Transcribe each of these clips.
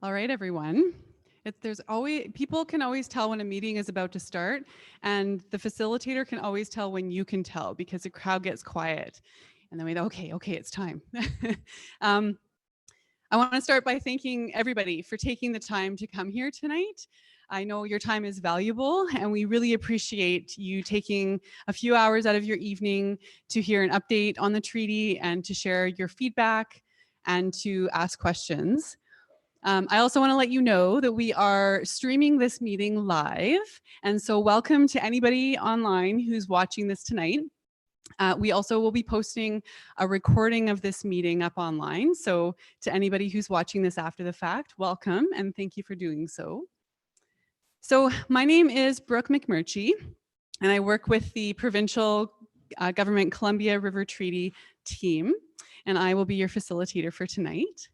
All right, everyone. People can always tell when a meeting is about to start, and the facilitator can always tell when you can tell because the crowd gets quiet. And then we go, okay, it's time. um, I want to start by thanking everybody for taking the time to come here tonight. I know your time is valuable, and we really appreciate you taking a few hours out of your evening to hear an update on the treaty and to share your feedback and to ask questions. I also want to let you know that we are streaming this meeting live. And so welcome to anybody online who's watching this tonight. We also will be posting a recording of this meeting up online. So to anybody who's watching this after the fact, welcome and thank you for doing so. So my name is Brooke McMurchie, and I work with the provincial government Columbia River Treaty team, and I will be your facilitator for tonight.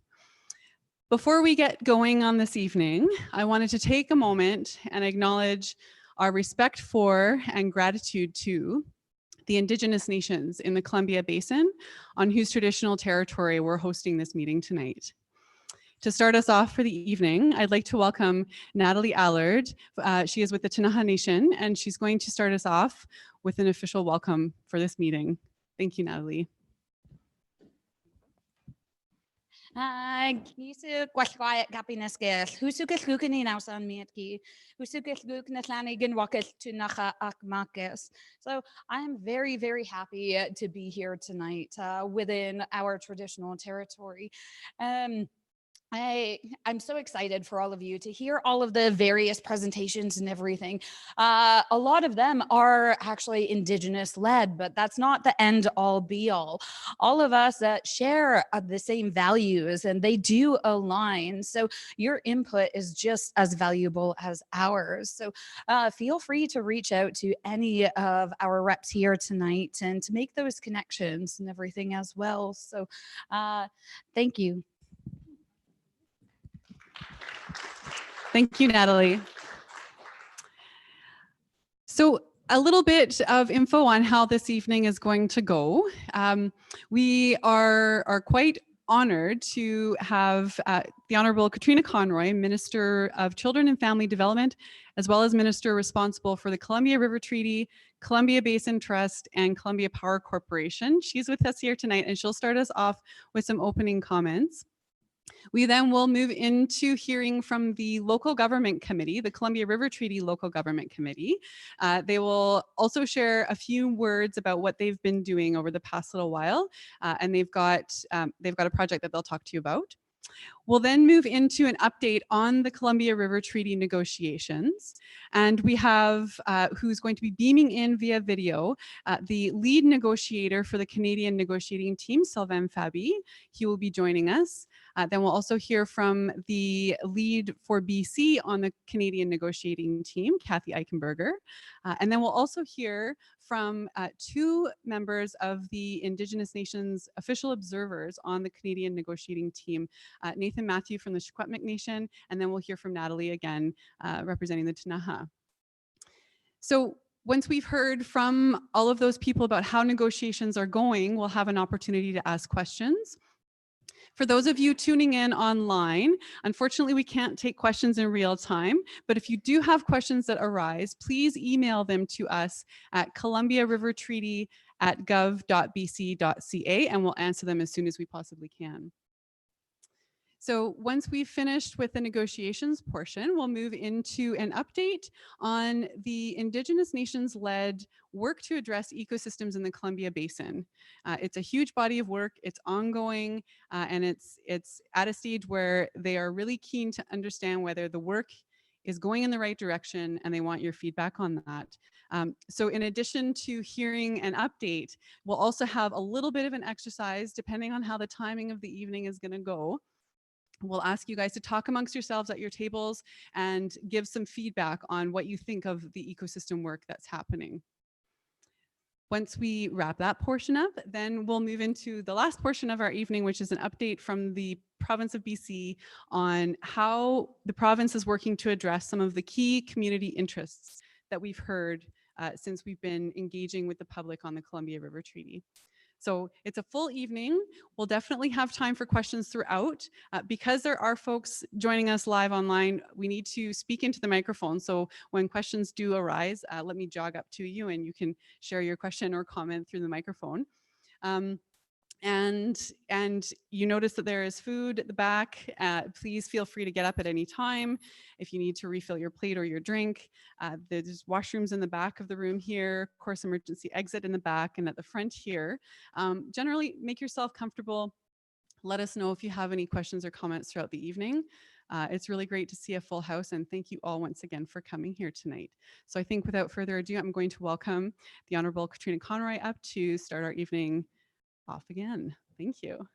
Before we get going on this evening, I wanted to take a moment and acknowledge our respect for and gratitude to the Indigenous nations in the Columbia Basin on whose traditional territory we're hosting this meeting tonight. To start us off for the evening, I'd like to welcome Natalie Allard. She is with the Ktunaxa Nation, and she's going to start us off with an official welcome for this meeting. Thank you, Natalie. Gisu gwellwaet gabinas gell. Hwsugell gwgyn i'n awsan mi at gi. Hwsugell gwgyn y llanig yn wakell Ktunaxa ac Makis. So I'm very, very happy to be here tonight within our traditional territory. I'm so excited for all of you to hear all of the various presentations and everything. A lot of them are actually Indigenous led, but that's not the end all be all. All of us share the same values and they do align. So your input is just as valuable as ours. So feel free to reach out to any of our reps here tonight and to make those connections and everything as well. So thank you. Thank you, Natalie. So a little bit of info on how this evening is going to go. We are quite honored to have the Honorable Katrina Conroy, Minister of Children and Family Development, as well as Minister responsible for the Columbia River Treaty, Columbia Basin Trust, and Columbia Power Corporation. She's with us here tonight, and she'll start us off with some opening comments. We then will move into hearing from the local government committee, the Columbia River Treaty Local Government Committee. They will also share a few words about what they've been doing over the past little while, and they've got a project that they'll talk to you about. We'll then move into an update on the Columbia River Treaty negotiations. And we have who's going to be beaming in via video, the lead negotiator for the Canadian negotiating team, Sylvain Fabi. He will be joining us. Then we'll also hear from the lead for BC on the Canadian negotiating team, Kathy Eichenberger. And then we'll also hear from two members of the Indigenous Nations official observers on the Canadian negotiating team, Nathan Matthew from the Secwepemc Nation, and then we'll hear from Natalie again, representing the Ktunaxa. So once we've heard from all of those people about how negotiations are going, we'll have an opportunity to ask questions. For those of you tuning in online, unfortunately, we can't take questions in real time, but if you do have questions that arise, please email them to us at columbiarivertreaty@gov.bc.ca, and we'll answer them as soon as we possibly can. So once we've finished with the negotiations portion, we'll move into an update on the Indigenous Nations-led work to address ecosystems in the Columbia Basin. It's a huge body of work, it's ongoing, and it's at a stage where they are really keen to understand whether the work is going in the right direction, and they want your feedback on that. So in addition to hearing an update, we'll also have a little bit of an exercise, depending on how the timing of the evening is gonna go. We'll ask you guys to talk amongst yourselves at your tables and give some feedback on what you think of the ecosystem work that's happening. Once we wrap that portion up, then we'll move into the last portion of our evening, which is an update from the province of BC on how the province is working to address some of the key community interests that we've heard since we've been engaging with the public on the Columbia River Treaty. So it's a full evening. We'll definitely have time for questions throughout. Because there are folks joining us live online, we need to speak into the microphone. So when questions do arise, let me jog up to you and you can share your question or comment through the microphone. Um, and you notice that there is food at the back. Please feel free to get up at any time if you need to refill your plate or your drink. There's washrooms in the back of the room here, of course, emergency exit in the back and at the front here. Generally, make yourself comfortable. Let us know if you have any questions or comments throughout the evening. It's really great to see a full house, and thank you all once again for coming here tonight. So I think without further ado, I'm going to welcome the Honourable Katrina Conroy up to start our evening off again. Thank you.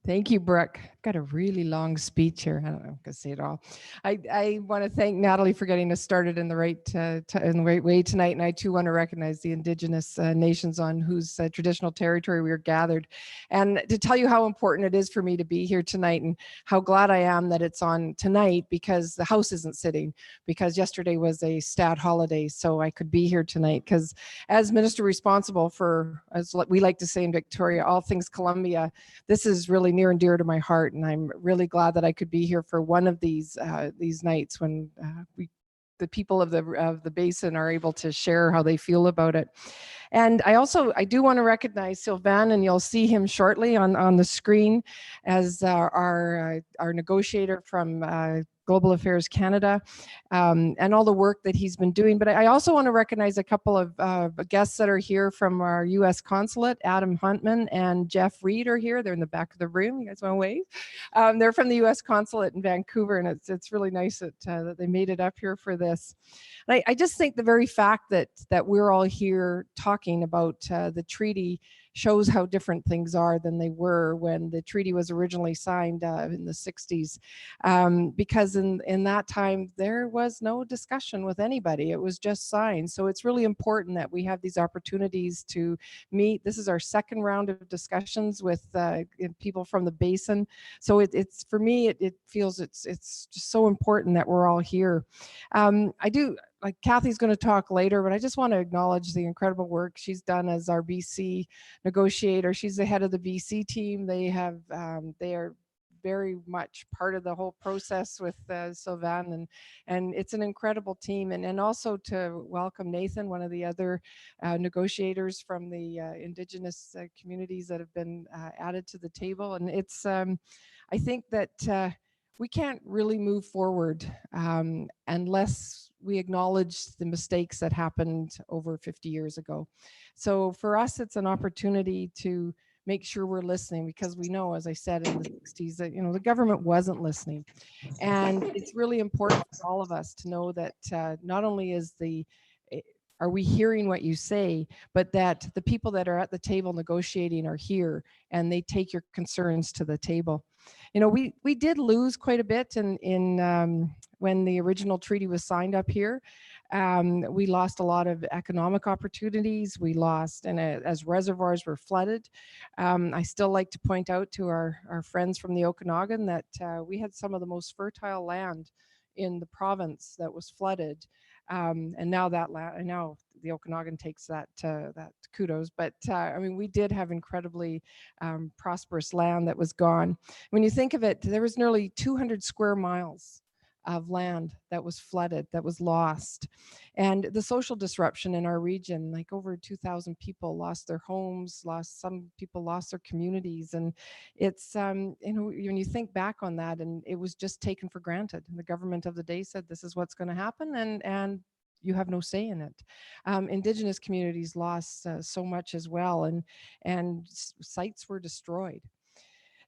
Thank you, Brooke. I've got a really long speech here. I don't know if I'm going to say it all. I want to thank Natalie for getting us started in the right way tonight. And I too want to recognize the Indigenous nations on whose traditional territory we are gathered. And to tell you how important it is for me to be here tonight and how glad I am that it's on tonight, because the House isn't sitting, because yesterday was a stat holiday. So I could be here tonight because as Minister responsible for, as we like to say in Victoria, all things Columbia, this is really near and dear to my heart, and I'm really glad that I could be here for one of these nights when the people of the basin are able to share how they feel about it. And I do want to recognize Sylvain, and you'll see him shortly on the screen as our negotiator from Global Affairs Canada, and all the work that he's been doing. But I also want to recognize a couple of guests that are here from our U.S. consulate. Adam Huntman and Jeff Reed are here. They're in the back of the room. You guys want to wave? They're from the U.S. consulate in Vancouver, and it's really nice that they made it up here for this. And I just think the very fact that we're all here talking about the treaty shows how different things are than they were when the treaty was originally signed in the 60s. Because in that time, there was no discussion with anybody. It was just signed. So it's really important that we have these opportunities to meet. This is our second round of discussions with people from the basin. So it's for me, it feels it's just so important that we're all here. Like Kathy's going to talk later, but I just want to acknowledge the incredible work she's done as our BC negotiator. She's the head of the BC team. They are very much part of the whole process with Sylvain, and it's an incredible team. And also to welcome Nathan, one of the other negotiators from the Indigenous communities that have been added to the table. And it's, I think that we can't really move forward unless we acknowledge the mistakes that happened over 50 years ago. So for us, it's an opportunity to make sure we're listening, because we know, as I said, in the 60s, that the government wasn't listening. And it's really important for all of us to know that not only are we hearing what you say, but that the people that are at the table negotiating are here and they take your concerns to the table. We did lose quite a bit in when the original treaty was signed up here. We lost a lot of economic opportunities. We lost, and as reservoirs were flooded. I still like to point out to our friends from the Okanagan that we had some of the most fertile land in the province that was flooded. And now now the Okanagan takes that kudos, but I mean, we did have incredibly prosperous land that was gone. When you think of it, there was nearly 200 square miles of land that was flooded, that was lost. And the social disruption in our region, like over 2,000 people lost their homes, some people lost their communities. And it's, when you think back on that, and it was just taken for granted. The government of the day said, this is what's going to happen, and you have no say in it. Indigenous communities lost so much as well, and sites were destroyed.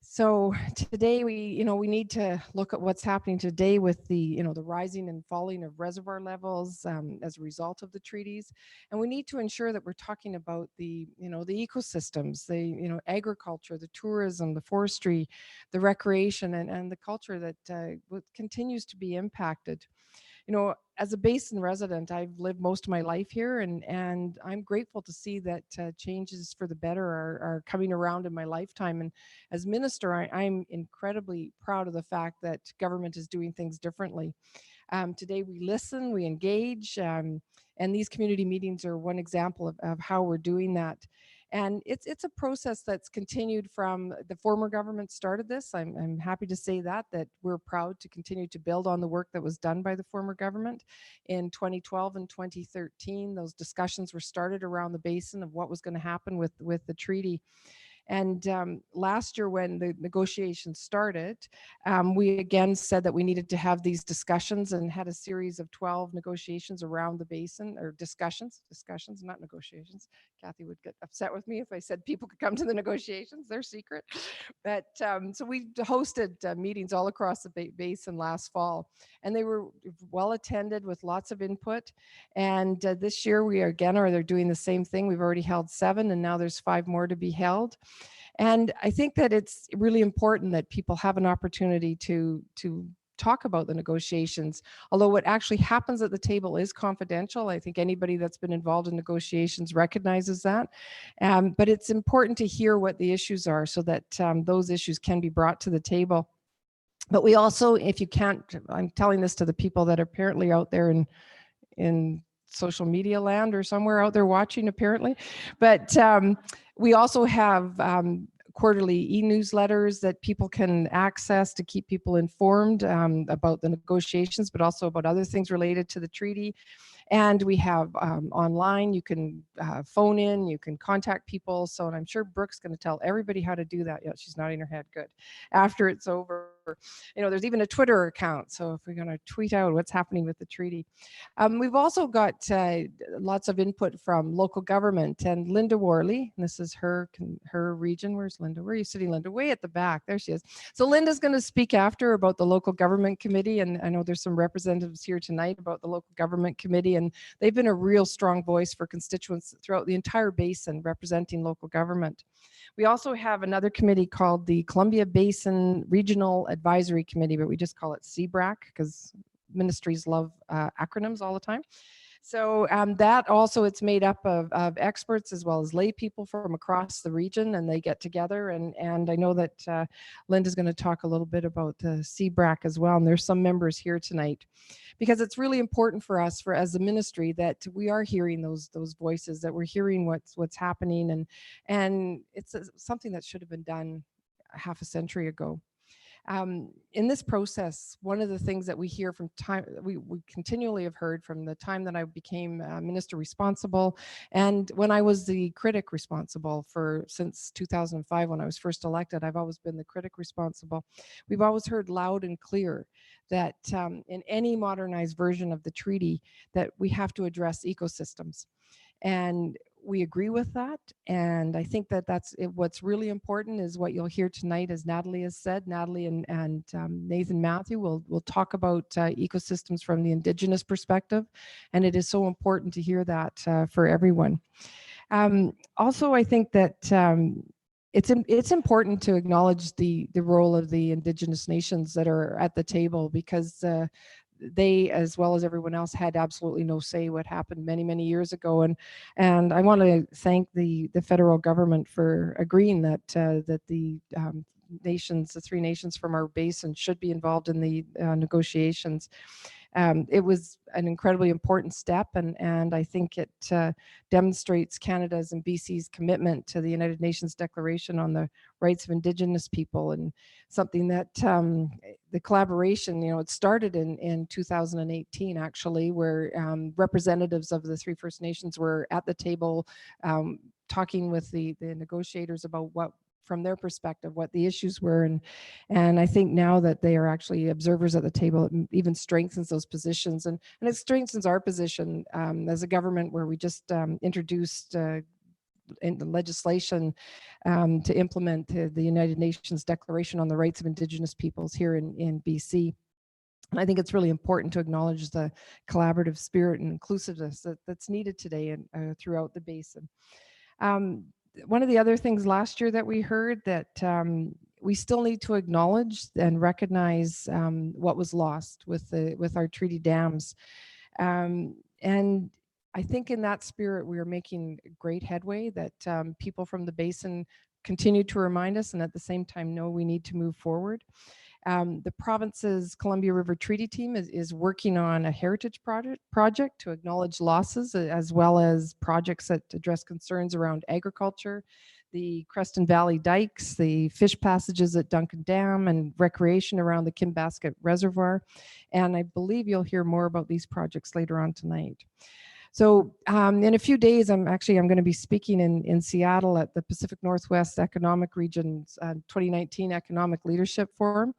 So today we need to look at what's happening today with the rising and falling of reservoir levels as a result of the treaties, and we need to ensure that we're talking about the ecosystems, the agriculture, the tourism, the forestry, the recreation, and the culture that continues to be impacted. As a basin resident, I've lived most of my life here, and I'm grateful to see that changes for the better are coming around in my lifetime. And as minister, I'm incredibly proud of the fact that government is doing things differently. Today we listen, we engage, and these community meetings are one example of how we're doing that. And it's a process that's continued from the former government started this. I'm happy to say that we're proud to continue to build on the work that was done by the former government. In 2012 and 2013, those discussions were started around the basin of what was going to happen with the treaty. And last year, when the negotiations started, we again said that we needed to have these discussions and had a series of 12 negotiations around the basin, or discussions, not negotiations. Kathy would get upset with me if I said people could come to the negotiations, they're secret. But so we hosted meetings all across the basin last fall, and they were well attended with lots of input. And this year we they're doing the same thing. We've already held 7, and now there's 5 more to be held. And I think that it's really important that people have an opportunity to talk about the negotiations, although what actually happens at the table is confidential. I think anybody that's been involved in negotiations recognizes that. But it's important to hear what the issues are so that those issues can be brought to the table. But we also, if you can't, I'm telling this to the people that are apparently out there in social media land or somewhere out there watching apparently, but we also have quarterly e-newsletters that people can access to keep people informed about the negotiations, but also about other things related to the treaty. And we have online, you can phone in, you can contact people. So, and I'm sure Brooke's going to tell everybody how to do that. Yeah, she's nodding her head. Good. After it's over. There's even a Twitter account. So if we're going to tweet out what's happening with the treaty. We've also got lots of input from local government, and Linda Worley, and this is her region. Where's Linda? Where are you sitting, Linda? Way at the back. There she is. So Linda's going to speak after about the local government committee. And I know there's some representatives here tonight about the local government committee, and they've been a real strong voice for constituents throughout the entire basin representing local government. We also have another committee called the Columbia Basin Regional Advisory Committee, but we just call it CBRAC because ministries love acronyms all the time. So that also, it's made up of experts as well as lay people from across the region, and they get together. And I know that Linda's going to talk a little bit about the CBRAC as well. And there's some members here tonight, because it's really important for us, as a ministry, that we are hearing those voices, that we're hearing what's happening, and it's something that should have been done half a century ago. In this process, one of the things that we hear from time, we continually have heard from the time that I became minister responsible, and when I was the critic responsible since 2005, when I was first elected, I've always been the critic responsible. We've always heard loud and clear that in any modernized version of the treaty, that we have to address ecosystems. And we agree with that. And I think that that's what's really important is what you'll hear tonight, as Natalie has said. Natalie and Nathan Matthew will talk about ecosystems from the Indigenous perspective. And it is so important to hear that for everyone. Also, I think that it's important to acknowledge the role of the Indigenous nations that are at the table, because they, as well as everyone else, had absolutely no say what happened many, many years ago. And I want to thank the federal government for agreeing that the nations, the 3 nations from our basin, should be involved in the negotiations. It was an incredibly important step, and I think it demonstrates Canada's and BC's commitment to the United Nations Declaration on the Rights of Indigenous People, and something that the collaboration, it started in 2018 actually, where representatives of the 3 First Nations were at the table talking with the negotiators about what, from their perspective, what the issues were. And I think now that they are actually observers at the table, it even strengthens those positions. And it strengthens our position as a government, where we just introduced in the legislation to implement the United Nations Declaration on the Rights of Indigenous Peoples here in BC. And I think it's really important to acknowledge the collaborative spirit and inclusiveness that's needed today and throughout the basin. One of the other things last year that we heard, that we still need to acknowledge and recognize what was lost with our treaty dams. And I think in that spirit, we are making great headway, that people from the basin continue to remind us, and at the same time know we need to move forward. The province's Columbia River Treaty Team is working on a heritage project to acknowledge losses, as well as projects that address concerns around agriculture, the Creston Valley dikes, the fish passages at Duncan Dam, and recreation around the Kinbasket Reservoir. And I believe you'll hear more about these projects later on tonight. So in a few days, I'm going to be speaking in Seattle at the Pacific Northwest Economic Region's 2019 Economic Leadership Forum.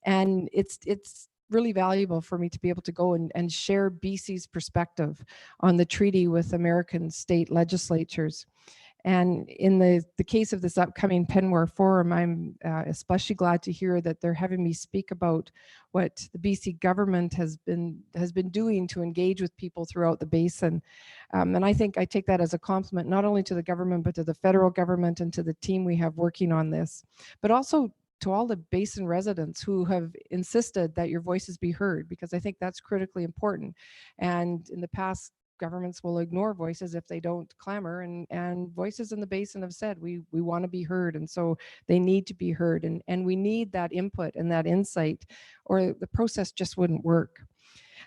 And it's really valuable for me to be able to go and share BC's perspective on the treaty with American state legislatures. And in the case of this upcoming Penwar Forum, I'm especially glad to hear that they're having me speak about what the BC government has been doing to engage with people throughout the basin. And I think I take that as a compliment, not only to the government, but to the federal government and to the team we have working on this, but also to all the basin residents who have insisted that your voices be heard, because I think that's critically important. And in the past, governments will ignore voices if they don't clamor, and voices in the basin have said we want to be heard, and so they need to be heard, and we need that input and that insight, or the process just wouldn't work.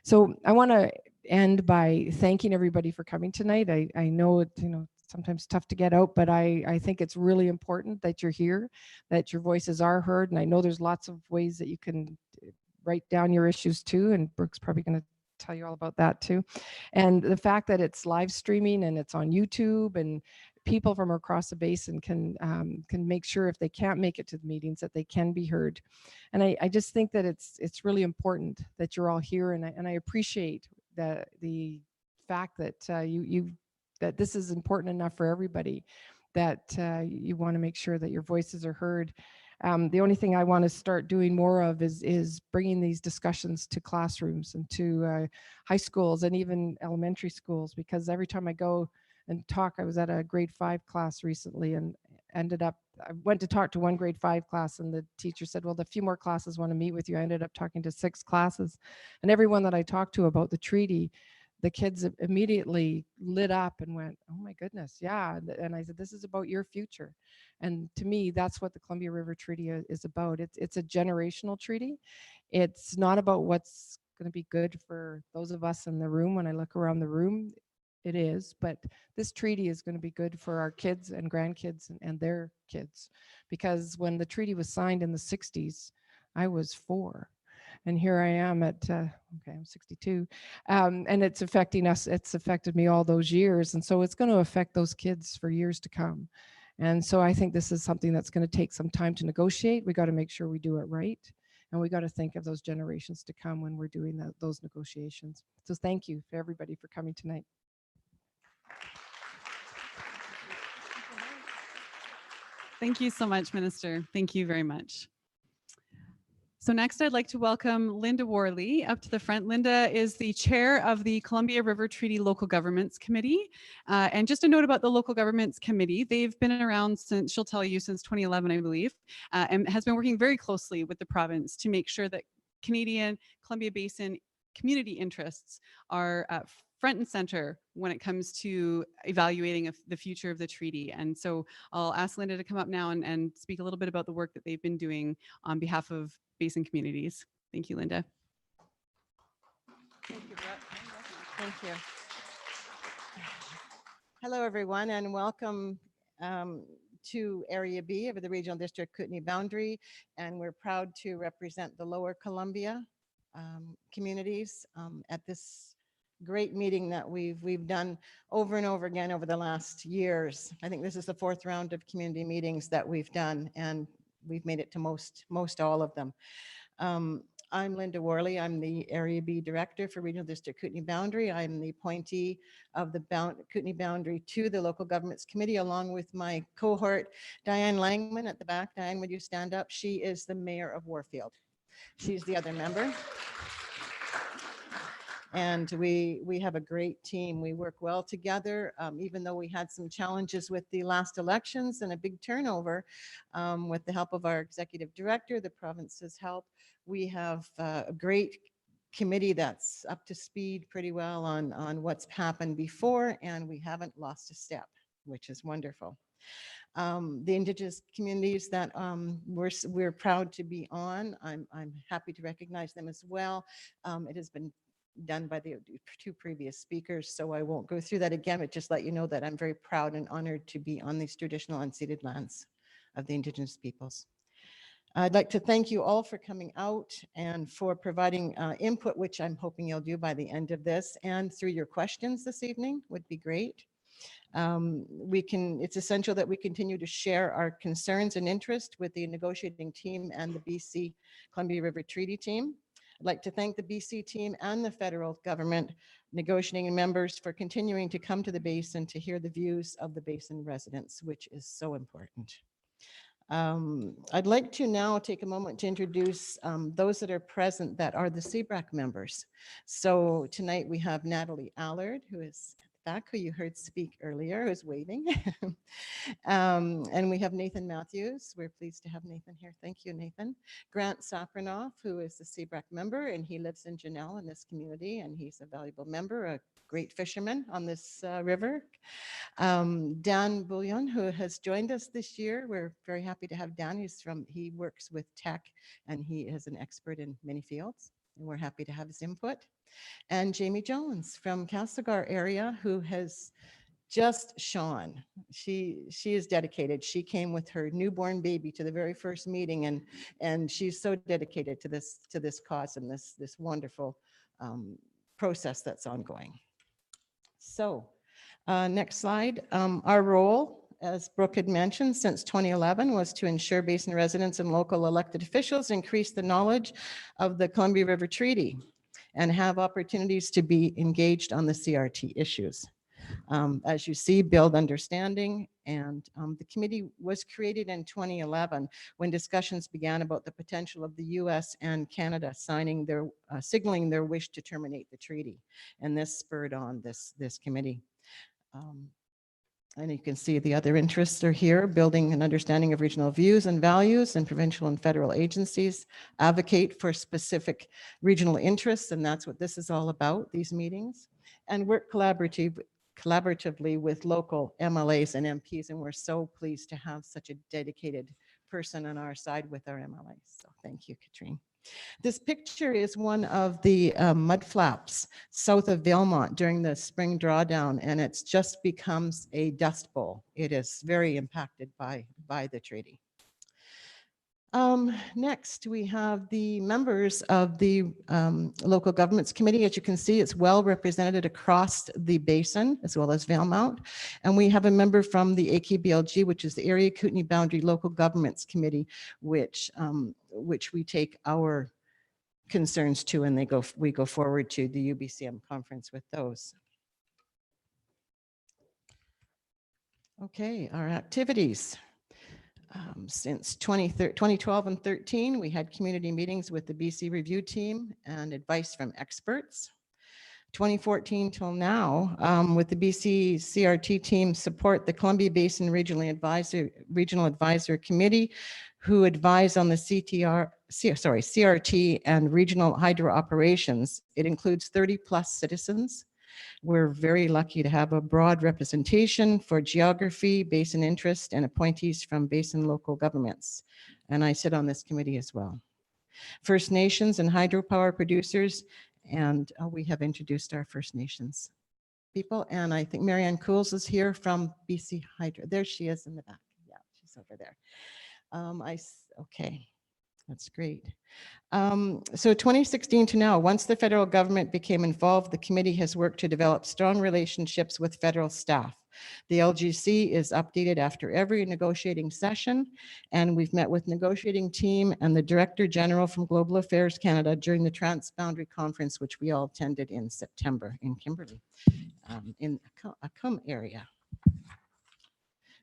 So I want to end by thanking everybody for coming tonight. I know it, sometimes tough to get out, but I think it's really important that you're here, that your voices are heard, and I know there's lots of ways that you can write down your issues too, and Brooke's probably going to tell you all about that too. And the fact that it's live streaming and it's on YouTube, and people from across the basin can make sure if they can't make it to the meetings that they can be heard. And I just think that it's really important that you're all here, and I appreciate the fact that that this is important enough for everybody, that you want to make sure that your voices are heard. The only thing I want to start doing more of is bringing these discussions to classrooms and to high schools and even elementary schools, because every time I go and talk, I was at a grade 5 class recently and I went to talk to one grade 5 class, and the teacher said, well, the few more classes want to meet with you. I ended up talking to 6 classes, and everyone that I talked to about the treaty, the kids immediately lit up and went, oh my goodness, yeah. And I said, this is about your future. And to me, that's what the Columbia River Treaty is about. It's a generational treaty. It's not about what's going to be good for those of us in the room. When I look around the room, it is, but this treaty is going to be good for our kids and grandkids and their kids. Because when the treaty was signed in the 60s, I was 4. And here I am at, okay, I'm 62, and it's affecting us. It's affected me all those years. And so it's going to affect those kids for years to come. And so I think this is something that's going to take some time to negotiate. We got to make sure we do it right. And we got to think of those generations to come when we're doing those negotiations. So thank you for everybody for coming tonight. Thank you so much, Minister. Thank you very much. So next, I'd like to welcome Linda Worley up to the front. Linda is the chair of the Columbia River Treaty Local Governments Committee. And just a note about the Local Governments Committee, they've been around since, she'll tell you, since 2011, I believe, and has been working very closely with the province to make sure that Canadian Columbia Basin community interests are front and center when it comes to evaluating the future of the treaty. And so I'll ask Linda to come up now and speak a little bit about the work that they've been doing on behalf of Basin communities. Thank you, Linda. Thank you, Brett. Thank you. Hello, everyone, and welcome to Area B of the Regional District Kootenay boundary. And we're proud to represent the Lower Columbia communities at this great meeting that we've done over and over again over the last years. I think this is the 4th round of community meetings that we've done, and we've made it to most all of them. I'm Linda Worley. I'm the Area B Director for Regional District Kootenay Boundary. I'm the appointee of the Kootenay Boundary to the Local Governments Committee, along with my cohort, Diane Langman at the back. Diane, would you stand up? She is the Mayor of Warfield. She's the other member. And we have a great team. We work well together, even though we had some challenges with the last elections and a big turnover. With the help of our executive director, the province's help, we have a great committee that's up to speed pretty well on what's happened before, and we haven't lost a step, which is wonderful. The Indigenous communities that we're proud to be on, I'm happy to recognize them as well. It has been done by the two previous speakers, so I won't go through that again, but just let you know that I'm very proud and honored to be on these traditional unceded lands of the Indigenous peoples. I'd like to thank you all for coming out and for providing input, which I'm hoping you'll do by the end of this, and through your questions this evening would be great. It's essential that we continue to share our concerns and interest with the negotiating team and the BC Columbia River Treaty team. I'd like to thank the BC team and the federal government negotiating members for continuing to come to the basin to hear the views of the basin residents, which is so important. I'd like to now take a moment to introduce those that are present that are the CBRAC members. So tonight we have Natalie Allard, who is at the back, who you heard speak earlier, who's waving. And we have Nathan Matthews. We're pleased to have Nathan here. Thank you, Nathan. Grant Sapranoff, who is the CBRAC member, and he lives in Genelle in this community, and he's a valuable member, a great fisherman on this river. Dan Bullion, who has joined us this year. We're very happy to have Dan. He works with tech, and he is an expert in many fields, and we're happy to have his input. And Jamie Jones from Castlegar area, who has just shone. She is dedicated. She came with her newborn baby to the very first meeting, and she's so dedicated to this cause and this wonderful process that's ongoing. So next slide. Our role, as Brooke had mentioned, since 2011 was to ensure basin residents and local elected officials increase the knowledge of the Columbia River Treaty and have opportunities to be engaged on the CRT issues. As you see, build understanding, and the committee was created in 2011 when discussions began about the potential of the US and Canada signing signaling their wish to terminate the treaty, and this spurred on this committee. And you can see the other interests are here: building an understanding of regional views and values, and provincial and federal agencies advocate for specific regional interests, and that's what this is all about, these meetings, and work collaboratively with local MLAs and MPs, and we're so pleased to have such a dedicated person on our side with our MLAs. So thank you, Katrine. This picture is one of the mud flaps south of Valemount during the spring drawdown, and it's just becomes a dust bowl. It is very impacted by the treaty. Next, we have the members of the local governments committee. As you can see, it's well represented across the basin as well as Valemount. And we have a member from the AKBLG, which is the Area Kootenay Boundary Local Governments Committee, which we take our concerns to, and we go forward to the UBCM conference with those. Okay, our activities. Since 2012 and 13, we had community meetings with the BC Review team and advice from experts. 2014 till now, with the BC CRT team support the Columbia Basin Regional Advisor Committee, who advise on the CRT and regional hydro operations. It includes 30+ citizens. We're very lucky to have a broad representation for geography, basin interest, and appointees from basin local governments. And I sit on this committee as well. First Nations and hydropower producers, and we have introduced our First Nations people. And I think Marianne Cools is here from BC Hydro. There she is in the back. Yeah, she's over there. Okay, that's great. So 2016 to now, once the federal government became involved, the committee has worked to develop strong relationships with federal staff. The LGC is updated after every negotiating session, and we've met with negotiating team and the Director General from Global Affairs Canada during the Transboundary Conference, which we all attended in September in Kimberley, in Acum area.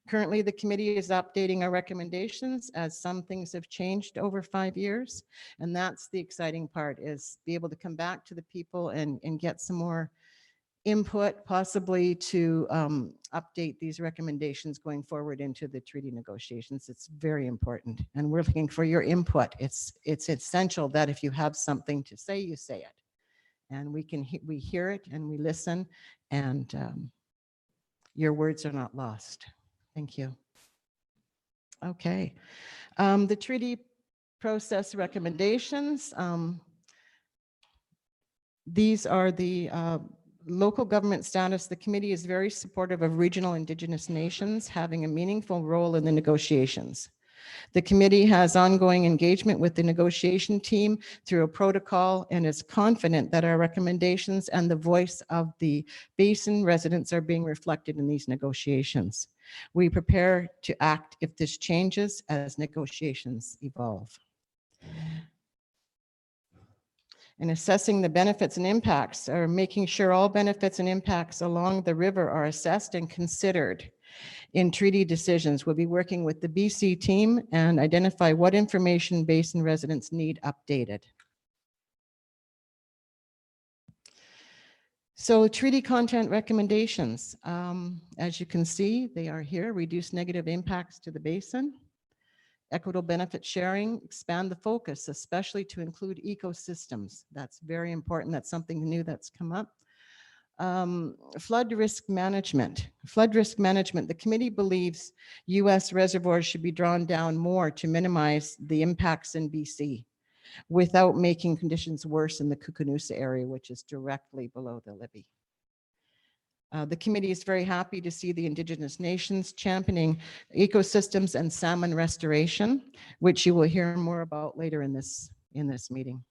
Currently, the committee is updating our recommendations as some things have changed over 5 years. And that's the exciting part, is be able to come back to the people and get some more input, possibly to update these recommendations going forward into the treaty negotiations. It's very important. And we're looking for your input. It's essential that if you have something to say, you say it. And we hear it and we listen, and your words are not lost. Thank you. Okay. The treaty process recommendations. These are the local government status. The committee is very supportive of regional Indigenous nations having a meaningful role in the negotiations. The committee has ongoing engagement with the negotiation team through a protocol and is confident that our recommendations and the voice of the basin residents are being reflected in these negotiations. We prepare to act if this changes as negotiations evolve. And assessing the benefits and impacts, or making sure all benefits and impacts along the river are assessed and considered in treaty decisions. We'll be working with the BC team and identify what information basin residents need updated. So treaty content recommendations, as you can see, they are here. Reduce negative impacts to the basin. Equitable benefit sharing, expand the focus, especially to include ecosystems. That's very important. That's something new that's come up. Flood risk management. Flood risk management, the committee believes U.S. reservoirs should be drawn down more to minimize the impacts in BC without making conditions worse in the Kookanusa area, which is directly below the Libby. The committee is very happy to see the Indigenous nations championing ecosystems and salmon restoration, which you will hear more about later in this meeting.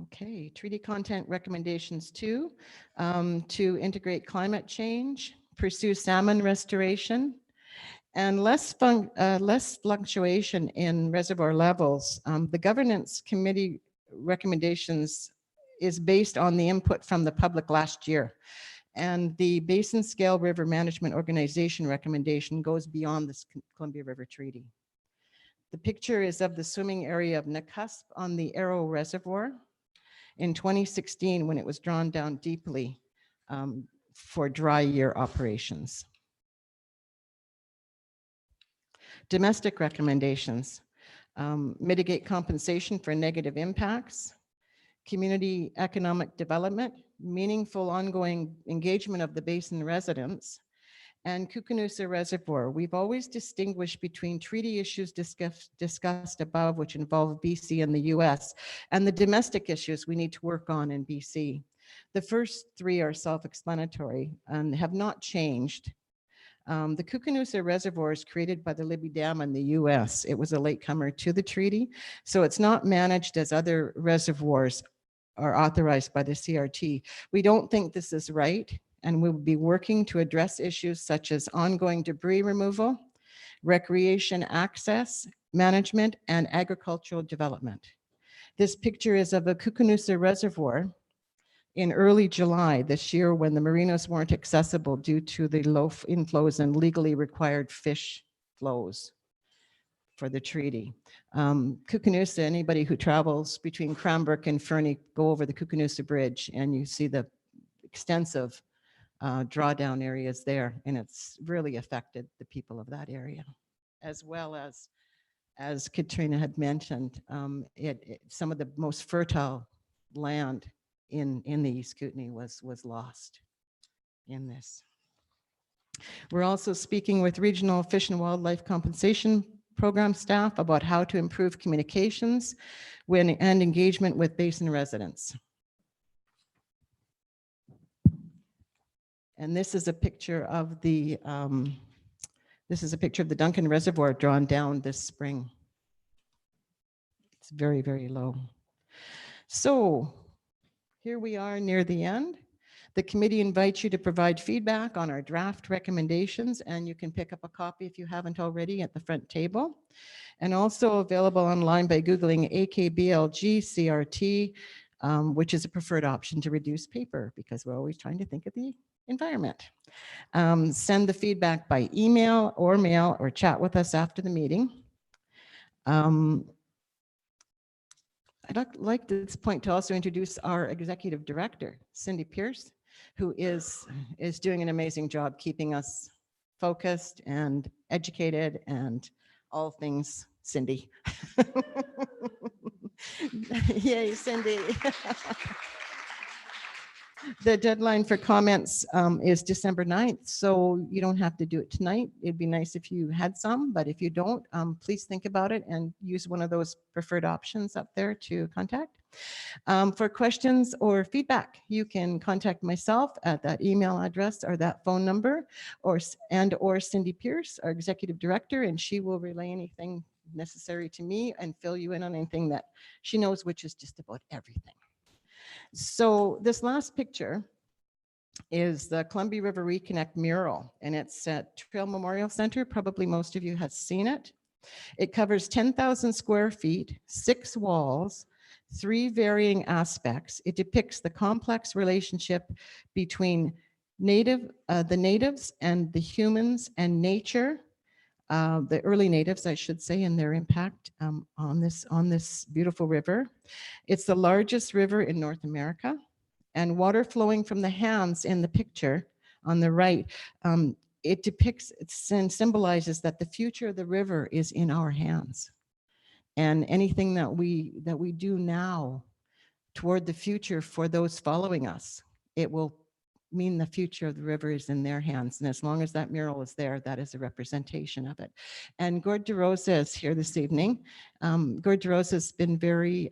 Okay, treaty content recommendations 2, to integrate climate change, pursue salmon restoration, and less fluctuation in reservoir levels. The governance committee recommendations is based on the input from the public last year. And the Basin Scale River Management Organization recommendation goes beyond the Columbia River Treaty. The picture is of the swimming area of Nakusp on the Arrow Reservoir in 2016 when it was drawn down deeply for dry year operations. Domestic recommendations, mitigate compensation for negative impacts, community economic development, meaningful ongoing engagement of the basin residents, and Kookanusa Reservoir. We've always distinguished between treaty issues discussed above, which involve BC and the US, and the domestic issues we need to work on in BC. The first 3 are self-explanatory and have not changed. The Kookanusa Reservoir is created by the Libby Dam in the US. It was a latecomer to the treaty, so it's not managed as other reservoirs are authorized by the CRT. We don't think this is right, and we'll be working to address issues such as ongoing debris removal, recreation access, management, and agricultural development. This picture is of a Kookanusa Reservoir in early July this year when the marinas weren't accessible due to the low inflows and legally required fish flows for the treaty. Kookanusa, anybody who travels between Cranbrook and Fernie, go over the Kookanusa Bridge and you see the extensive drawdown areas there, and it's really affected the people of that area, as well as Katrina had mentioned, some of the most fertile land in the East Kootenay was lost in this. We're also speaking with regional fish and wildlife compensation program staff about how to improve communications and engagement with basin residents. And this is a picture of the Duncan Reservoir drawn down this spring. It's very, very low. So here we are near the end. The committee invites you to provide feedback on our draft recommendations, and you can pick up a copy if you haven't already at the front table. And also available online by Googling AKBLG CRT, which is a preferred option to reduce paper because we're always trying to think of the environment. Send the feedback by email or mail or chat with us after the meeting. I'd like at this point to also introduce our executive director, Cindy Pierce, who is doing an amazing job keeping us focused and educated and all things Cindy. Yay, Cindy. The deadline for comments is December 9th, so you don't have to do it tonight. It'd be nice if you had some, but if you don't, please think about it and use one of those preferred options up there to contact. For questions or feedback, you can contact myself at that email address or that phone number, or Cindy Pierce, our executive director, and she will relay anything necessary to me and fill you in on anything that she knows, which is just about everything. So this last picture is the Columbia River Reconnect mural, and it's at Trail Memorial Center. Probably most of you have seen it. It covers 10,000 square feet, 6 walls, 3 varying aspects. It depicts the complex relationship between the natives and the humans and nature, the early natives, I should say, and their impact on this beautiful river. It's the largest river in North America, and water flowing from the hands in the picture on the right, it depicts and symbolizes that the future of the river is in our hands. And anything that we do now toward the future for those following us, it will mean the future of the river is in their hands. And as long as that mural is there, that is a representation of it. And Gord DeRosa is here this evening. Gord DeRosa has been very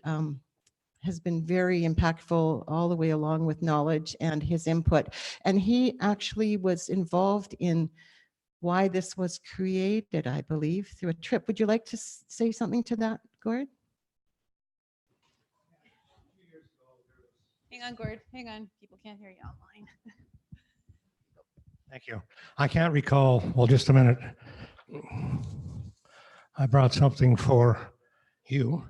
impactful all the way along with knowledge and his input. And he actually was involved in why this was created, I believe, through a trip. Would you like to say something to that, Gord? Hang on, Gord. Hang on. People can't hear you online. Thank you. I can't recall, well, just a minute. I brought something for you.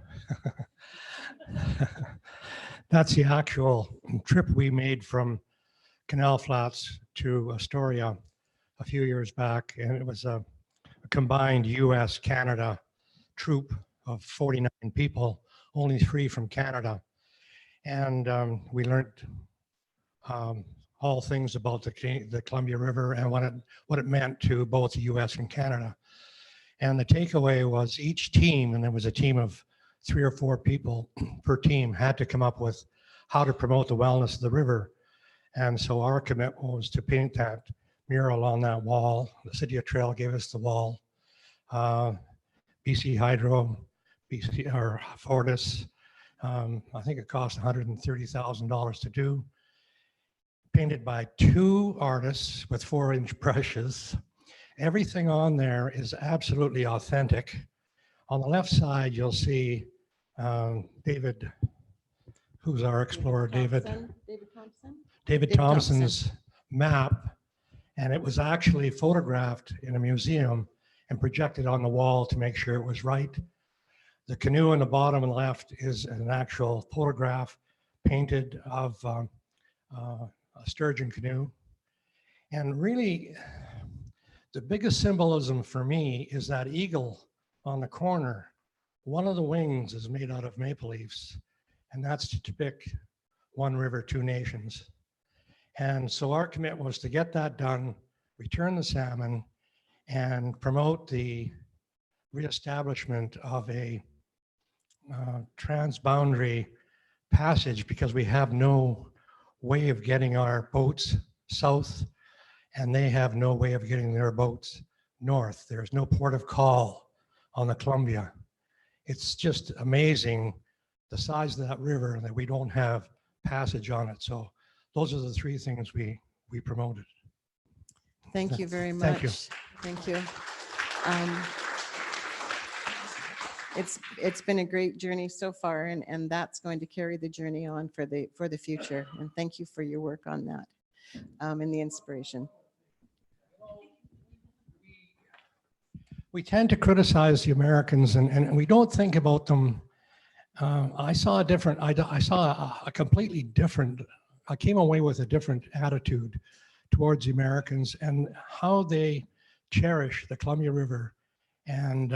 That's the actual trip we made from Canal Flats to Astoria a few years back, and it was a combined US-Canada troop of 49 people, only 3 from Canada. And we learned all things about the Columbia River and what it meant to both the US and Canada. And the takeaway was each team, and there was a team of 3 or 4 people per team, had to come up with how to promote the wellness of the river. And so our commitment was to paint that mural on that wall. The City of Trail gave us the wall. BC Hydro, or Fortis, I think it cost $130,000 to do. Painted by 2 artists with 4-inch brushes. Everything on there is absolutely authentic. On the left side, you'll see David, who's our explorer, David Thompson's map. And it was actually photographed in a museum and projected on the wall to make sure it was right. The canoe on the bottom and left is an actual photograph painted of a sturgeon canoe. And really, the biggest symbolism for me is that eagle on the corner. One of the wings is made out of maple leaves, and that's to depict one river, 2 nations. And so our commitment was to get that done, return the salmon, and promote the reestablishment of a transboundary passage, because we have no way of getting our boats south, and they have no way of getting their boats north. There's no port of call on the Columbia. It's just amazing the size of that river, and that we don't have passage on it. So those are the 3 things we promoted. Thank you very much. Thank you. Thank you. It's been a great journey so far, and that's going to carry the journey on for the future. And thank you for your work on that and the inspiration. We tend to criticize the Americans, and we don't think about them. I saw a completely different, I came away with a different attitude towards the Americans and how they cherish the Columbia River, and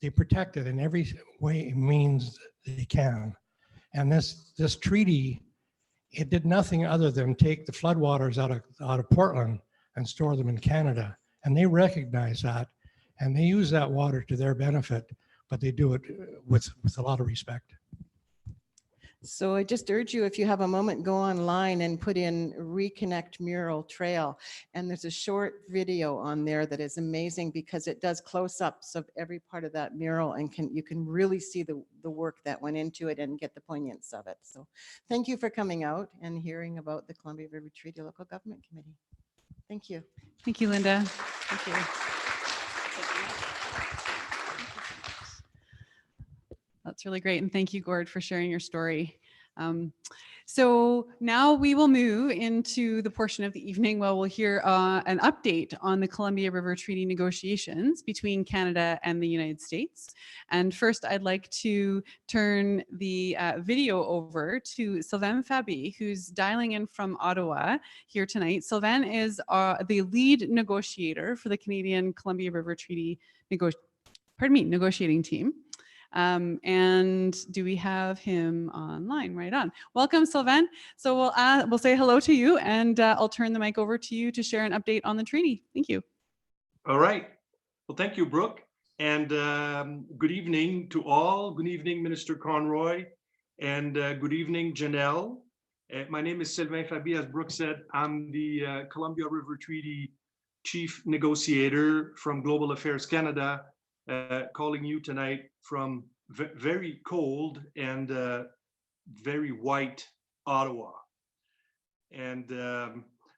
they protect it in every way means they can. And this treaty, it did nothing other than take the floodwaters out of Portland and store them in Canada. And they recognize that, and they use that water to their benefit, but they do it with a lot of respect. So I just urge you, if you have a moment, go online and put in Reconnect Mural Trail. And there's a short video on there that is amazing because it does close-ups of every part of that mural, and you can really see the work that went into it and get the poignance of it. So thank you for coming out and hearing about the Columbia River Treaty Local Government Committee. Thank you. Thank you, Linda. Thank you. That's really great. And thank you, Gord, for sharing your story. So now we will move into the portion of the evening where we'll hear an update on the Columbia River Treaty negotiations between Canada and the United States. And first, I'd like to turn the video over to Sylvain Fabi, who's dialing in from Ottawa here tonight. Sylvain is the lead negotiator for the Canadian Columbia River Treaty negotiating team. And do we have him online? Right on. Welcome, Sylvain. So we'll say hello to you, and I'll turn the mic over to you to share an update on the treaty. Thank you. All right. Well, thank you, Brooke. And good evening to all. Good evening, Minister Conroy. And good evening, Genelle. My name is Sylvain Fabi. As Brooke said, I'm the Columbia River Treaty Chief Negotiator from Global Affairs Canada, calling you tonight from very cold and very white Ottawa. And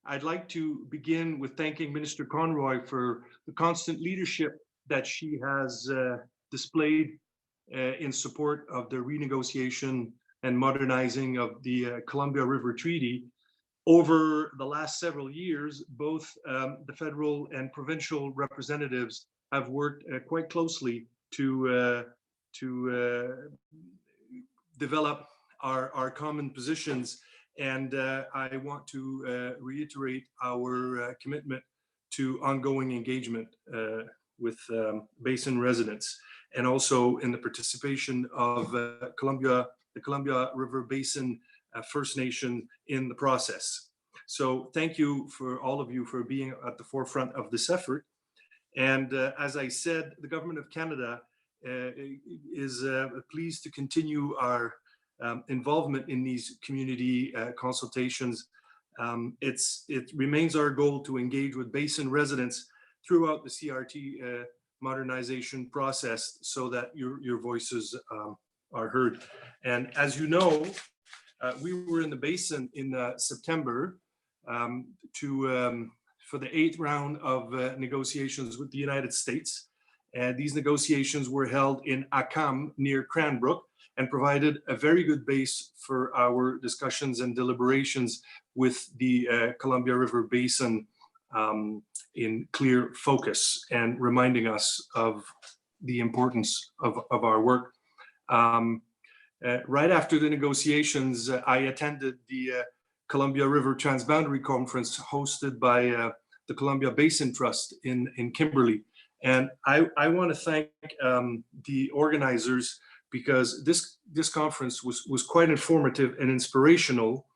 I'd like to begin with thanking Minister Conroy for the constant leadership that she has displayed in support of the renegotiation and modernizing of the Columbia River Treaty. Over the last several years, both the federal and provincial representatives have worked quite closely to develop our common positions. And I want to reiterate our commitment to ongoing engagement with Basin residents, and also in the participation of the Columbia River Basin First Nation in the process. So thank you for all of you for being at the forefront of this effort. And as I said, the Government of Canada is pleased to continue our involvement in these community consultations. It remains our goal to engage with Basin residents throughout the CRT modernization process so that your voices are heard. And as you know, we were in the Basin in September for the 8th round of negotiations with the United States. These negotiations were held in Akam near Cranbrook and provided a very good base for our discussions and deliberations with the Columbia River Basin in clear focus and reminding us of the importance of our work. Right after the negotiations, I attended the Columbia River Transboundary Conference hosted by the Columbia Basin Trust in Kimberley. And I want to thank the organizers, because this conference was quite informative and inspirational,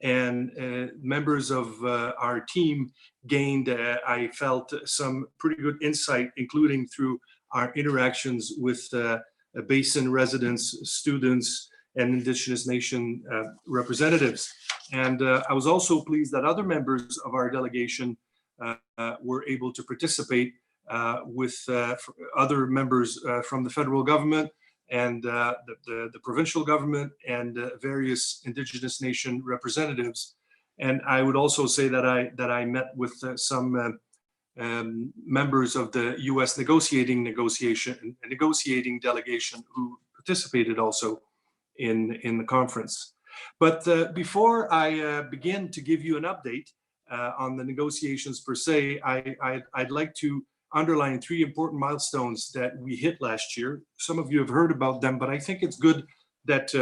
and members of our team gained, I felt, some pretty good insight, including through our interactions with Basin residents, students, and Indigenous Nation representatives. And I was also pleased that other members of our delegation were able to participate with other members from the federal government and the provincial government and various Indigenous Nation representatives. And I would also say that I met with some members of the U.S. negotiating delegation who participated also in the conference. But before I begin to give you an update on the negotiations per se, I'd like to underline 3 important milestones that we hit last year. Some of you have heard about them, but I think it's good that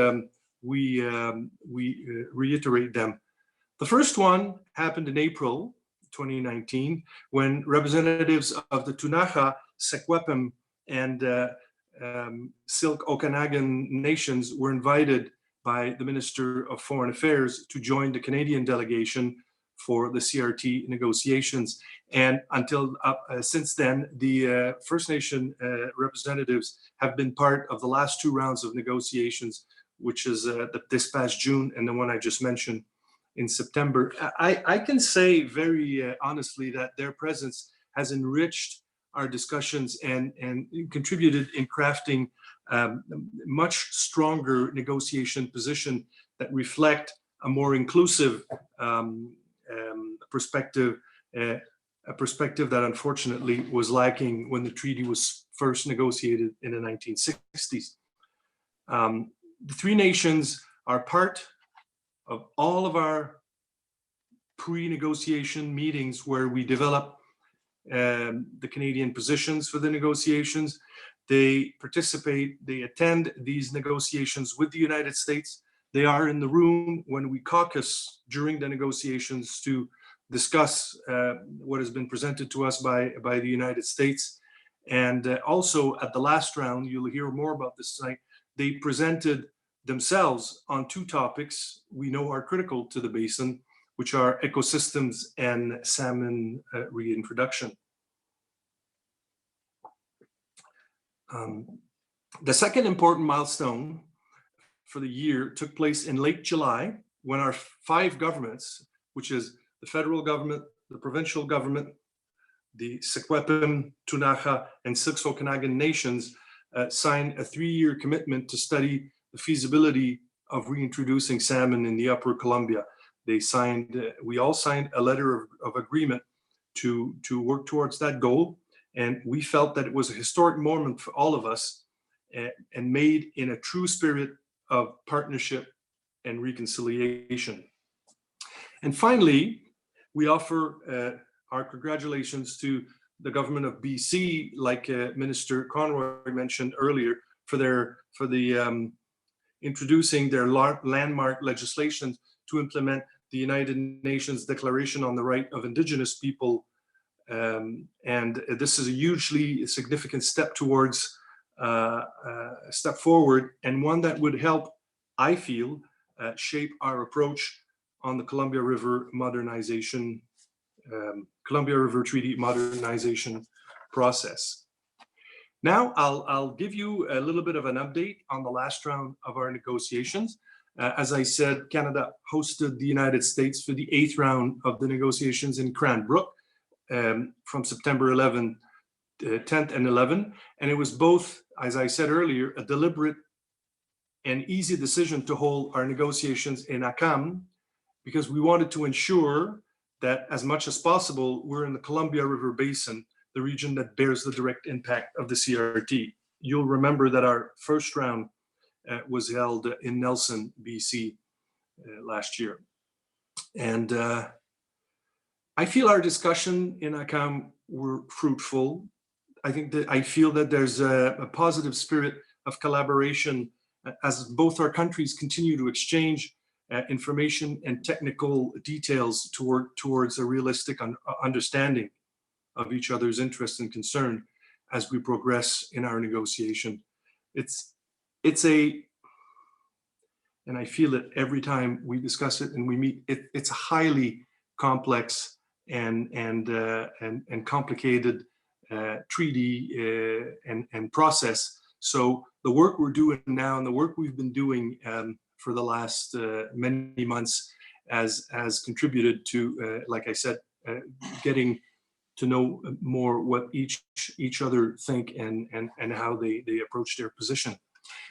we reiterate them. The first one happened in April 2019, when representatives of the Ktunaxa, Secwepemc, and Silk Okanagan nations were invited by the Minister of Foreign Affairs to join the Canadian delegation for the CRT negotiations. And until since then, the First Nation representatives have been part of the last 2 rounds of negotiations which is this past June, and the one I just mentioned in September. I can say very honestly that their presence has enriched our discussions and contributed in crafting much stronger negotiation position that reflect a more inclusive perspective, a perspective that unfortunately was lacking when the treaty was first negotiated in the 1960s. The three nations are part of all of our pre-negotiation meetings where we develop the Canadian positions for the negotiations. They participate, they attend these negotiations with the United States. They are in the room when we caucus during the negotiations to discuss what has been presented to us by the United States. And also at the last round, you'll hear more about this tonight, they presented themselves on two topics we know are critical to the basin, which are ecosystems and salmon reintroduction. The second important milestone for the year took place in late July when our 5 governments, which is the federal government, the provincial government, the Secwepemc, Ktunaxa, and Syilx Okanagan nations signed a 3-year commitment to study the feasibility of reintroducing salmon in the Upper Columbia. They signed, we all signed a letter of agreement to work towards that goal. And we felt that it was a historic moment for all of us and made in a true spirit of partnership and reconciliation. And finally, we offer our congratulations to the government of BC, like Minister Conroy mentioned earlier, for the introducing their landmark legislation to implement the United Nations Declaration on the Right of Indigenous People. And this is a hugely significant step towards a step forward, and one that would help, I feel, shape our approach on the Columbia River modernization, Columbia River Treaty modernization process. Now I'll give you a little bit of an update on the last round of our negotiations. As I said, Canada hosted the United States for the 8th round of the negotiations in Cranbrook from September 11, 10th and 11. And it was both, as I said earlier, a deliberate and easy decision to hold our negotiations in Akam because we wanted to ensure that as much as possible, we're in the Columbia River Basin, the region that bears the direct impact of the CRT. You'll remember that our first round was held in Nelson, BC last year. And I feel our discussion in Akam were fruitful. I feel that there's a positive spirit of collaboration as both our countries continue to exchange information and technical details towards a realistic understanding of each other's interest and concern as we progress in our negotiation. And I feel it every time we discuss it and we meet, it's a highly complex and complicated treaty and process. So the work we're doing now and the work we've been doing for the last many months has contributed to, like I said, getting to know more what each other think and how they approach their position.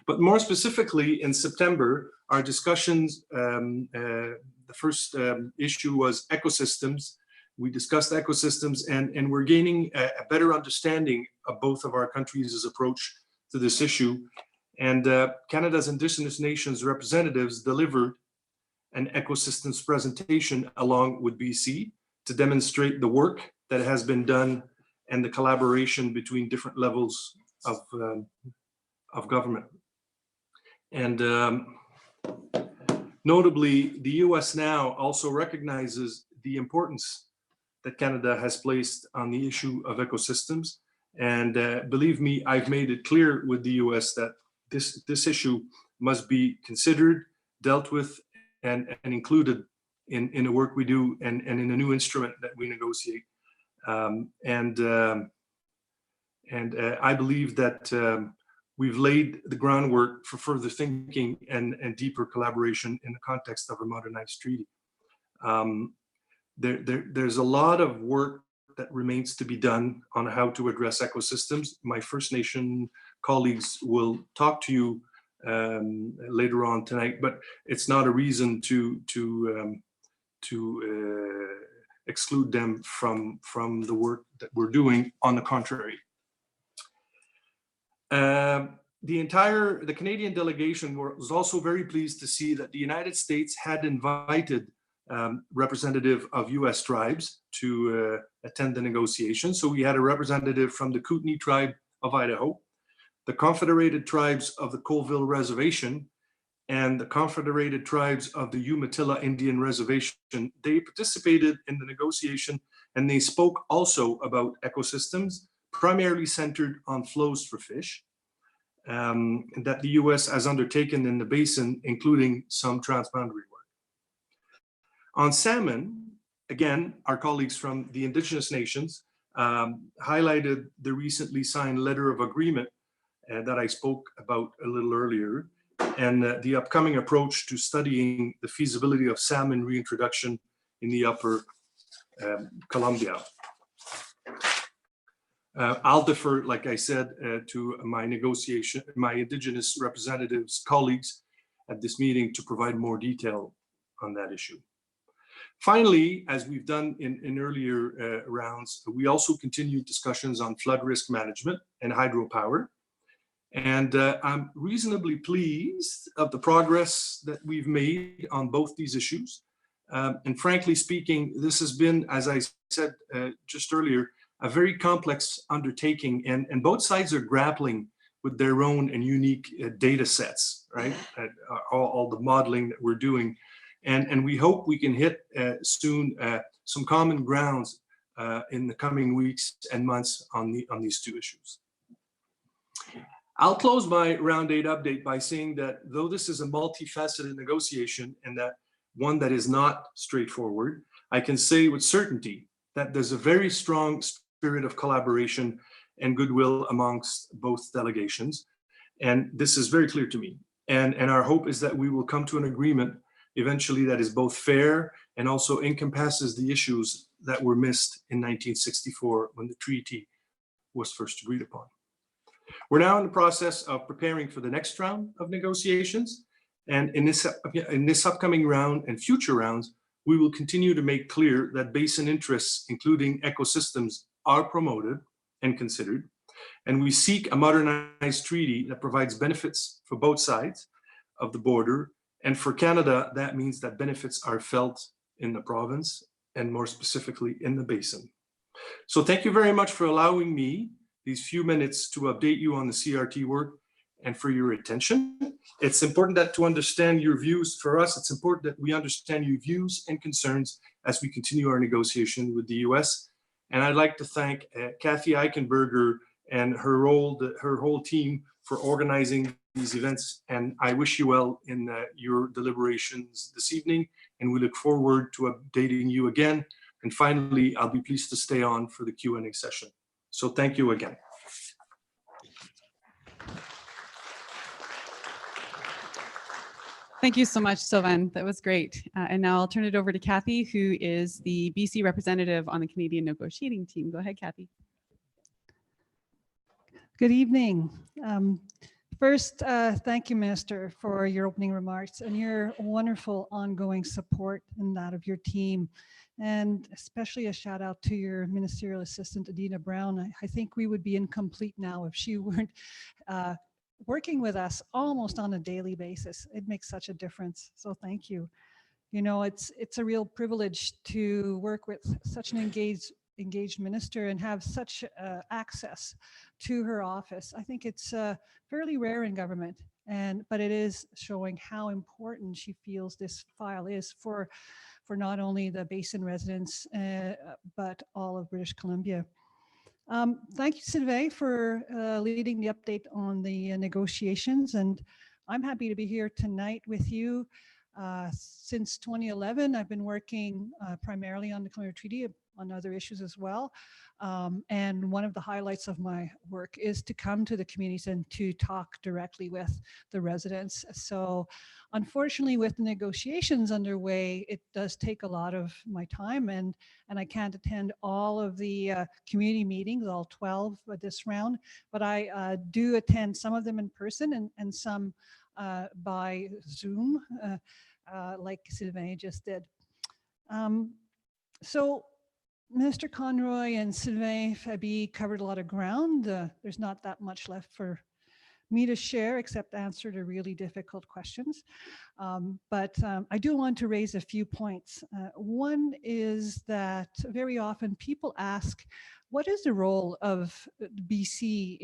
But more specifically, in September, our discussions, the first issue was ecosystems. We discussed ecosystems, and we're gaining a better understanding of both of our countries' approach to this issue. And Canada's Indigenous Nations representatives delivered an ecosystems presentation along with BC to demonstrate the work that has been done and the collaboration between different levels of government. And notably, the US now also recognizes the importance that Canada has placed on the issue of ecosystems. And believe me, I've made it clear with the US that this issue must be considered, dealt with, and included in the work we do and in the new instrument that we negotiate. And I believe that we've laid the groundwork for further thinking and deeper collaboration in the context of a modernized treaty. There's a lot of work that remains to be done on how to address ecosystems. My First Nation colleagues will talk to you later on tonight, but it's not a reason to exclude them from the work that we're doing. On the contrary. The Canadian delegation was also very pleased to see that the United States had invited representative of US tribes to attend the negotiations. So we had a representative from the Kootenai tribe of Idaho, the Confederated Tribes of the Colville Reservation, and the Confederated Tribes of the Umatilla Indian Reservation. They participated in the negotiation, and they spoke also about ecosystems, primarily centered on flows for fish, that the US has undertaken in the basin, including some transboundary work. On salmon, again, our colleagues from the Indigenous nations highlighted the recently signed letter of agreement that I spoke about a little earlier, and the upcoming approach to studying the feasibility of salmon reintroduction in the upper Columbia. I'll defer, like I said, to my Indigenous representatives, colleagues at this meeting to provide more detail on that issue. Finally, as we've done in earlier rounds, we also continued discussions on flood risk management and hydropower. And I'm reasonably pleased of the progress that we've made on both these issues. And frankly speaking, this has been, as I said just earlier, a very complex undertaking, and both sides are grappling with their own and unique data sets, right? All the modeling that we're doing. And we hope we can hit soon some common grounds in the coming weeks and months on these two issues. I'll close my round 8 update by saying that though this is a multifaceted negotiation and that one that is not straightforward, I can say with certainty that there's a very strong spirit of collaboration and goodwill amongst both delegations. And this is very clear to me. And our hope is that we will come to an agreement eventually that is both fair and also encompasses the issues that were missed in 1964 when the treaty was first agreed upon. We're now in the process of preparing for the next round of negotiations. And in this upcoming round and future rounds, we will continue to make clear that basin interests, including ecosystems, are promoted and considered. And we seek a modernized treaty that provides benefits for both sides of the border. And for Canada, that means that benefits are felt in the province and more specifically in the basin. So thank you very much for allowing me these few minutes to update you on the CRT work and for your attention. It's important that to understand your views, for us, it's important that we understand your views and concerns as we continue our negotiation with the US. And I'd like to thank Kathy Eichenberger and her whole team for organizing these events. And I wish you well in your deliberations this evening. And we look forward to updating you again. And finally, I'll be pleased to stay on for the Q&A session. So thank you again. Thank you so much, Sylvain. That was great. And now I'll turn it over to Kathy, who is the BC representative on the Canadian negotiating team. Go ahead, Kathy. Good evening. First, thank you, Minister, for your opening remarks and your wonderful ongoing support and that of your team. And especially a shout out to your ministerial assistant, Adina Brown. I think we would be incomplete now if she weren't working with us almost on a daily basis. It makes such a difference. So thank you. You know, it's a real privilege to work with such an engaged minister and have such access to her office. I think it's fairly rare in government, but it is showing how important she feels this file is for not only the basin residents, but all of British Columbia. Thank you, Sylvain, for leading the update on the negotiations. And I'm happy to be here tonight with you. Since 2011, I've been working primarily on the Columbia Treaty, on other issues as well. And one of the highlights of my work is to come to the communities and to talk directly with the residents. So unfortunately, with the negotiations underway, it does take a lot of my time, and I can't attend all of the community meetings, all 12 this round, but I do attend some of them in person and some by Zoom, like Sylvain just did. So Minister Conroy and Sylvain Fabi covered a lot of ground. There's not that much left for me to share except answer the really difficult questions. But I do want to raise a few points. One is that very often people ask, what is the role of BC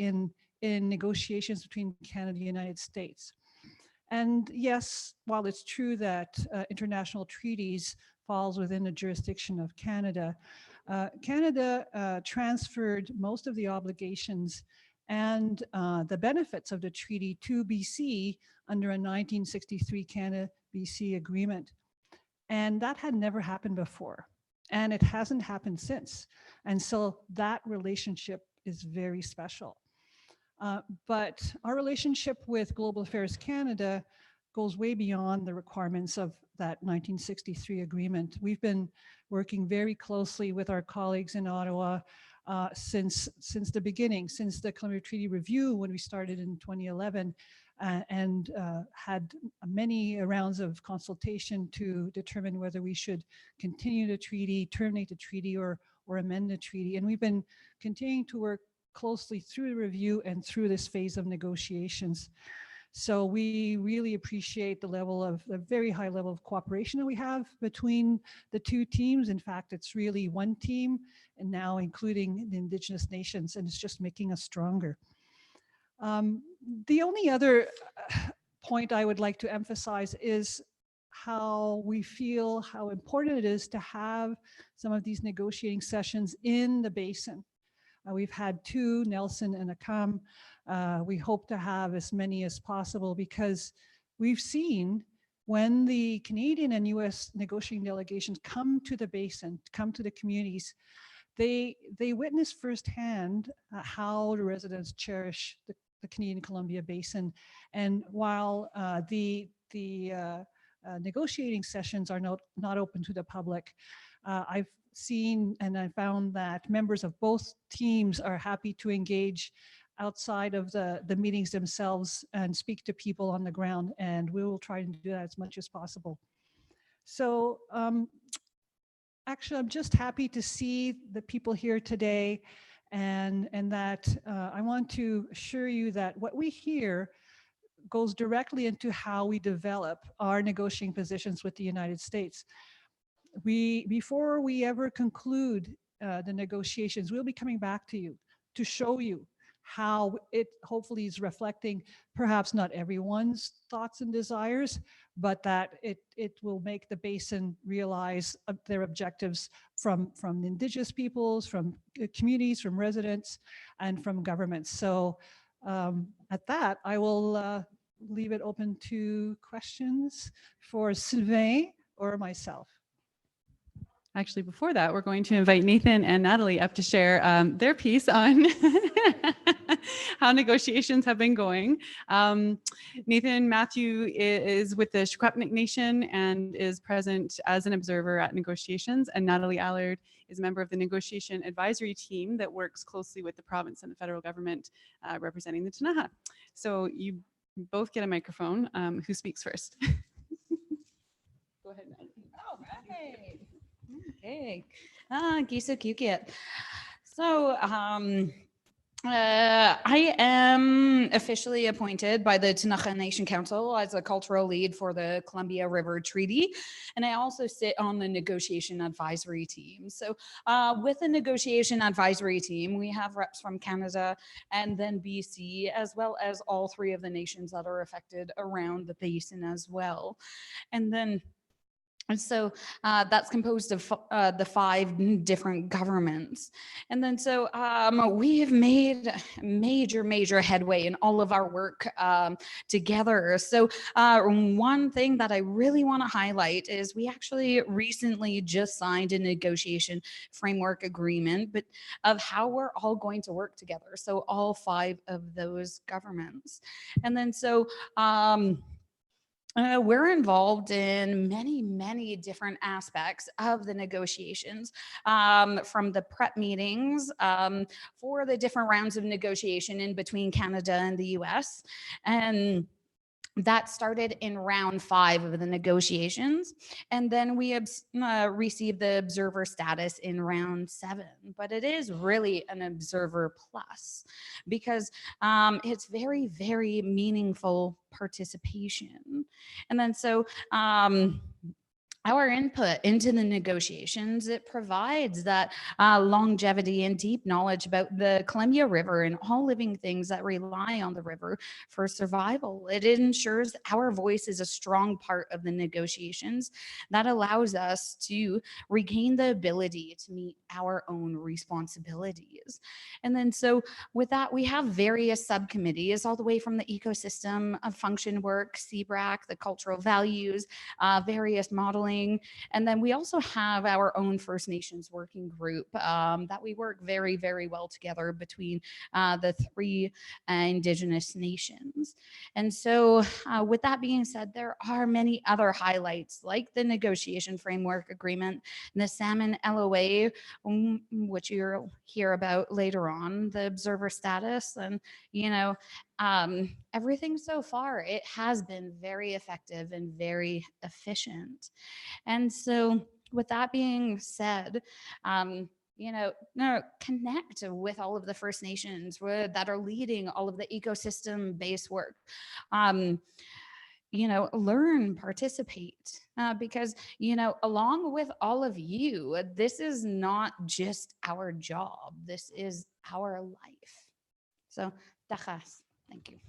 in negotiations between Canada and the United States? And yes, while it's true that international treaties falls within the jurisdiction of Canada, Canada transferred most of the obligations and the benefits of the treaty to BC under a 1963 Canada-BC agreement. And that had never happened before. And it hasn't happened since. And so that relationship is very special. But our relationship with Global Affairs Canada goes way beyond the requirements of that 1963 agreement. We've been working very closely with our colleagues in Ottawa since the beginning, since the Columbia Treaty Review when we started in 2011, and had many rounds of consultation to determine whether we should continue the treaty, terminate the treaty, or amend the treaty. And we've been continuing to work closely through the review and through this phase of negotiations. So we really appreciate the very high level of cooperation that we have between the two teams. In fact, it's really one team, and now including the Indigenous nations, and it's just making us stronger. The only other point I would like to emphasize is how we feel, how important it is to have some of these negotiating sessions in the basin. We've had 2, Nelson and Akam. We hope to have as many as possible because we've seen when the Canadian and US negotiating delegations come to the basin, come to the communities, they witness firsthand how the residents cherish the Canadian Columbia Basin. And while the negotiating sessions are not open to the public, I've seen and I found that members of both teams are happy to engage outside of the meetings themselves and speak to people on the ground, and we will try to do that as much as possible. So actually, I'm just happy to see the people here today, and that I want to assure you that what we hear goes directly into how we develop our negotiating positions with the United States. Before we ever conclude the negotiations, we'll be coming back to you to show you how it hopefully is reflecting perhaps not everyone's thoughts and desires, but that it will make the basin realize their objectives from the Indigenous peoples, from communities, from residents, and from governments. So at that, I will leave it open to questions for Sylvain or myself. Actually, before that, we're going to invite Nathan and Natalie up to share their piece on how negotiations have been going. Nathan Matthew is with the Secwepemc Nation and is present as an observer at negotiations, and Natalie Allard is a member of the negotiation advisory team that works closely with the province and the federal government representing the Ktunaxa. So you both get a microphone. Who speaks first? Go ahead, Natalie. All right. Okay. Gisa Kukit. So I am officially appointed by the Ktunaxa Nation Council as a cultural lead for the Columbia River Treaty, and I also sit on the negotiation advisory team. So with the negotiation advisory team, we have reps from Canada and then BC, as well as all 3 of the nations that are affected around the basin as well. And then And so that's composed of the 5 different governments. And then so we have made major headway in all of our work together. So one thing that I really want to highlight is we actually recently just signed a negotiation framework agreement, but of how we're all going to work together. So all 5 of those governments. And then so we're involved in many different aspects of the negotiations, from the prep meetings for the different rounds of negotiation in between Canada and the US. And that started in round 5 of the negotiations. And then we received the observer status in round 7. But it is really an observer plus because it's very meaningful participation. And then so our input into the negotiations, it provides that longevity and deep knowledge about the Columbia River and all living things that rely on the river for survival. It ensures our voice is a strong part of the negotiations that allows us to regain the ability to meet our own responsibilities. And then so with that, we have various subcommittees all the way from the ecosystem of function work, CBRAC, the cultural values, various modeling. And then we also have our own First Nations working group that we work very well together between the 3 Indigenous nations. And so with that being said, there are many other highlights like the negotiation framework agreement, the Salmon LOA, which you'll hear about later on, the observer status, and everything so far, it has been very effective and very efficient. And so with that being said, connect with all of the First Nations that are leading all of the ecosystem-based work. Learn, participate, because, along with all of you, this is not just our job, this is our life. So, tachas, thank you.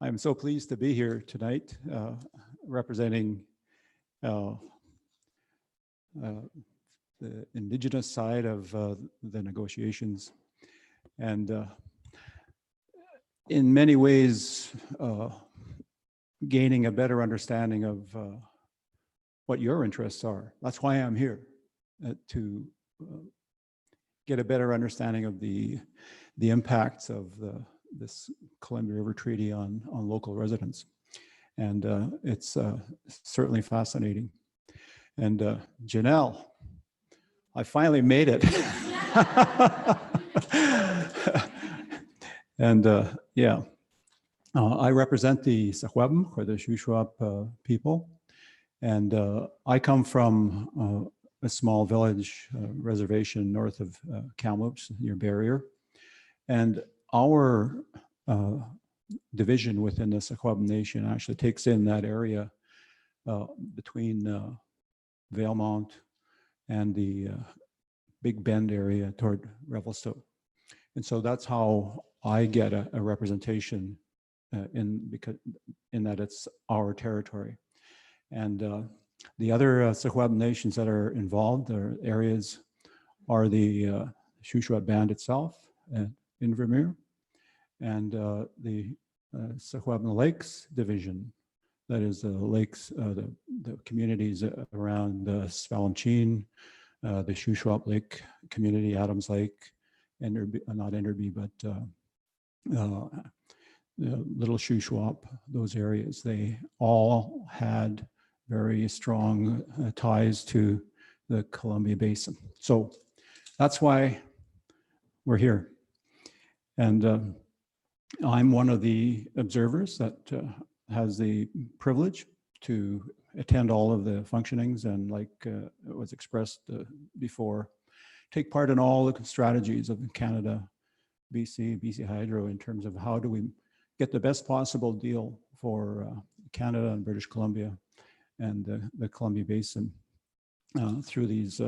I'm so pleased to be here tonight representing the Indigenous side of the negotiations. And in many ways, gaining a better understanding of what your interests are. That's why I'm here, to get a better understanding of the impacts of this Columbia River Treaty on local residents. And it's certainly fascinating. And Genelle, I finally made it. And I represent the Secwepemc, or the Shuswap people. And I come from a small village reservation north of Kamloops, near Barrier. And our division within the Secwepemc Nation actually takes in that area between Valemount and the Big Bend area toward Revelstoke. And so that's how I get a representation in that it's our territory. And the other Secwepemc nations that are involved, their areas, are the Shuswap Band itself in Vermeer, and the Secwepemc Lakes Division, that is the lakes, the communities around Spallancheen, the Shuswap Lake community, Adams Lake, not Enderby, but Little Shuswap, those areas, they all had very strong ties to the Columbia Basin. So that's why we're here. And I'm one of the observers that has the privilege to attend all of the functionings and, like it was expressed before, take part in all the strategies of Canada, BC Hydro, in terms of how do we get the best possible deal for Canada and British Columbia and the Columbia Basin. through these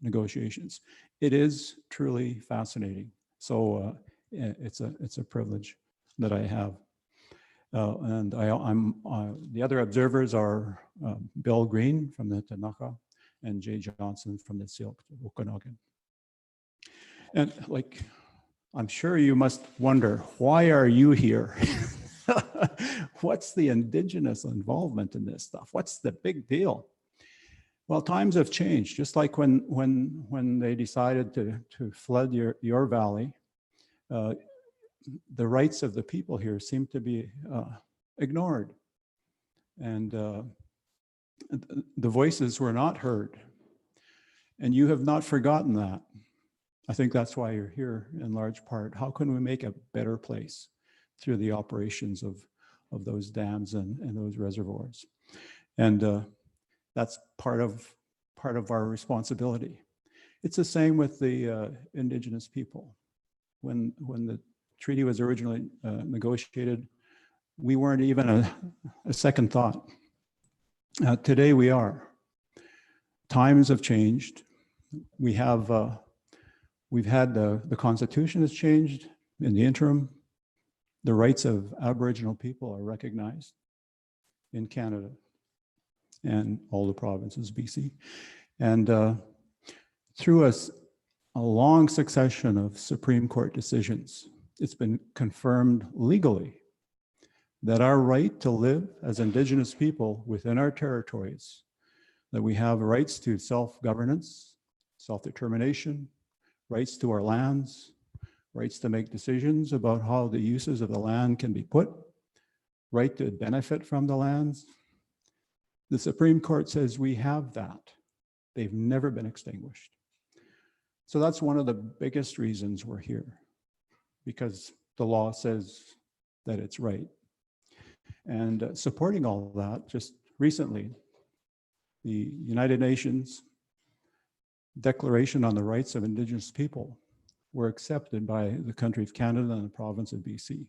negotiations. It is truly fascinating. So it's a privilege that I have. And the other observers are Bill Green from the Tanaka and Jay Johnson from the Syilx Okanagan. And like, I'm sure you must wonder, why are you here? What's the Indigenous involvement in this stuff? What's the big deal? Well, times have changed. Just like when they decided to flood your valley, the rights of the people here seem to be ignored, and the voices were not heard. And you have not forgotten that. I think that's why you're here in large part. How can we make a better place through the operations of those dams and those reservoirs? And that's part of our responsibility. It's the same with the Indigenous people. When the treaty was originally negotiated, we weren't even a second thought. Today we are. Times have changed. We've had the Constitution has changed in the interim. The rights of Aboriginal people are recognized in Canada and all the provinces, BC. And through a long succession of Supreme Court decisions, it's been confirmed legally that our right to live as Indigenous people within our territories, that we have rights to self-governance, self-determination, rights to our lands, rights to make decisions about how the uses of the land can be put, right to benefit from the lands. The Supreme Court says we have that. They've never been extinguished. So that's one of the biggest reasons we're here, because the law says that it's right. And supporting all that, just recently, the United Nations Declaration on the Rights of Indigenous People were accepted by the country of Canada and the province of BC.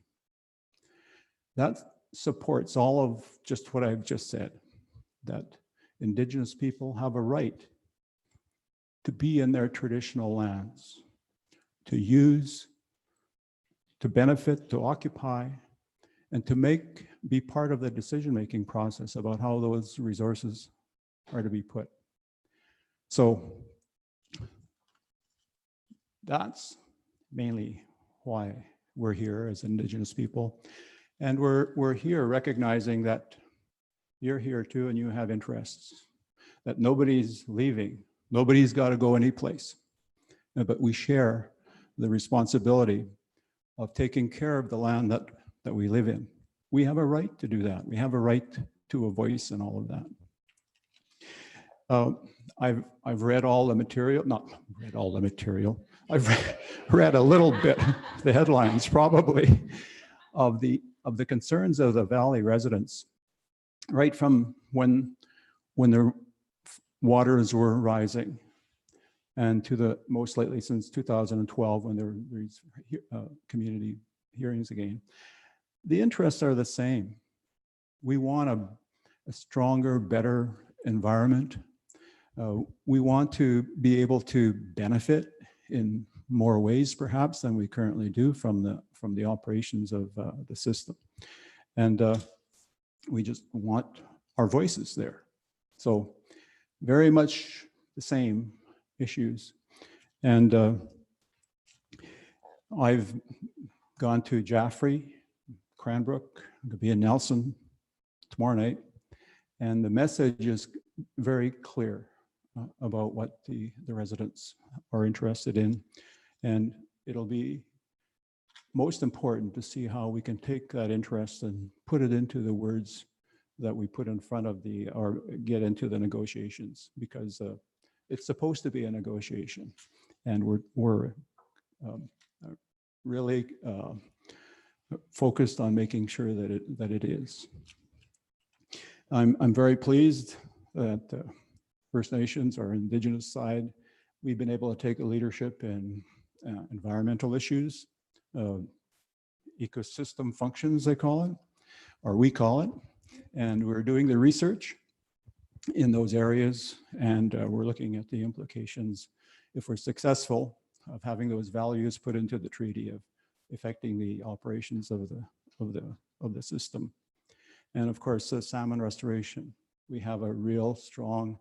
That supports all of just what I've just said, that Indigenous people have a right to be in their traditional lands, to use, to benefit, to occupy, and to be part of the decision-making process about how those resources are to be put. So that's mainly why we're here as Indigenous people. And we're here recognizing that you're here too and you have interests, that nobody's leaving, nobody's got to go any place. But we share the responsibility of taking care of the land that we live in. We have a right to do that. We have a right to a voice and all of that. I've read all the material, not read all the material. I've read a little bit, the headlines probably, of the concerns of the Valley residents, right from when the waters were rising, and to the most lately since 2012 when there were these community hearings again. The interests are the same. We want a stronger, better environment. We want to be able to benefit in more ways perhaps than we currently do from the operations of the system. And we just want our voices there. So very much the same issues. And I've gone to Jaffrey, Cranbrook, I'm gonna be in Nelson tomorrow night. And the message is very clear about what the residents are interested in. And it'll be most important to see how we can take that interest and put it into the words that we put in front of or get into the negotiations, because it's supposed to be a negotiation. And we're really focused on making sure that it is. I'm very pleased that First Nations, our Indigenous side, we've been able to take a leadership in environmental issues, ecosystem functions, they call it, or we call it. And we're doing the research. in those areas, and we're looking at the implications, if we're successful, of having those values put into the treaty of affecting the operations of the system. And of course, salmon restoration. We have a real strong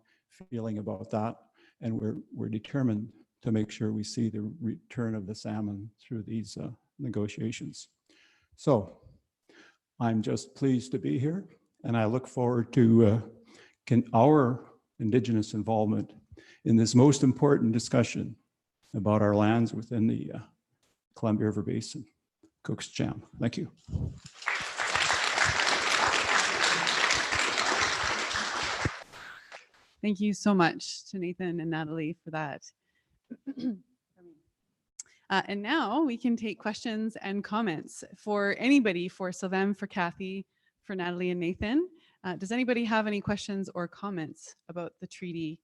feeling about that, and we're determined to make sure we see the return of the salmon through these negotiations. So I'm just pleased to be here, and I look forward to our Indigenous involvement in this most important discussion about our lands within the Columbia River Basin. Cook's Jam. Thank you. Thank you so much to Nathan and Natalie for that. And now we can take questions and comments for anybody, for Sylvain, for Kathy, for Natalie and Nathan. Does anybody have any questions or comments about the treaty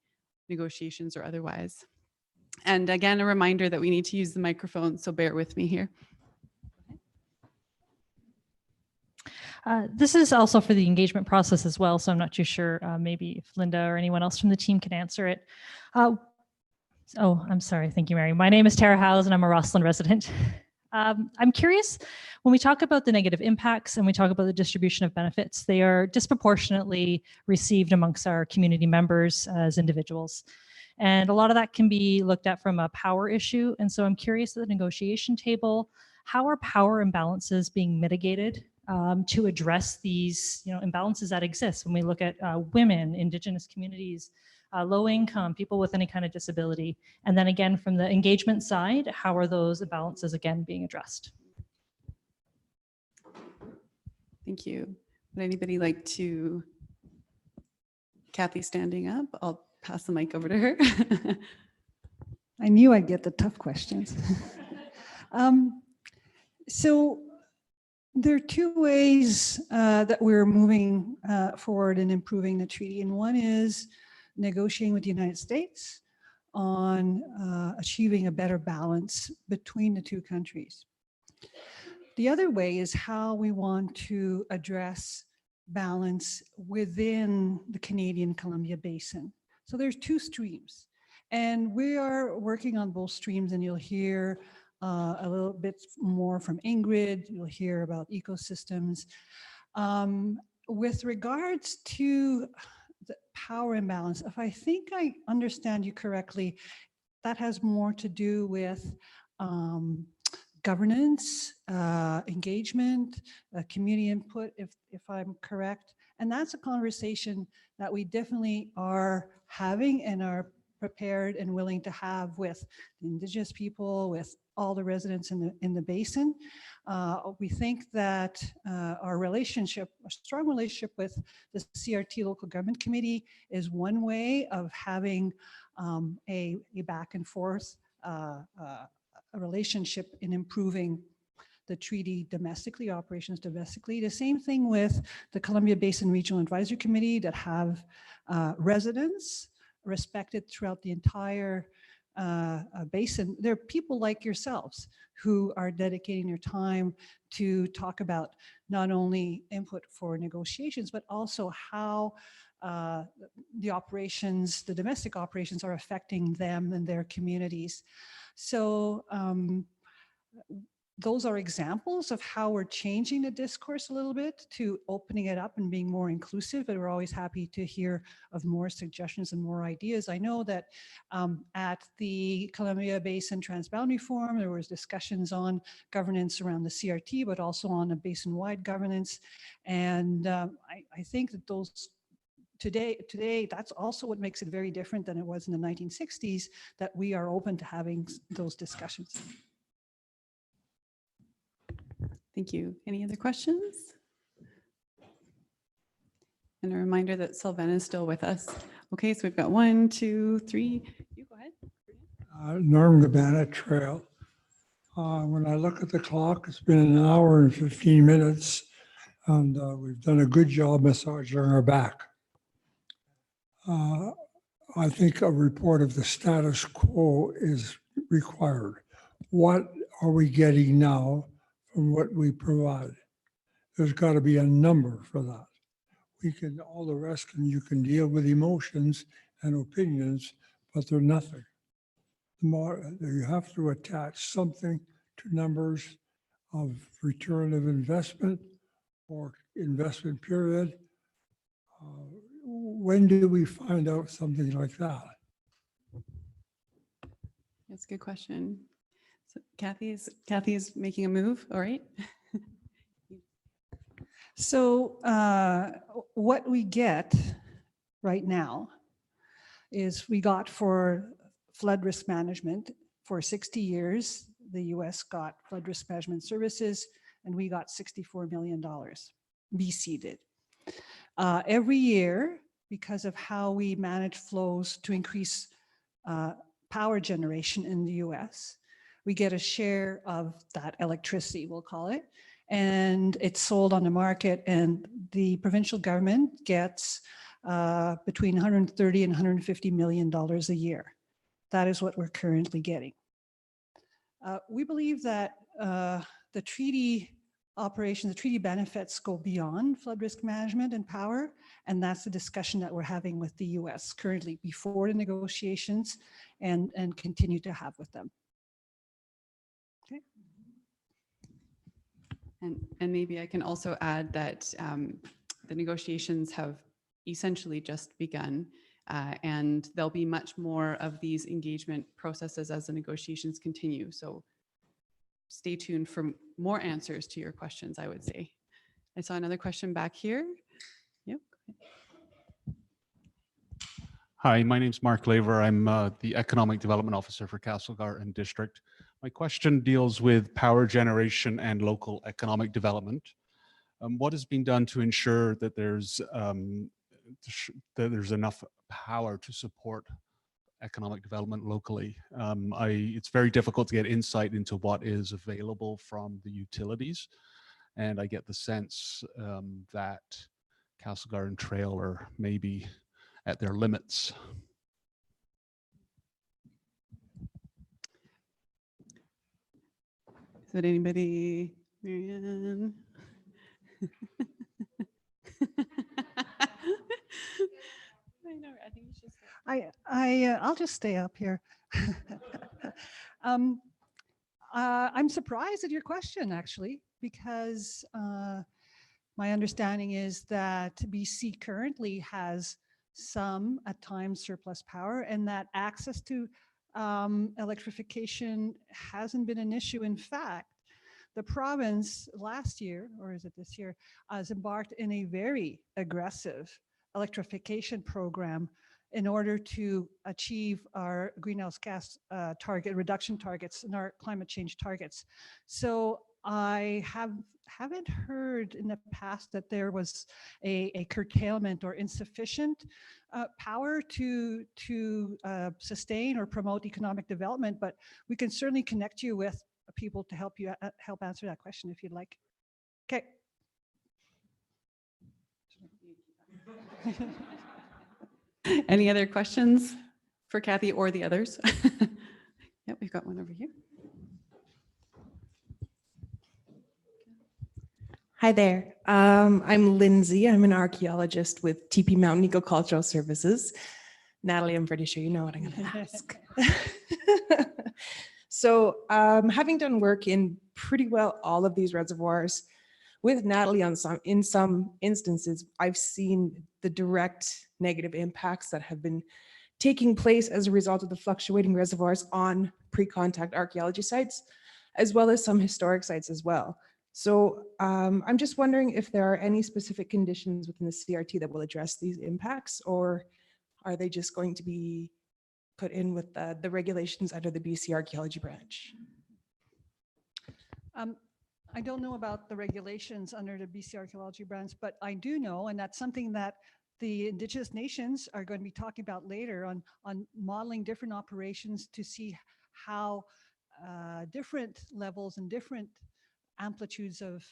negotiations or otherwise? And again, a reminder that we need to use the microphone, so bear with me here. This is also for the engagement process as well, so I'm not too sure. Maybe if Linda or anyone else from the team can answer it. Oh, I'm sorry. Thank you, Mary. My name is Tara Howes, and I'm a Rosslyn resident. I'm curious, when we talk about the negative impacts and we talk about the distribution of benefits, they are disproportionately received amongst our community members as individuals. And a lot of that can be looked at from a power issue. And so I'm curious, at the negotiation table, how are power imbalances being mitigated to address these imbalances that exist when we look at women, Indigenous communities, low income, people with any kind of disability? And then again, from the engagement side, how are those imbalances again being addressed? Thank you. Would anybody like to? Kathy standing up. I'll pass the mic over to her. I knew I'd get the tough questions. So there are two ways that we're moving forward in improving the treaty. And one is negotiating with the United States on achieving a better balance between the two countries. The other way is how we want to address balance within the Canadian Columbia Basin. So there's two streams, and we are working on both streams, and you'll hear a little bit more from Ingrid. You'll hear about ecosystems. With regards to the power imbalance, if I think I understand you correctly, that has more to do with governance, engagement, community input, if I'm correct. And that's a conversation that we definitely are having and are prepared and willing to have with Indigenous people, with all the residents in the basin. We think that our relationship, a strong relationship with the CRT Local Government Committee is one way of having a back and forth a relationship in improving the treaty domestically, operations domestically. The same thing with the Columbia Basin Regional Advisory Committee that have residents respected throughout the entire basin. There are people like yourselves who are dedicating their time to talk about not only input for negotiations, but also how the operations, the domestic operations, are affecting them and their communities. So those are examples of how we're changing the discourse a little bit to opening it up and being more inclusive, and we're always happy to hear of more suggestions and more ideas. I know that at the Columbia Basin Transboundary Forum, there was discussions on governance around the CRT, but also on a basin-wide governance. And I think that those Today, that's also what makes it very different than it was in the 1960s, that we are open to having those discussions. Thank you. Any other questions? And a reminder that Sylvain is still with us. Okay, so we've got 1, 2, 3. You go ahead. Norm Gabbana Trail. When I look at the clock, it's been an hour and 15 minutes, and we've done a good job massaging our back. I think a report of the status quo is required. What are we getting now from what we provide? There's got to be a number for that. all the rest you can deal with emotions and opinions, but they're nothing. The more you have to attach something to numbers of return of investment or investment period. When do we find out something like that? That's a good question. So Kathy's making a move. All right. So what we get right now is we got for flood risk management for 60 years, the US got flood risk management services and we got $64 million. BC did. Every year, because of how we manage flows to increase power generation in the US, we get a share of that electricity, we'll call it, and it's sold on the market, and the provincial government gets between 130 and 150 million dollars a year. That is what we're currently getting. We believe that the treaty operations, the treaty benefits go beyond flood risk management and power, and that's the discussion that we're having with the US currently before the negotiations and continue to have with them. Okay. And maybe I can also add that the negotiations have essentially just begun, and there'll be much more of these engagement processes as the negotiations continue. So stay tuned for more answers to your questions, I would say. I saw another question back here. Yep. Hi, my name's Mark Laver. I'm the Economic Development Officer for Castlegarden District. My question deals with power generation and local economic development. What has been done to ensure that there's enough power to support economic development locally? It's very difficult to get insight into what is available from the utilities, and I get the sense that Castlegarden Trail are maybe at their limits. Is that anybody? Marianne? I know, I think you should say. I'll just stay up here. I'm surprised at your question, actually, because my understanding is that BC currently has some, at times, surplus power, and that access to electrification hasn't been an issue. In fact, the province last year, or is it this year, has embarked in a very aggressive electrification program in order to achieve our greenhouse gas target reduction targets and our climate change targets. So I haven't heard in the past that there was a curtailment or insufficient power to sustain or promote economic development, but we can certainly connect you with people to help you help answer that question if you'd like. Okay. Any other questions for Kathy or the others? Yep, we've got one over here. Hi there. I'm Lindsay. I'm an archaeologist with TP Mountain Ecocultural Services. Natalie, I'm pretty sure you know what I'm going to ask. So having done work in pretty well all of these reservoirs, with Natalie in some instances, I've seen the direct negative impacts that have been taking place as a result of the fluctuating reservoirs on pre-contact archaeology sites, as well as some historic sites as well. So I'm just wondering if there are any specific conditions within the CRT that will address these impacts, or are they just going to be put in with the regulations under the BC Archaeology Branch? I don't know about the regulations under the BC Archaeology Branch, but I do know, and that's something that the Indigenous nations are going to be talking about later on modeling different operations to see how different levels and different amplitudes of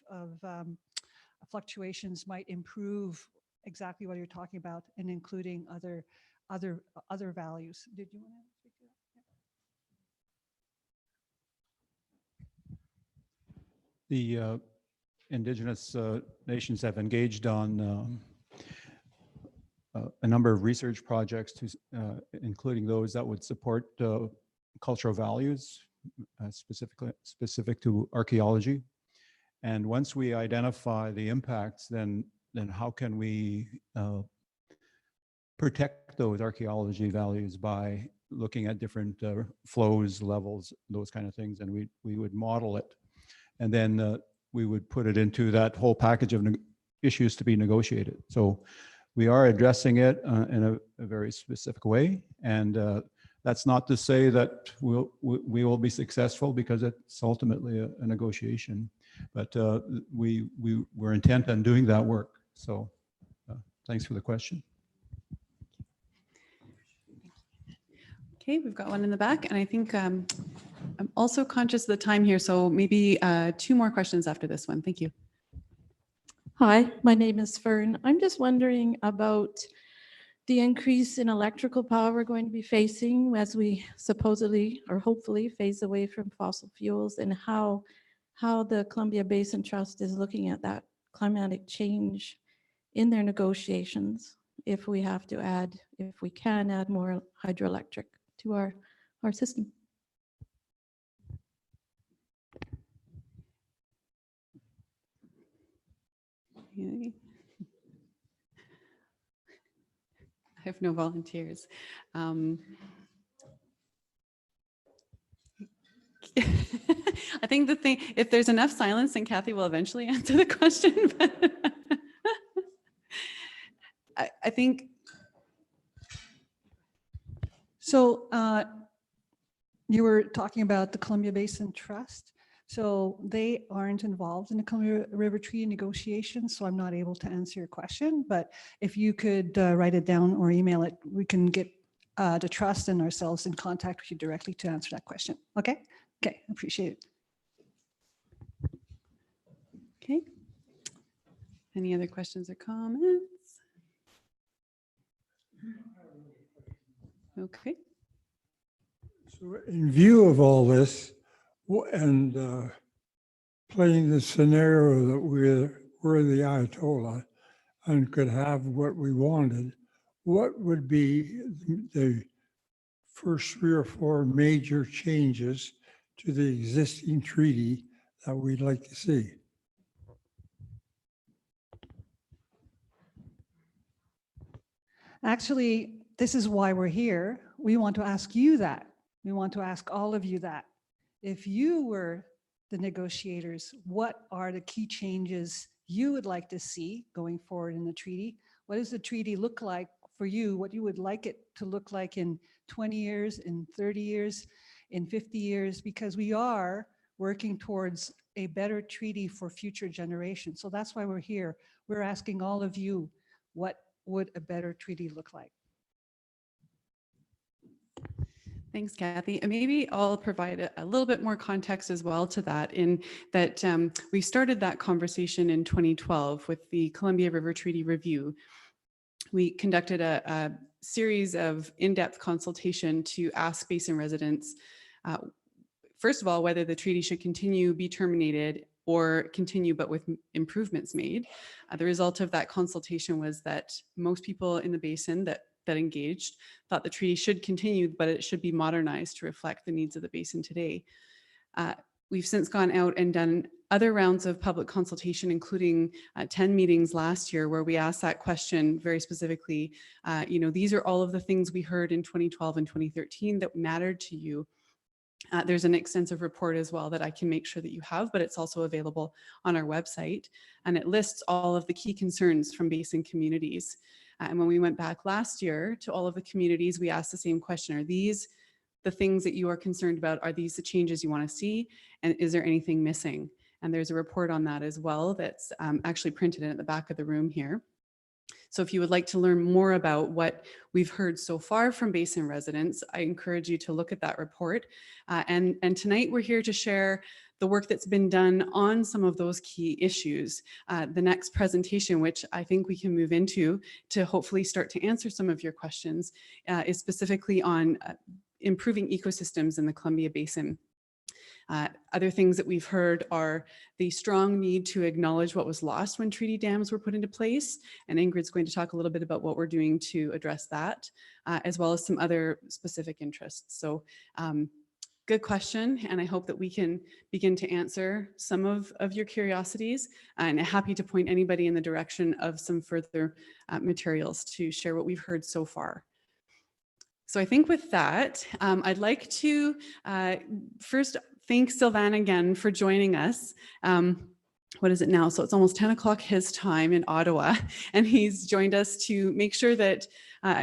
fluctuations might improve exactly what you're talking about, and including other values. Did you want to speak to that? The Indigenous nations have engaged on a number of research projects, including those that would support cultural values, specific to archaeology. And once we identify the impacts, then how can we protect those archaeology values by looking at different flows, levels, those kind of things, and we would model it, and then we would put it into that whole package of issues to be negotiated. So we are addressing it in a very specific way, and that's not to say that we will be successful, because it's ultimately a negotiation, but we're intent on doing that work. So thanks for the question. Okay, we've got one in the back, and I think I'm also conscious of the time here, so maybe 2 more questions after this one. Thank you. Hi, my name is Fern. I'm just wondering about the increase in electrical power we're going to be facing as we supposedly or hopefully phase away from fossil fuels, and how the Columbia Basin Trust is looking at that climatic change in their negotiations, if we can add more hydroelectric to our system. I have no volunteers. I think the thing, if there's enough silence, then Kathy will eventually answer the question. But I think. So you were talking about the Columbia Basin Trust. So they aren't involved in the Columbia River Treaty negotiations, so I'm not able to answer your question. But if you could write it down or email it, we can get the trust and ourselves in contact with you directly to answer that question. Okay? Okay, appreciate it. Okay. Any other questions or comments? Okay. So in view of all this, and playing the scenario that we're the Ayatollah and could have what we wanted, what would be the first 3 or 4 major changes to the existing treaty that we'd like to see? Actually, this is why we're here. We want to ask you that. We want to ask all of you that. If you were the negotiators, what are the key changes you would like to see going forward in the treaty? What does the treaty look like for you? What you would like it to look like in 20 years, in 30 years, in 50 years? Because we are working towards a better treaty for future generations. So that's why we're here. We're asking all of you, what would a better treaty look like? Thanks, Kathy. And maybe I'll provide a little bit more context as well to that, in that we started that conversation in 2012 with the Columbia River Treaty Review. We conducted a series of in-depth consultation to ask basin residents, first of all, whether the treaty should continue, be terminated, or continue but with improvements made. The result of that consultation was that most people in the basin that engaged thought the treaty should continue, but it should be modernized to reflect the needs of the basin today. We've since gone out and done other rounds of public consultation, including 10 meetings last year, where we asked that question very specifically. These are all of the things we heard in 2012 and 2013 that mattered to you. There's an extensive report as well that I can make sure that you have, but it's also available on our website. And it lists all of the key concerns from basin communities. And when we went back last year to all of the communities, we asked the same question: are these the things that you are concerned about? Are these the changes you want to see? And is there anything missing? And there's a report on that as well that's actually printed in at the back of the room here. So if you would like to learn more about what we've heard so far from basin residents, I encourage you to look at that report. And tonight we're here to share the work that's been done on some of those key issues. The next presentation, which I think we can move into to hopefully start to answer some of your questions, is specifically on improving ecosystems in the Columbia Basin. Other things that we've heard are the strong need to acknowledge what was lost when treaty dams were put into place. And Ingrid's going to talk a little bit about what we're doing to address that, as well as some other specific interests. So good question, and I hope that we can begin to answer some of your curiosities, and happy to point anybody in the direction of some further materials to share what we've heard so far. So I think with that, I'd like to first thank Sylvain again for joining us. What is it now? So it's almost 10 o'clock his time in Ottawa, and he's joined us to make sure that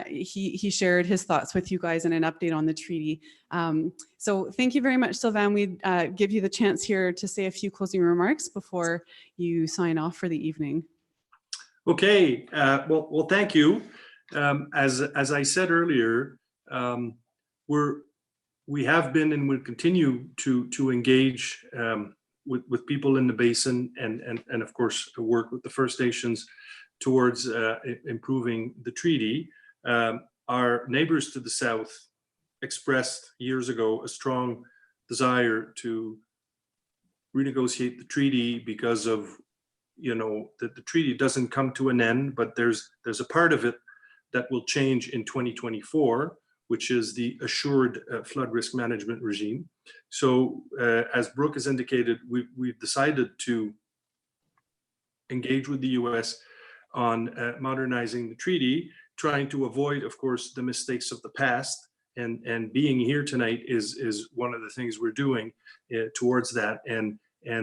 he shared his thoughts with you guys and an update on the treaty. So thank you very much, Sylvain. We give you the chance here to say a few closing remarks before you sign off for the evening. Okay, well, thank you. As I said earlier, we have been and will continue to engage with people in the basin and of course to work with the First Nations towards improving the treaty. Our neighbors to the south expressed years ago a strong desire to renegotiate the treaty because of, you know, that the treaty doesn't come to an end, but there's a part of it that will change in 2024, which is the assured flood risk management regime. So as Brooke has indicated, we've decided to engage with the US on modernizing the treaty, trying to avoid, of course, the mistakes of the past. And being here tonight is one of the things we're doing towards that. And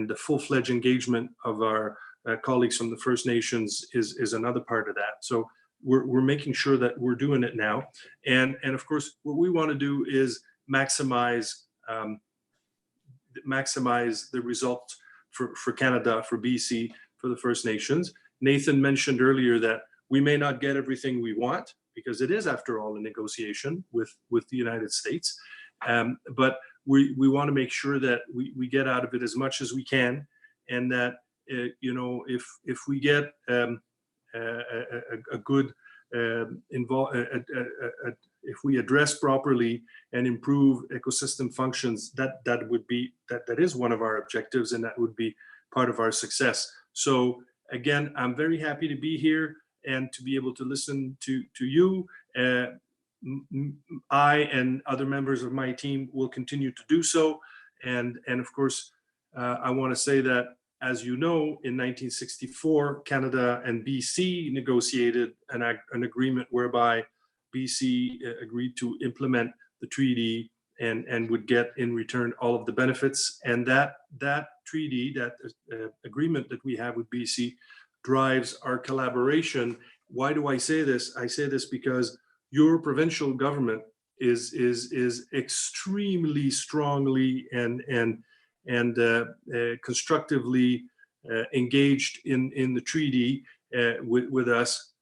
the full-fledged engagement of our colleagues from the First Nations is another part of that. So we're making sure that we're doing it now. And of course, what we want to do is maximize the results for Canada, for BC, for the First Nations. Nathan mentioned earlier that we may not get everything we want, because it is, after all, a negotiation with the United States. But we want to make sure that we get out of it as much as we can, and that you know, if we get a good if we address properly and improve ecosystem functions, that is one of our objectives, and that would be part of our success. So again, I'm very happy to be here and to be able to listen to you. I and other members of my team will continue to do so. And of course, I want to say that, as you know, in 1964, Canada and BC negotiated an agreement whereby BC agreed to implement the treaty and would get in return all of the benefits. And that treaty, that agreement that we have with BC, drives our collaboration. Why do I say this? I say this because your provincial government is extremely strongly and constructively engaged in the treaty with us.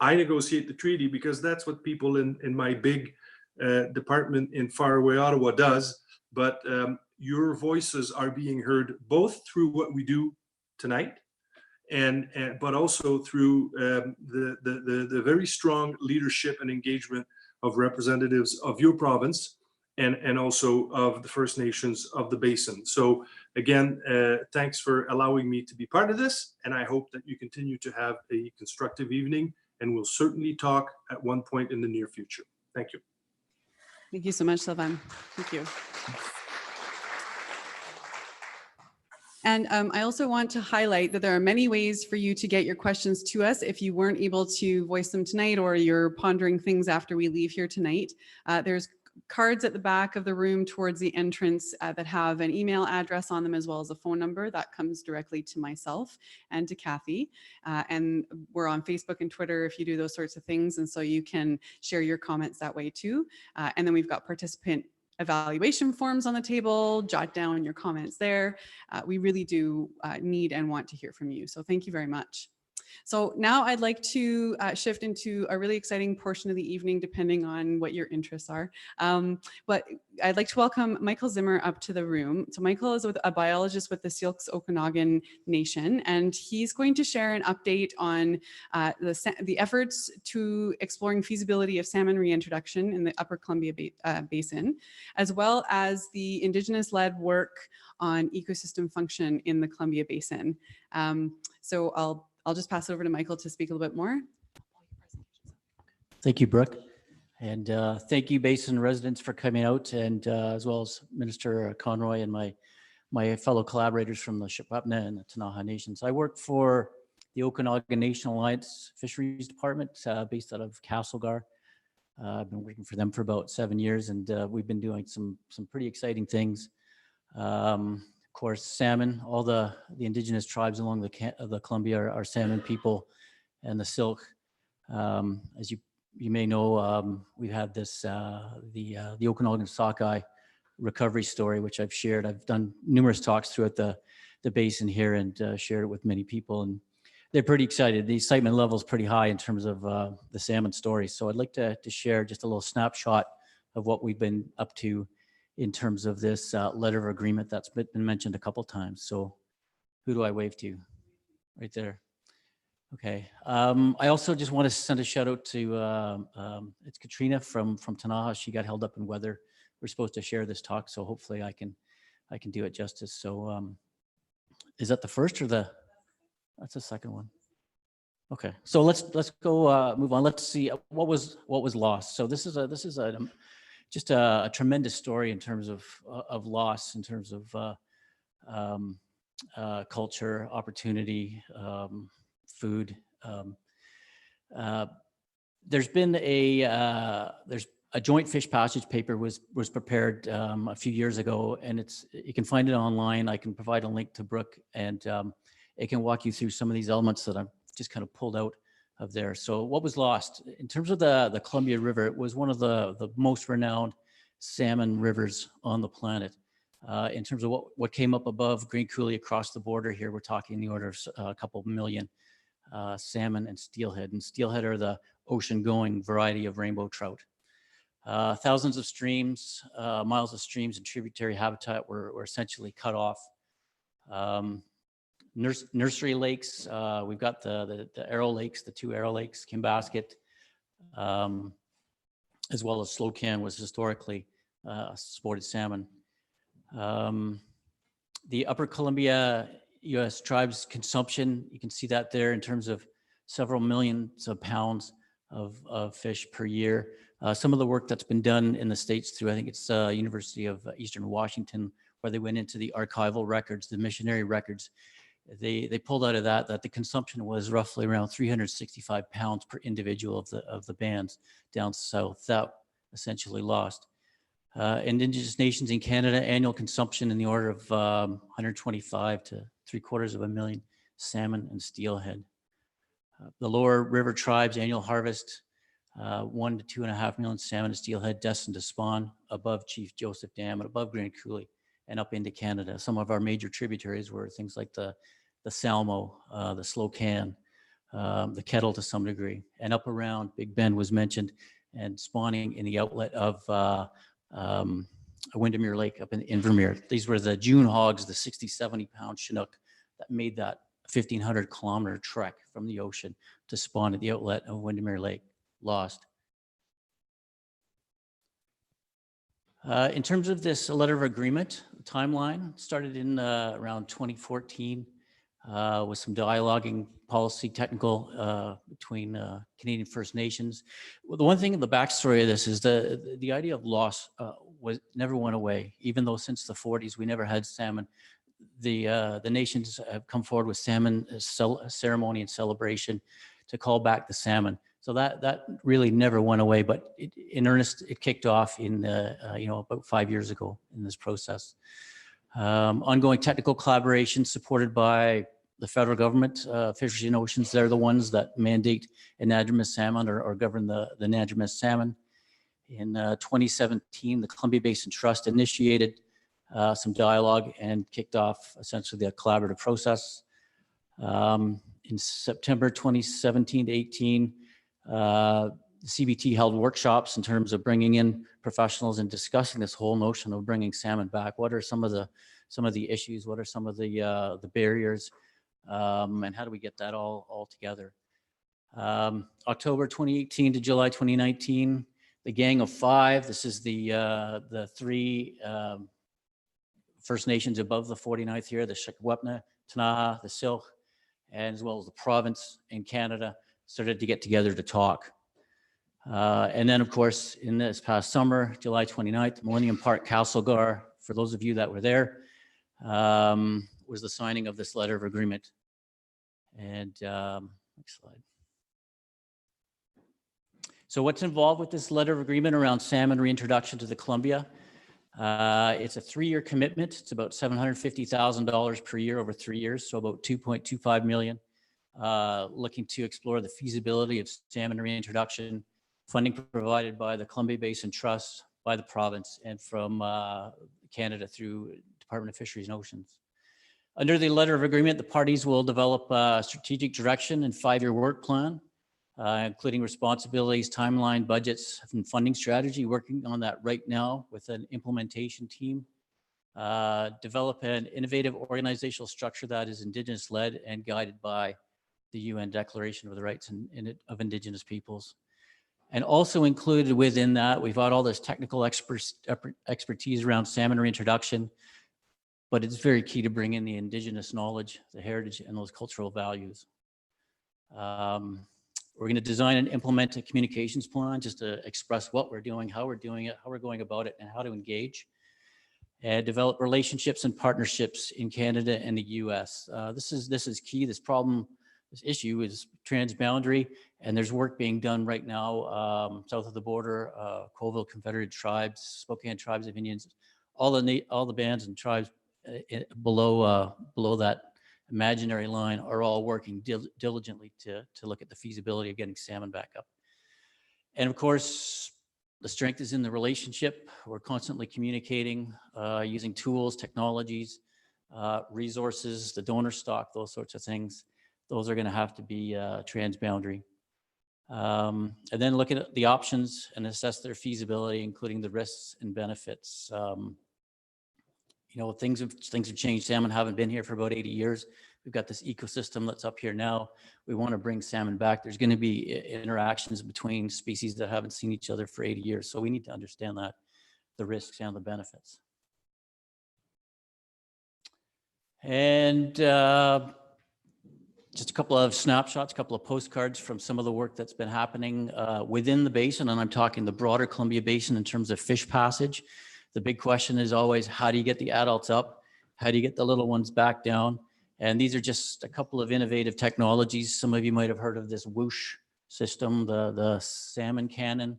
I negotiate the treaty because that's what people in my big department in faraway Ottawa does. But your voices are being heard both through what we do tonight, but also through the very strong leadership and engagement of representatives of your province and also of the First Nations of the basin. So again, thanks for allowing me to be part of this, and I hope that you continue to have a constructive evening, and we'll certainly talk at one point in the near future. Thank you. Thank you so much, Sylvain. Thank you. And I also want to highlight that there are many ways for you to get your questions to us if you weren't able to voice them tonight, or you're pondering things after we leave here tonight. There's cards at the back of the room towards the entrance that have an email address on them, as well as a phone number that comes directly to myself and to Kathy. And we're on Facebook and Twitter if you do those sorts of things, and so you can share your comments that way too. And then we've got participant evaluation forms on the table. Jot down your comments there. We really do need and want to hear from you, so thank you very much. So now I'd like to shift into a really exciting portion of the evening, depending on what your interests are. But I'd like to welcome Michael Zimmer up to the room. So Michael is a biologist with the Syilx Okanagan Nation, and he's going to share an update on the efforts to exploring feasibility of salmon reintroduction in the Upper Columbia Basin, as well as the Indigenous-led work on ecosystem function in the Columbia Basin. So I'll just pass it over to Michael to speak a little bit more. Thank you, Brooke. And thank you, Basin residents, for coming out, and as well as Minister Conroy and my fellow collaborators from the Shipapna and the Tanaha Nations. I work for the Okanagan Nation Alliance Fisheries Department based out of Castlegar. I've been working for them for about 7 years, and we've been doing some pretty exciting things. Of course, salmon, all the indigenous tribes along the Columbia are salmon people, and the Syilx. As you may know, we've had this, the Okanagan sockeye recovery story, which I've shared. I've done numerous talks throughout the basin here and shared it with many people, and they're pretty excited. The excitement level is pretty high in terms of the salmon story. So I'd like to share just a little snapshot of what we've been up to in terms of this letter of agreement that's been mentioned a couple times. So who do I wave to? Right there. Okay. I also just want to send a shout out to, it's Katrina from Tanaha. She got held up in weather. We're supposed to share this talk, so hopefully I can do it justice. So is that the first or that's the second one? Okay, so let's go move on. Let's see what was lost. So this is just a tremendous story in terms of loss, in terms of culture, opportunity, food. There's been there's a joint fish passage paper was prepared a few years ago, and you can find it online. I can provide a link to Brooke, and it can walk you through some of these elements that I've just kind of pulled out of there. So what was lost in terms of the Columbia River? It was one of the most renowned salmon rivers on the planet. In terms of what came up above Green Coulee across the border here, we're talking in the order of a couple million salmon and steelhead. And steelhead are the ocean-going variety of rainbow trout. Thousands of streams, miles of streams and tributary habitat were essentially cut off. Nursery lakes, we've got the Arrow Lakes, the two Arrow Lakes, Kimbasket, as well as Slocan was historically sported salmon. The Upper Columbia U.S. tribes consumption, you can see that there in terms of several millions of pounds of fish per year. Some of the work that's been done in the States through, I think it's University of Eastern Washington, where they went into the archival records, the missionary records. They pulled out of that the consumption was roughly around 365 pounds per individual of the bands down south. That essentially lost. Indigenous nations in Canada, annual consumption in the order of 125 to 3/4 million salmon and steelhead. The lower river tribes, annual harvest, 1 to 2.5 million salmon and steelhead destined to spawn above Chief Joseph Dam and above Green Coulee and up into Canada. Some of our major tributaries were things like the Salmo, the Slocan, the Kettle to some degree, and up around Big Bend was mentioned, and spawning in the outlet of Windermere Lake up in Invermere. These were the June hogs, the 60, 70 pound Chinook that made that 1,500 kilometer trek from the ocean to spawn at the outlet of Windermere Lake. Lost. In terms of this letter of agreement, timeline started in around 2014 with some dialoguing, policy, technical between Canadian First Nations. Well, the one thing in the backstory of this is the idea of loss never went away, even though since the 40s we never had salmon. The nations have come forward with salmon ceremony and celebration to call back the salmon. So that really never went away, but in earnest, it kicked off in about 5 years ago in this process. Ongoing technical collaboration supported by the federal government, Fisheries and Oceans. They're the ones that mandate anadromous salmon or govern the anadromous salmon. In 2017, the Columbia Basin Trust initiated some dialogue and kicked off essentially the collaborative process. in September 2017 to 18, the CBT held workshops in terms of bringing in professionals and discussing this whole notion of bringing salmon back. What are some of the issues? What are some of the barriers? And how do we get that all together? October 2018 to July 2019, the Gang of Five. This is the three First Nations above the 49th here: the Secwepemc, Ktunaxa, the Syilx, and as well as the province in Canada, started to get together to talk. And then, of course, in this past summer, July 29th, Millennium Park Castlegar, for those of you that were there, was the signing of this letter of agreement. And next slide. So what's involved with this letter of agreement around salmon reintroduction to the Columbia? It's a 3-year commitment. It's about $750,000 per year over 3 years, so about $2.25 million. Looking to explore the feasibility of salmon reintroduction, funding provided by the Columbia Basin Trust, by the province, and from Canada through Department of Fisheries and Oceans. Under the letter of agreement, the parties will develop a strategic direction and 5-year work plan, including responsibilities, timeline, budgets, and funding strategy. Working on that right now with an implementation team. Develop an innovative organizational structure that is Indigenous-led and guided by the UN Declaration of the Rights of Indigenous Peoples. And also included within that, we've got all this technical expertise around salmon reintroduction, but it's very key to bring in the Indigenous knowledge, the heritage, and those cultural values. We're going to design and implement a communications plan just to express what we're doing, how we're doing it, how we're going about it, and how to engage. And develop relationships and partnerships in Canada and the US. This is key. This issue is transboundary, and there's work being done right now south of the border, Colville Confederated Tribes, Spokane Tribes of Indians, all the bands and tribes below that imaginary line are all working diligently to look at the feasibility of getting salmon back up. And of course, the strength is in the relationship. We're constantly communicating, using tools, technologies, resources, the donor stock, those sorts of things. Those are going to have to be transboundary. And then look at the options and assess their feasibility, including the risks and benefits. You know, things have changed. Salmon haven't been here for about 80 years. We've got this ecosystem that's up here now. We want to bring salmon back. There's going to be interactions between species that haven't seen each other for 80 years. So we need to understand that, the risks and the benefits. And just a couple of snapshots, a couple of postcards from some of the work that's been happening within the basin. And I'm talking the broader Columbia Basin in terms of fish passage. The big question is always, how do you get the adults up? How do you get the little ones back down? And these are just a couple of innovative technologies. Some of you might have heard of this whoosh system, the salmon cannon.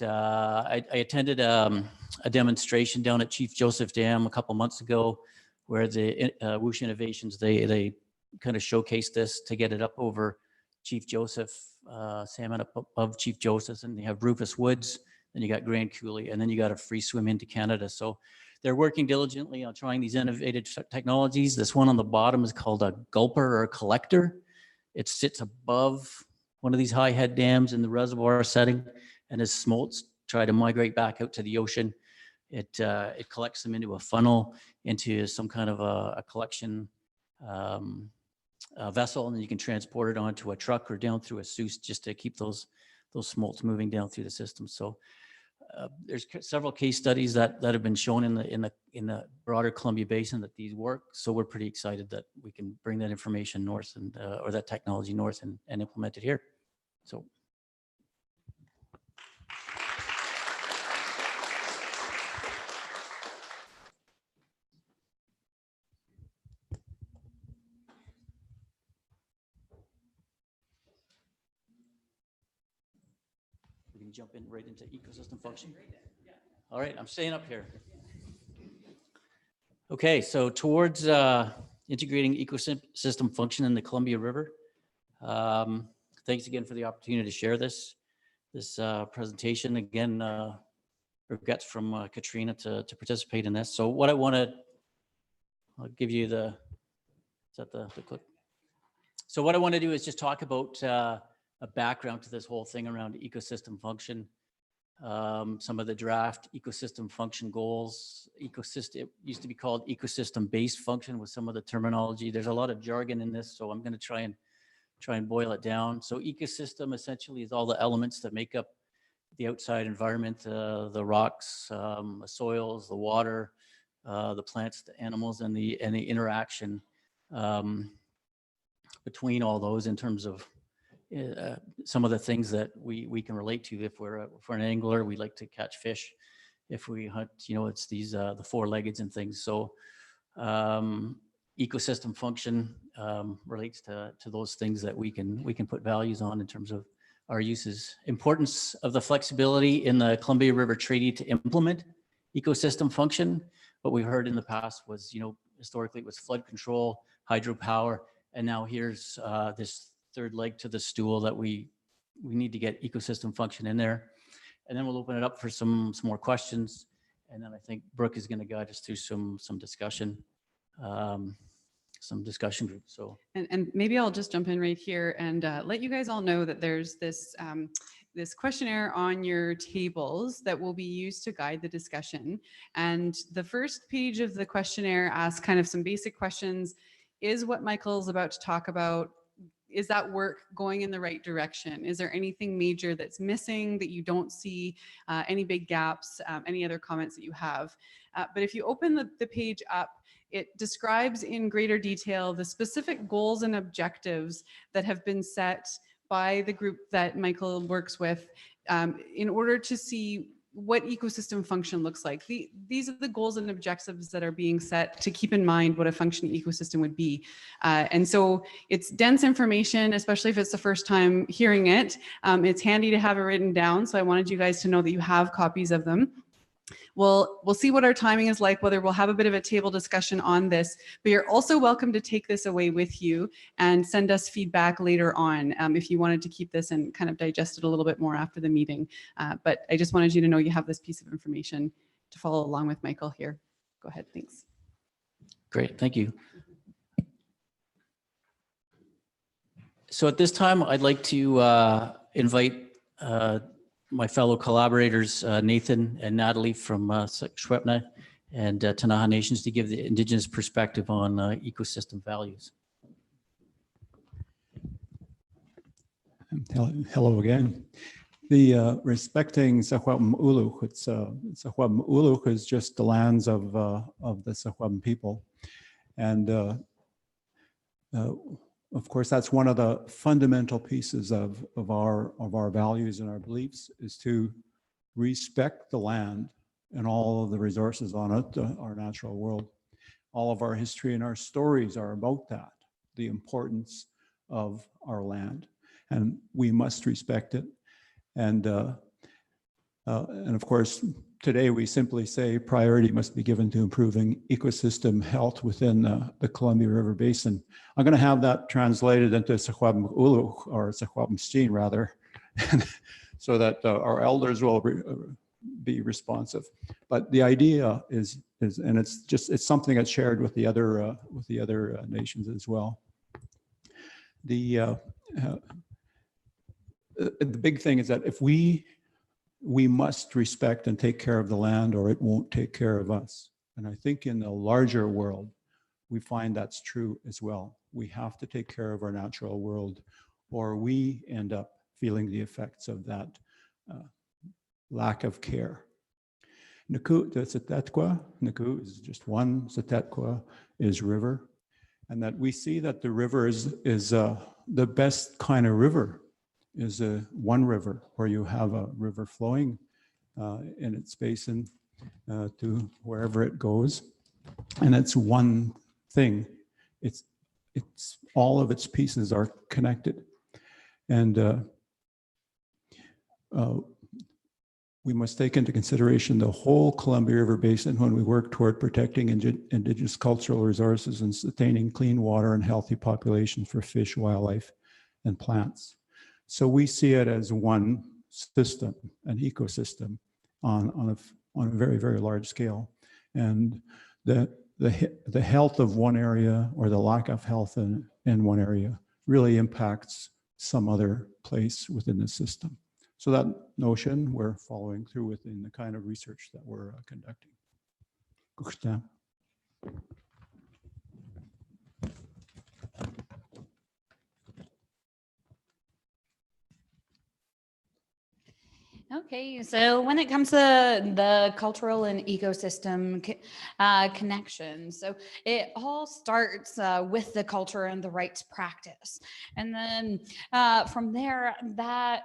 I attended a demonstration down at Chief Joseph Dam a couple months ago, where the Whoosh Innovations, they kind of showcased this to get it up over Chief Joseph, salmon up above Chief Joseph, and you have Rufus Woods, then you got Grand Coulee, and then you got a free swim into Canada. So they're working diligently on trying these innovative technologies. This one on the bottom is called a gulper or a collector. It sits above one of these high head dams in the reservoir setting, and as smolts try to migrate back out to the ocean, it collects them into a funnel, into some kind of a collection vessel, and then you can transport it onto a truck or down through a sluice just to keep those smolts moving down through the system. So there's several case studies that have been shown in the broader Columbia Basin that these work. So we're pretty excited that we can bring that information north and or that technology north and implement it here. So. We can jump in right into ecosystem function. All right, I'm staying up here. Okay, so towards integrating ecosystem function in the Columbia River. Thanks again for the opportunity to share this presentation. Again, regrets from Katrina to participate in this. So what I want to, I'll give you the, is that the clip? So what I want to do is just talk about a background to this whole thing around ecosystem function. Some of the draft ecosystem function goals. It used to be called ecosystem-based function with some of the terminology. There's a lot of jargon in this, so I'm going to try and boil it down. So ecosystem essentially is all the elements that make up the outside environment, the rocks, the soils, the water, the plants, the animals, and the interaction between all those in terms of some of the things that we can relate to. If we're an angler, we like to catch fish. If we hunt, it's these the four-leggeds and things. So ecosystem function relates to those things that we can put values on in terms of our uses. Importance of the flexibility in the Columbia River Treaty to implement ecosystem function. What we heard in the past was, historically it was flood control, hydropower, and now here's this third leg to the stool that we need to get ecosystem function in there. And then we'll open it up for some more questions. And then I think Brooke is going to guide us through some discussion. Some discussion groups. So and maybe I'll just jump in right here and let you guys all know that there's this this questionnaire on your tables that will be used to guide the discussion. And the first page of the questionnaire asks kind of some basic questions. Is what Michael's about to talk about, is that work going in the right direction? Is there anything major that's missing that you don't see? Any big gaps? Any other comments that you have? But if you open the page up, it describes in greater detail the specific goals and objectives that have been set by the group that Michael works with in order to see what ecosystem function looks like. These are the goals and objectives that are being set to keep in mind what a functioning ecosystem would be. And so it's dense information, especially if it's the first time hearing it. It's handy to have it written down. So I wanted you guys to know that you have copies of them. We'll see what our timing is like, whether we'll have a bit of a table discussion on this, but you're also welcome to take this away with you and send us feedback later on if you wanted to keep this and kind of digest it a little bit more after the meeting. But I just wanted you to know you have this piece of information to follow along with Michael here. Go ahead, thanks. Great, thank you. So at this time, I'd like to invite my fellow collaborators, Nathan and Natalie from Secwepemc and Ktunaxa Nations to give the Indigenous perspective on ecosystem values. Hello again. The respecting Secwepemc Uluk, Secwepemc Uluk is just the lands of the Secwepemc people. And of course, that's one of the fundamental pieces of our values and our beliefs, is to respect the land and all of the resources on it, our natural world. All of our history and our stories are about that, the importance of our land, and we must respect it. And of course, today we simply say priority must be given to improving ecosystem health within the Columbia River Basin. I'm going to have that translated into Secwepemc Uluk, or Secwepemc Steen rather, so that our elders will be responsive. But the idea is, and it's something that's shared with the other nations as well. The big thing is that if we must respect and take care of the land, or it won't take care of us. And I think in the larger world, we find that's true as well. We have to take care of our natural world, or we end up feeling the effects of that lack of care. Nuku Setetqua, Nuku is just one, Setetqua is river. And that we see that the river is the best kind of river, is one river, where you have a river flowing in its basin to wherever it goes. And it's one thing. It's all of its pieces are connected. And we must take into consideration the whole Columbia River Basin when we work toward protecting Indigenous cultural resources and sustaining clean water and healthy populations for fish, wildlife, and plants. So we see it as one system, an ecosystem on a very, very large scale. And the health of one area, or the lack of health in one area, really impacts some other place within the system. So that notion we're following through within the kind of research that we're conducting. Gustin. Okay, so when it comes to the cultural and ecosystem connection, so it all starts with the culture and the rights practice. And then from there, that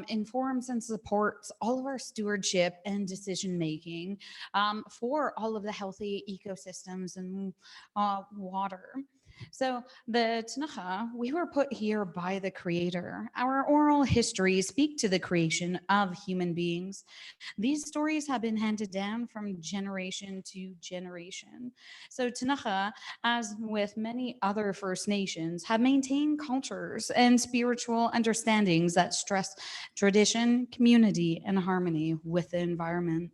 informs and supports all of our stewardship and decision making for all of the healthy ecosystems and water. So the Tanaha, we were put here by the Creator. Our oral histories speak to the creation of human beings. These stories have been handed down from generation to generation. So Tanaha, as with many other First Nations, have maintained cultures and spiritual understandings that stress tradition, community, and harmony with the environment.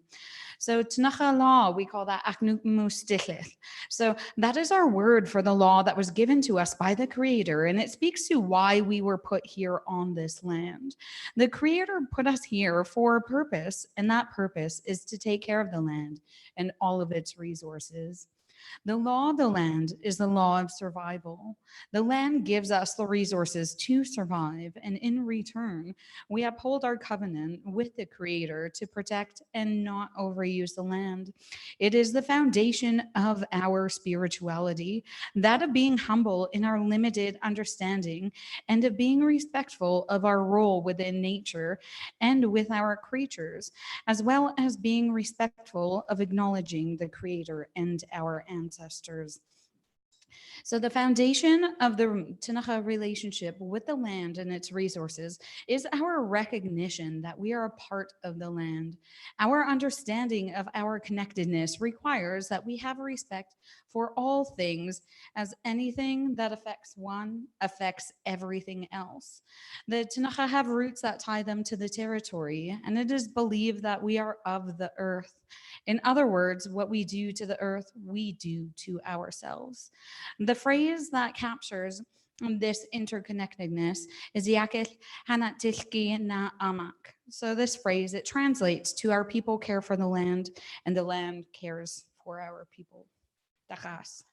So Tanaha law, we call that Aknukmustichlich. So that is our word for the law that was given to us by the Creator, and it speaks to why we were put here on this land. The Creator put us here for a purpose, and that purpose is to take care of the land and all of its resources. The law of the land is the law of survival. The land gives us the resources to survive, and in return, we uphold our covenant with the Creator to protect and not overuse the land. It is the foundation of our spirituality, that of being humble in our limited understanding and of being respectful of our role within nature and with our creatures, as well as being respectful of acknowledging the Creator and our ancestors. So the foundation of the Tanaha relationship with the land and its resources is our recognition that we are a part of the land. Our understanding of our connectedness requires that we have respect for all things, as anything that affects one affects everything else. The Tanaha have roots that tie them to the territory, and it is believed that we are of the earth. In other words, what we do to the earth, we do to ourselves. The phrase that captures this interconnectedness is Yakil Hanatilki na Amak. So this phrase, it translates to our people care for the land and the land cares for our people. Takas.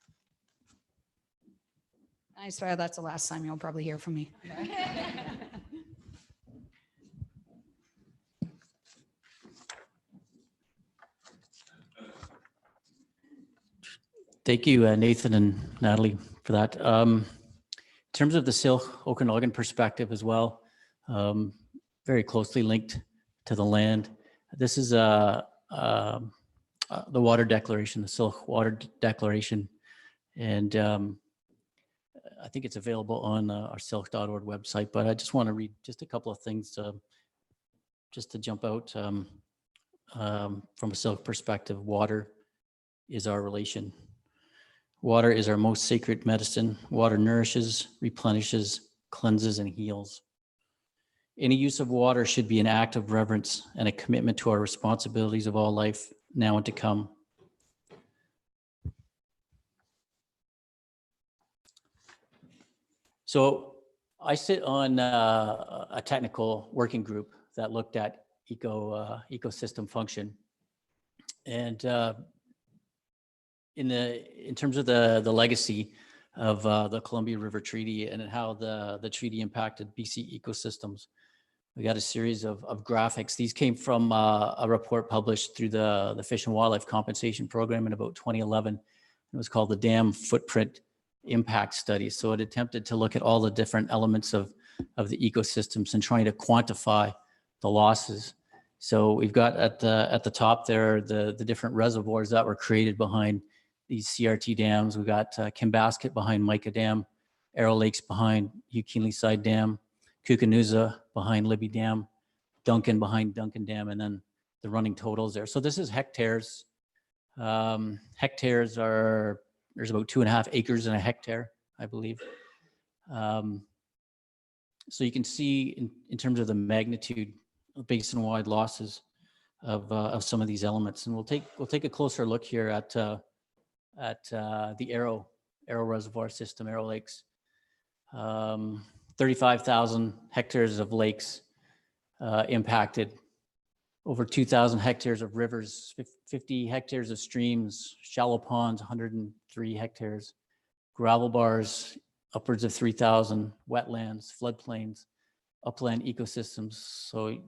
I swear that's the last time you'll probably hear from me. Thank you, Nathan and Natalie, for that. In terms of the Syilx Okanagan perspective as well, very closely linked to the land. This is the water declaration, the Syilx Water Declaration, and I think it's available on our syilx.org website. But I just want to read just a couple of things just to jump out from a Syilx perspective. Water is our relation. Water is our most sacred medicine. Water nourishes, replenishes, cleanses, and heals. Any use of water should be an act of reverence and a commitment to our responsibilities of all life, now and to come. So I sit on a technical working group that looked at ecosystem function. And in terms of the legacy of the Columbia River Treaty and how the treaty impacted BC ecosystems, we got a series of graphics. These came from a report published through the Fish and Wildlife Compensation Program in about 2011. It was called the Dam Footprint Impact Study. So it attempted to look at all the different elements of the ecosystems and trying to quantify the losses. So we've got at the top there the different reservoirs that were created behind these CRT dams. We've got Kimbasket behind Mica Dam, Arrow Lakes behind Hugh Keenley Side Dam, Kukanuza behind Libby Dam, Duncan behind Duncan Dam, and then the running totals there. So this is hectares. Hectares are, there's about 2.5 acres in a hectare, I believe. So you can see in terms of the magnitude of basin-wide losses of some of these elements. And we'll take a closer look here at the Arrow Reservoir System, Arrow Lakes. 35,000 hectares of lakes impacted, over 2,000 hectares of rivers, 50 hectares of streams, shallow ponds, 103 hectares, gravel bars, upwards of 3,000, wetlands, floodplains, upland ecosystems. So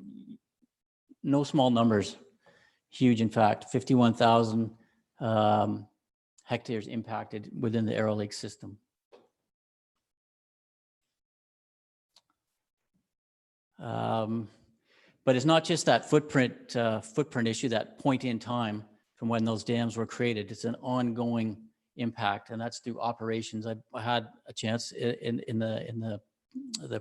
no small numbers, huge in fact, 51,000 hectares impacted within the Arrow Lake system. But it's not just that footprint issue, that point in time from when those dams were created. It's an ongoing impact, and that's through operations. I had a chance in the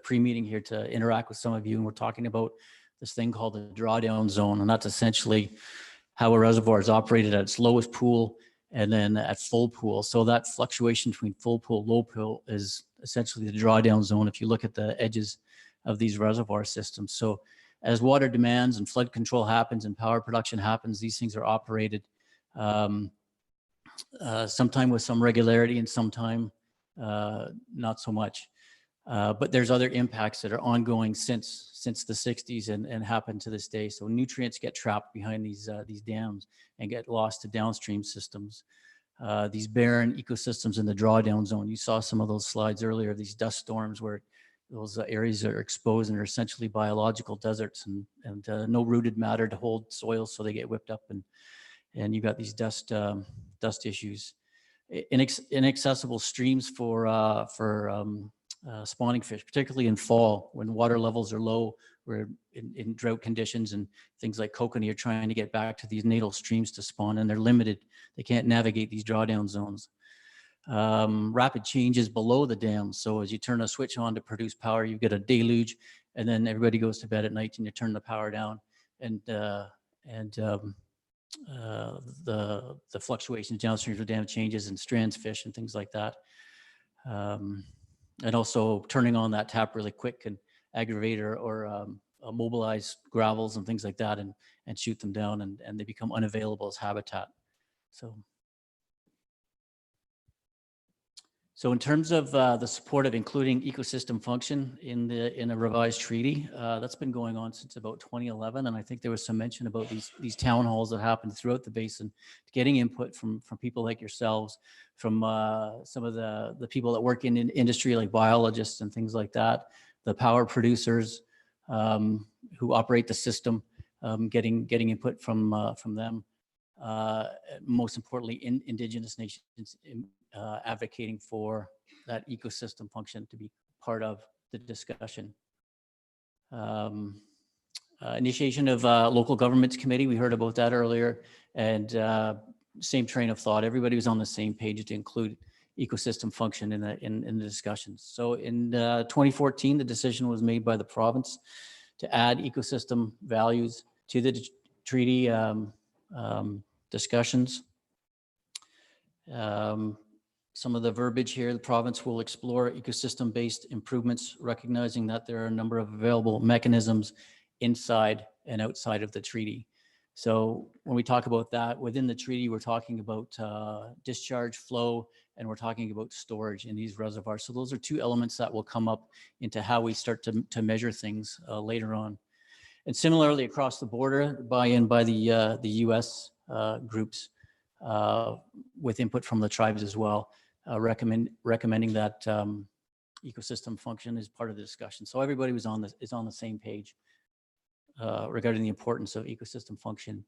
pre-meeting here to interact with some of you, and we're talking about this thing called the drawdown zone, and that's essentially how a reservoir is operated at its lowest pool and then at full pool. So that fluctuation between full pool, low pool is essentially the drawdown zone if you look at the edges of these reservoir systems. So as water demands and flood control happens and power production happens, these things are operated sometime with some regularity and sometime not so much. But there's other impacts that are ongoing since the 60s and happen to this day. So nutrients get trapped behind these dams and get lost to downstream systems. These barren ecosystems in the drawdown zone, you saw some of those slides earlier, these dust storms where those areas are exposed and are essentially biological deserts and no rooted matter to hold soil, so they get whipped up and you got these dust issues. Inaccessible streams for spawning fish, particularly in fall when water levels are low. We're in drought conditions and things like kokanee are trying to get back to these natal streams to spawn, and they're limited. They can't navigate these drawdown zones. Rapid changes below the dams. So as you turn a switch on to produce power, you get a deluge, and then everybody goes to bed at night and you turn the power down, and the fluctuations downstream of the dam changes and strands fish and things like that. And also turning on that tap really quick can aggravate or mobilize gravels and things like that and shoot them down, and they become unavailable as habitat. So in terms of the support of including ecosystem function in a revised treaty, that's been going on since about 2011, and I think there was some mention about these town halls that happened throughout the basin, getting input from people like yourselves, from some of the people that work in industry like biologists and things like that, the power producers who operate the system, getting input from them. Most importantly, Indigenous nations advocating for that ecosystem function to be part of the discussion. Initiation of local governments committee, we heard about that earlier, and same train of thought. Everybody was on the same page to include ecosystem function in the discussions. So in 2014, the decision was made by the province to add ecosystem values to the treaty discussions. Some of the verbiage here, the province will explore ecosystem-based improvements, recognizing that there are a number of available mechanisms inside and outside of the treaty. So when we talk about that, within the treaty, we're talking about discharge flow, and we're talking about storage in these reservoirs. So those are two elements that will come up into how we start to measure things later on. And similarly, across the border, buy-in by the US groups with input from the tribes as well, recommending that ecosystem function is part of the discussion. So everybody is on the same page regarding the importance of ecosystem function.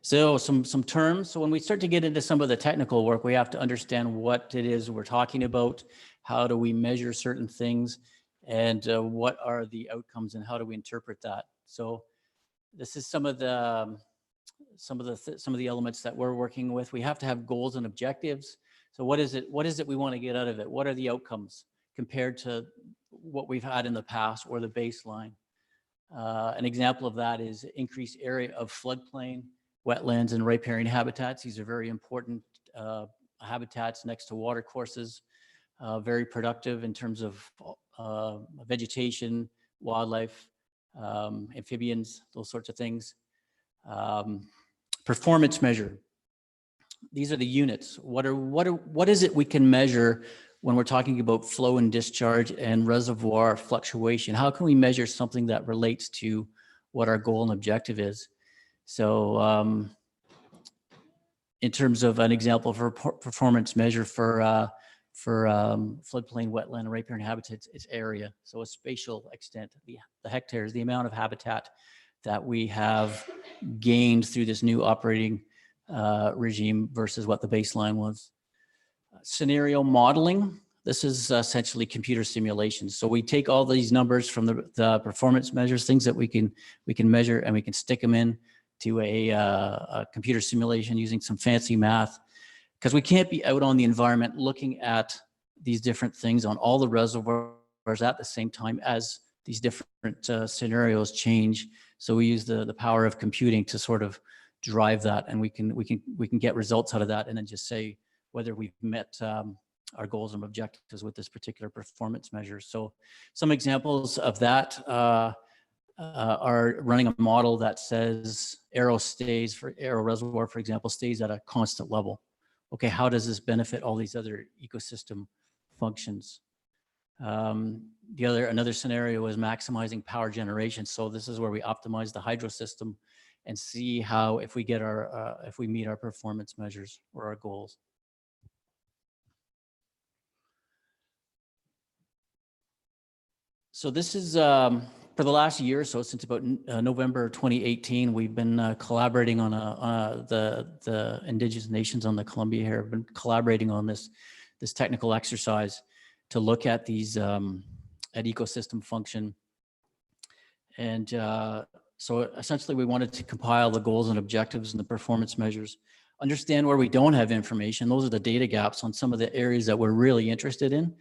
So some terms. So when we start to get into some of the technical work, we have to understand what it is we're talking about. How do we measure certain things, and what are the outcomes, and how do we interpret that? So this is some of the elements that we're working with. We have to have goals and objectives. So what is it we want to get out of it? What are the outcomes compared to what we've had in the past or the baseline? An example of that is increased area of floodplain, wetlands, and riparian habitats. These are very important habitats next to water courses, very productive in terms of vegetation, wildlife, amphibians, those sorts of things. Performance measure. these are the units. What is it we can measure when we're talking about flow and discharge and reservoir fluctuation? How can we measure something that relates to what our goal and objective is? So in terms of an example for performance measure for floodplain, wetland, and riparian habitats, it's area. So a spatial extent, the hectares, the amount of habitat that we have gained through this new operating regime versus what the baseline was. Scenario modeling, this is essentially computer simulations. So we take all these numbers from the performance measures, things that we can measure, and we can stick them in to a computer simulation using some fancy math, because we can't be out on the environment looking at these different things on all the reservoirs at the same time as these different scenarios change. So we use the power of computing to sort of drive that, and we can get results out of that, and then just say whether we've met our goals and objectives with this particular performance measure. So some examples of that are running a model that says Arrow Reservoir, for example, stays at a constant level. Okay, how does this benefit all these other ecosystem functions? Another scenario is maximizing power generation. So this is where we optimize the hydro system and see how, if we get if we meet our performance measures or our goals. So this is for the last year or so, since about November 2018, we've been collaborating on the Indigenous nations on the Columbia here have been collaborating on this technical exercise to look at these at ecosystem function. And so essentially we wanted to compile the goals and objectives and the performance measures, understand where we don't have information. Those are the data gaps on some of the areas that we're really interested in,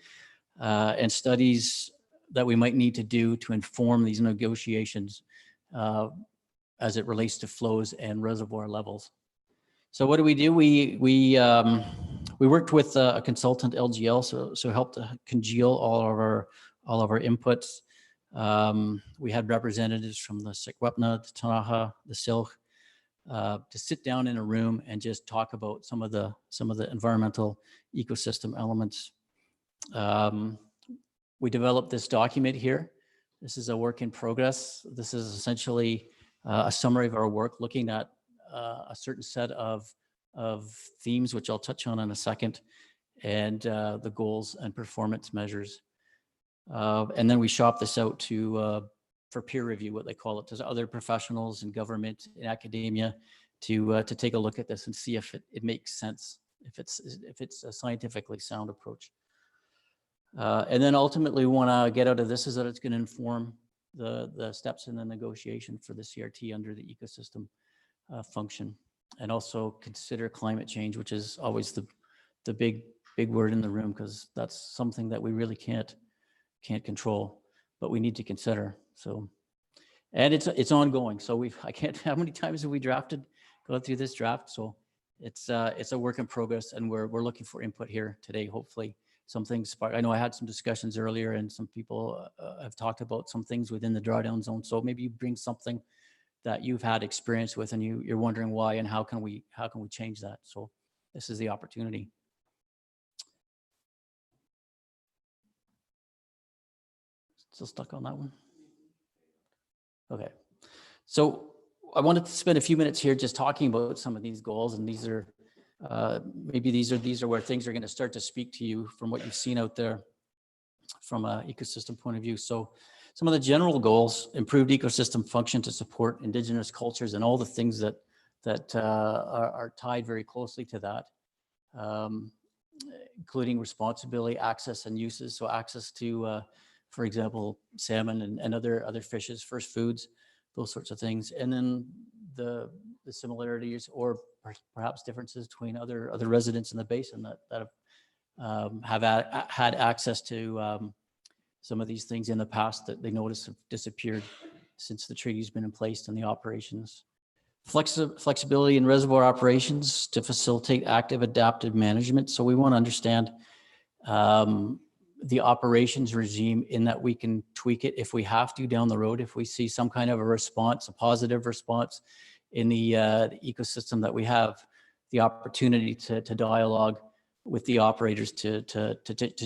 and studies that we might need to do to inform these negotiations as it relates to flows and reservoir levels. So what do? We worked with a consultant, LGL, so helped to congeal all of our inputs. We had representatives from the Secwepemc, the Ktunaxa, the Syilx, to sit down in a room and just talk about some of the environmental ecosystem elements. We developed this document here. This is a work in progress. This is essentially a summary of our work, looking at a certain set of themes, which I'll touch on in a second, and the goals and performance measures. And then we shop this out for peer review, what they call it, to other professionals in government, in academia, to take a look at this and see if it makes sense, if it's a scientifically sound approach. And then ultimately we want to get out of this is that it's going to inform the steps in the negotiation for the CRT under the ecosystem function, and also consider climate change, which is always the big word in the room, because that's something that we really can't control, but we need to consider. So, and it's ongoing. So how many times have we gone through this draft? So it's a work in progress, and we're looking for input here today. Hopefully some things spark. I know I had some discussions earlier, and some people have talked about some things within the drawdown zone. So maybe you bring something that you've had experience with, and you're wondering why and how can we change that. So this is the opportunity. Still stuck on that one? Okay. So I wanted to spend a few minutes here just talking about some of these goals, and these are maybe these are where things are going to start to speak to you from what you've seen out there from an ecosystem point of view. So some of the general goals: improved ecosystem function to support Indigenous cultures and all the things that are tied very closely to that, including responsibility, access, and uses. So access to, for example, salmon and other fishes, first foods, those sorts of things. And then the similarities or perhaps differences between other residents in the basin that have had access to some of these things in the past that they notice have disappeared since the treaty's been in place and the operations. Flexibility in reservoir operations to facilitate active adaptive management. So we want to understand the operations regime, in that we can tweak it if we have to down the road, if we see some kind of a response, a positive response in the ecosystem that we have the opportunity to dialogue with the operators to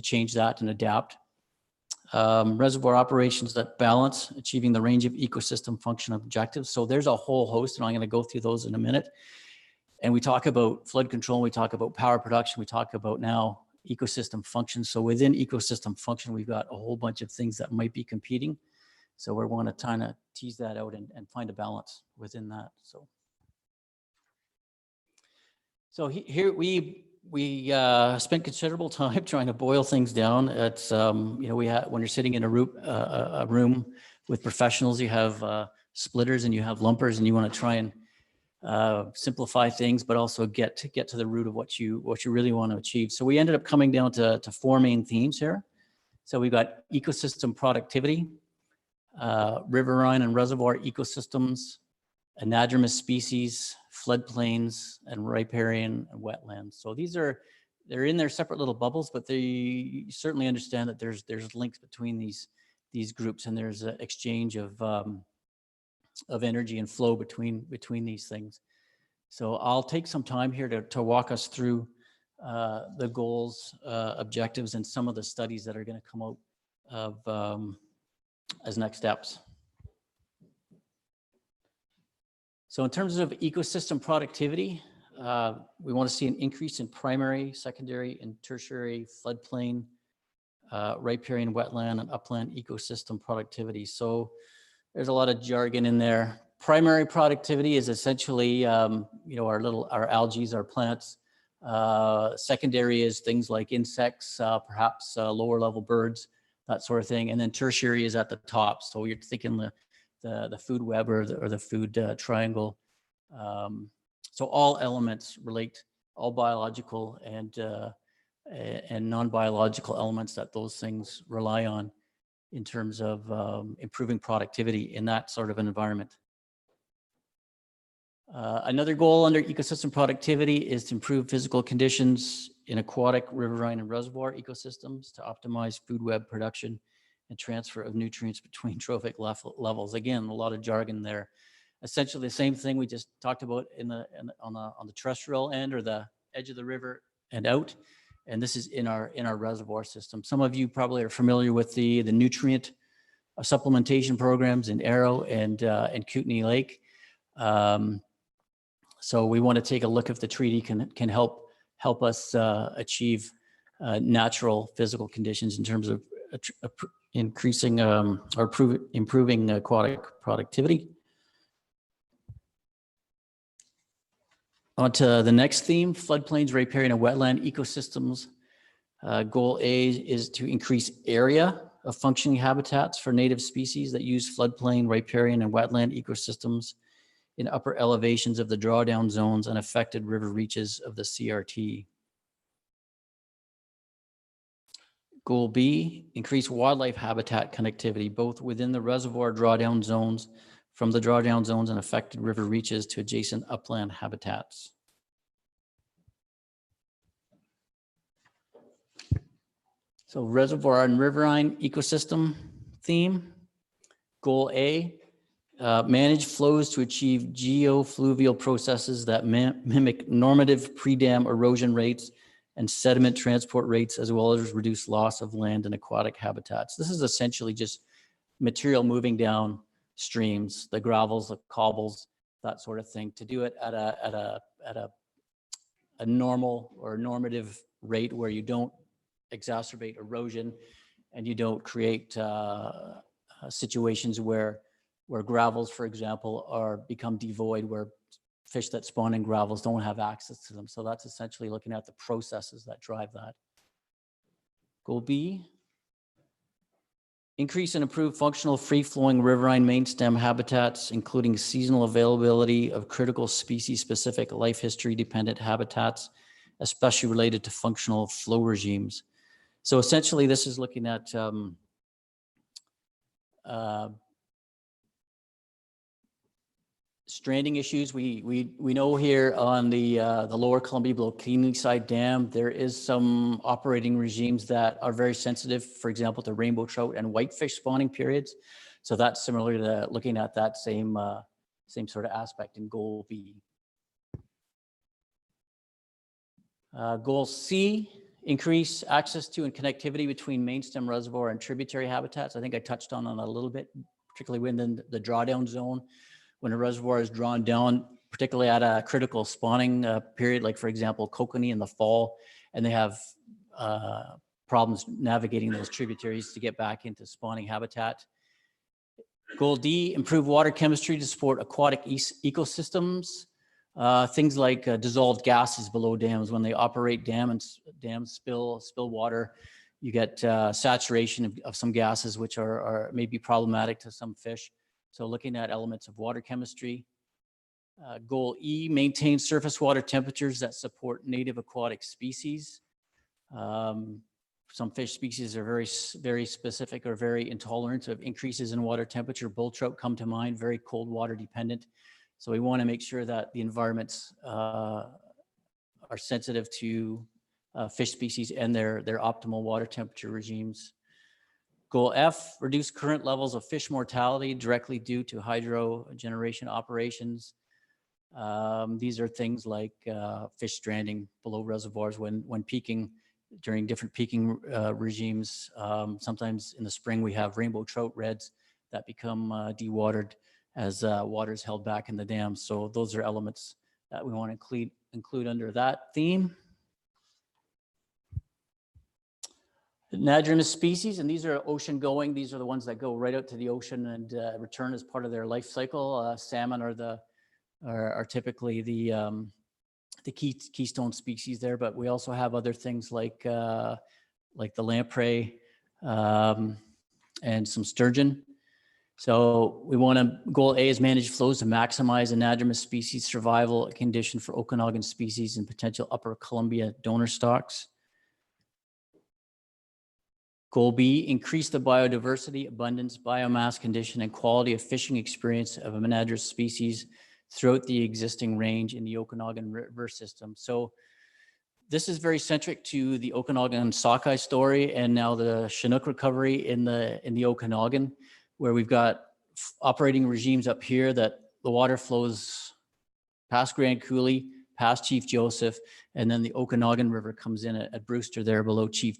change that and adapt. Reservoir operations that balance, achieving the range of ecosystem function objectives. So there's a whole host, and I'm going to go through those in a minute. And we talk about flood control, we talk about power production, we talk about now ecosystem function. So within ecosystem function, we've got a whole bunch of things that might be competing. So we want to kind of tease that out and find a balance within that. So here we spent considerable time trying to boil things down. It's you know, when you're sitting in a room with professionals, you have splitters and you have lumpers, and you want to try and simplify things, but also get to the root of what you really want to achieve. So we ended up coming down to 4 main themes here. So we've got ecosystem productivity, riverine and reservoir ecosystems, anadromous species, floodplains, and riparian and wetlands. So they're in their separate little bubbles, but you certainly understand that there's links between these groups, and there's an exchange of energy and flow between these things. So I'll take some time here to walk us through the goals, objectives, and some of the studies that are going to come out of as next steps. So in terms of ecosystem productivity, we want to see an increase in primary, secondary, and tertiary floodplain, riparian, wetland, and upland ecosystem productivity. So there's a lot of jargon in there. Primary productivity is essentially, you know, our algae, our plants. Secondary is things like insects, perhaps lower level birds, that sort of thing. And then tertiary is at the top. So you're thinking the food web or the food triangle. So all elements relate, all biological and non-biological elements that those things rely on in terms of improving productivity in that sort of an environment. Another goal under ecosystem productivity is to improve physical conditions in aquatic, riverine, and reservoir ecosystems to optimize food web production and transfer of nutrients between trophic levels. Again, a lot of jargon there. Essentially the same thing we just talked about on the terrestrial end or the edge of the river and out. And this is in our reservoir system. Some of you probably are familiar with the nutrient supplementation programs in Arrow and Kootenay Lake. So we want to take a look if the treaty can help us achieve natural physical conditions in terms of increasing or improving aquatic productivity. On to the next theme, floodplains, riparian, and wetland ecosystems. Goal A is to increase area of functioning habitats for native species that use floodplain, riparian, and wetland ecosystems in upper elevations of the drawdown zones and affected river reaches of the CRT. Goal B, increase wildlife habitat connectivity, both within the reservoir drawdown zones, from the drawdown zones and affected river reaches to adjacent upland habitats. So reservoir and riverine ecosystem theme. Goal A, manage flows to achieve geofluvial processes that mimic normative pre-dam erosion rates and sediment transport rates, as well as reduce loss of land and aquatic habitats. This is essentially just material moving down streams, the gravels, the cobbles, that sort of thing, to do it at a normal or normative rate where you don't exacerbate erosion and you don't create situations where gravels, for example, become devoid, where fish that spawn in gravels don't have access to them. So that's essentially looking at the processes that drive that. Goal B, increase and improve functional free-flowing riverine main stem habitats, including seasonal availability of critical species-specific life history-dependent habitats, especially related to functional flow regimes. So essentially, this is looking at stranding issues. We know here on the lower Columbia below Keeney Side Dam, there is some operating regimes that are very sensitive, for example, to rainbow trout and whitefish spawning periods. So that's similar to looking at that same sort of aspect in Goal B. Goal C, increase access to and connectivity between main stem reservoir and tributary habitats. I think I touched on that a little bit, particularly within the drawdown zone. When a reservoir is drawn down, particularly at a critical spawning period, like for example, kokanee in the fall, and they have problems navigating those tributaries to get back into spawning habitat. Goal D, improve water chemistry to support aquatic ecosystems. Things like dissolved gases below dams. When they operate dams spill water, you get saturation of some gases, which are maybe problematic to some fish. So looking at elements of water chemistry. Goal E, maintain surface water temperatures that support native aquatic species. Some fish species are very specific or very intolerant of increases in water temperature. Bull trout come to mind, very cold water dependent. So we want to make sure that the environments are sensitive to fish species and their optimal water temperature regimes. Goal F, reduce current levels of fish mortality directly due to hydro generation operations. These are things like fish stranding below reservoirs when peaking, during different peaking regimes. Sometimes in the spring we have rainbow trout reds that become dewatered as water is held back in the dam. So those are elements that we want to include under that theme. Anadromous species, and these are ocean going. These are the ones that go right out to the ocean and return as part of their life cycle. Salmon are typically the keystone species there, but we also have other things like the lamprey and some sturgeon. So we want to, goal A is manage flows to maximize anadromous species survival, a condition for Okanagan species and potential Upper Columbia donor stocks. Goal B, increase the biodiversity, abundance, biomass condition, and quality of fishing experience of anadromous species throughout the existing range in the Okanagan River system. So this is very centric to the Okanagan sockeye story and now the Chinook recovery in the Okanagan, where we've got operating regimes up here that the water flows past Grand Coulee, past Chief Joseph, and then the Okanagan River comes in at Brewster there below Chief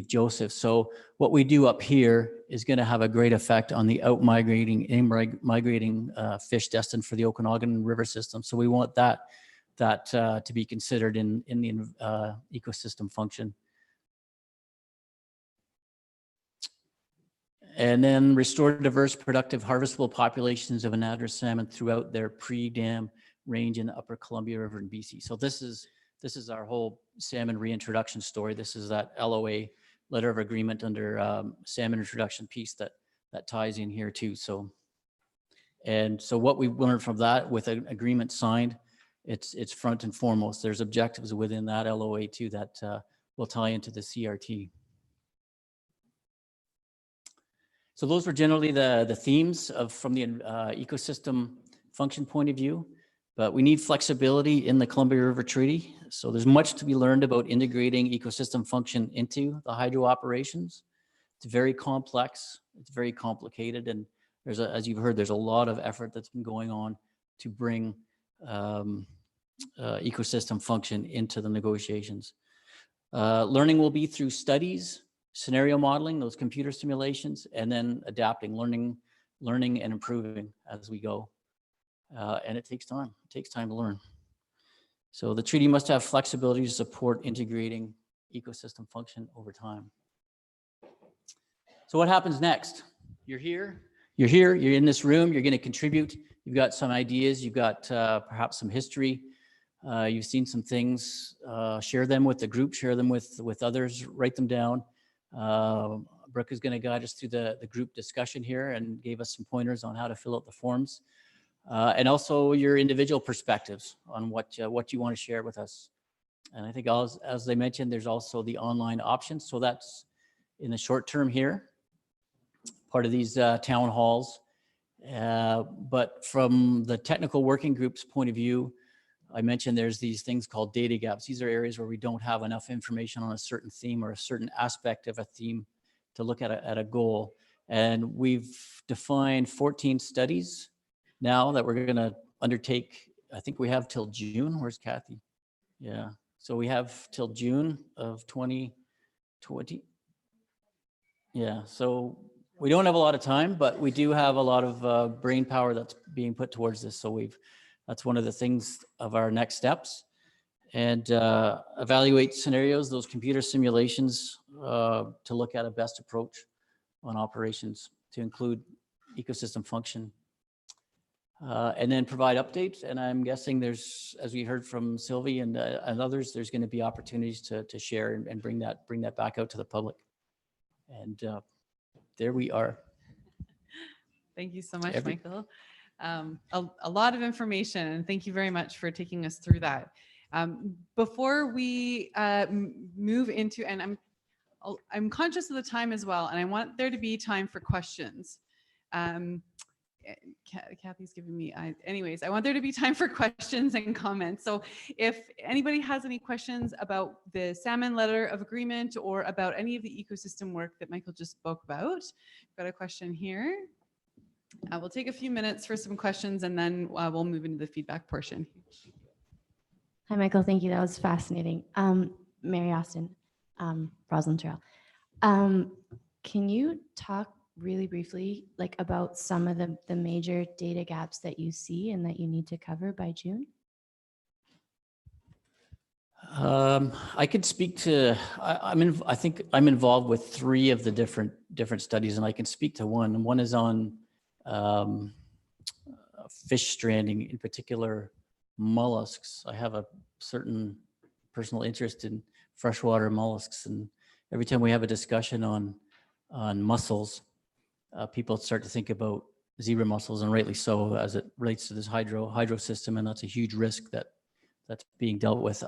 Joseph. So what we do up here is going to have a great effect on the migrating fish destined for the Okanagan River system. So we want that to be considered in the ecosystem function. And then restore diverse, productive, harvestable populations of anadromous salmon throughout their pre-dam range in the Upper Columbia River in BC. So this is our whole salmon reintroduction story. This is that LOA, letter of agreement under salmon introduction piece that ties in here too. So what we learned from that with an agreement signed, it's front and foremost. There's objectives within that LOA too that will tie into the CRT. So those were generally the themes from the ecosystem function point of view, but we need flexibility in the Columbia River Treaty. So there's much to be learned about integrating ecosystem function into the hydro operations. It's very complex, it's very complicated, and as you've heard, there's a lot of effort that's been going on to bring ecosystem function into the negotiations. Learning will be through studies, scenario modeling, those computer simulations, and then adapting, learning and improving as we go. And it takes time. It takes time to learn. So the treaty must have flexibility to support integrating ecosystem function over time. So what happens next? You're here, you're in this room, you're going to contribute. You've got some ideas, you've got perhaps some history. You've seen some things, share them with the group, share them with others, write them down. Brooke is going to guide us through the group discussion here and gave us some pointers on how to fill out the forms. And also your individual perspectives on what you want to share with us. And I think as they mentioned, there's also the online options. So that's in the short term here, part of these town halls. But from the technical working group's point of view, I mentioned there's these things called data gaps. These are areas where we don't have enough information on a certain theme or a certain aspect of a theme to look at a goal. And we've defined 14 studies now that we're going to undertake. I think we have till June. Where's Kathy? Yeah, So we have till June of 2020. Yeah, so we don't have a lot of time, but we do have a lot of brain power that's being put towards this. So that's one of the things of our next steps. And evaluate scenarios, those computer simulations, to look at a best approach on operations to include ecosystem function. And then provide updates. And I'm guessing there's, as we heard from Sylvie and others, there's going to be opportunities to share and bring that back out to the public. And there we are. Thank you so much, Michael. A lot of information, and thank you very much for taking us through that. Before we move into, and I'm conscious of the time as well, and I want there to be time for questions. Kathy's giving me, anyways, I want there to be time for questions and comments. So if anybody has any questions about the salmon letter of agreement or about any of the ecosystem work that Michael just spoke about, got a question here. We'll take a few minutes for some questions and then we'll move into the feedback portion. Hi, Michael. Thank you. That was fascinating. Mary Austin, Roslyn Trail. Can you talk really briefly about some of the major data gaps that you see and that you need to cover by June? I could speak to, I think I'm involved with 3 of the different studies, and I can speak to one. One is on fish stranding, in particular mollusks. I have a certain personal interest in freshwater mollusks, and every time we have a discussion on mussels, people start to think about zebra mussels, and rightly so, as it relates to this hydro system, and that's a huge risk that's being dealt with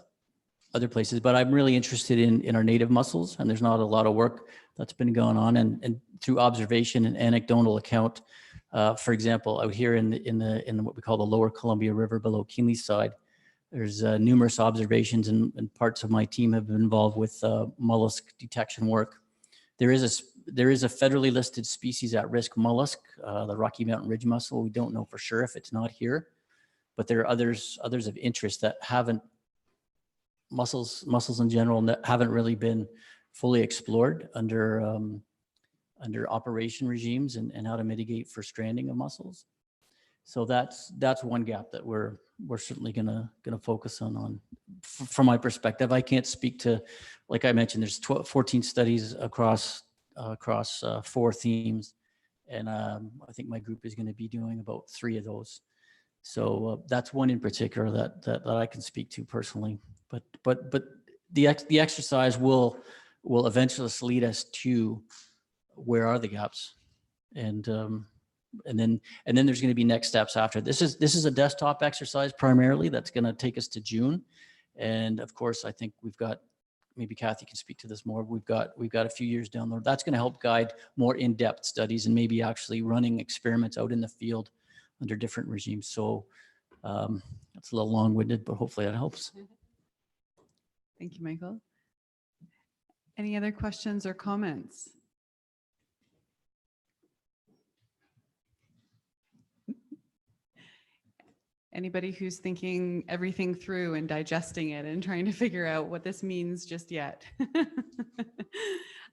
other places. But I'm really interested in our native mussels, and there's not a lot of work that's been going on, and through observation and anecdotal account. For example, out here in what we call the Lower Columbia River below Kinley's side, there's numerous observations, and parts of my team have been involved with mollusk detection work. There is a federally listed species at risk mollusk, the Rocky Mountain Ridge mussel. We don't know for sure if it's not here, but there are others of interest that haven't, mussels in general, that haven't really been fully explored under operation regimes and how to mitigate for stranding of mussels. So that's one gap that we're certainly gonna focus on. From my perspective, I can't speak to, like I mentioned, there's 14 studies across 4 themes, and I think my group is going to be doing about 3 of those. So that's one in particular that I can speak to personally. But the exercise will eventually lead us to where are the gaps, and then there's going to be next steps after. This is a desktop exercise primarily that's going to take us to June, and of course I think we've got, maybe Kathy can speak to this more. We've got a few years down the road. That's going to help guide more in-depth studies and maybe actually running experiments out in the field under different regimes. So that's a little long-winded, but hopefully that helps. Thank you, Michael. Any other questions or comments? Anybody who's thinking everything through and digesting it and trying to figure out what this means just yet?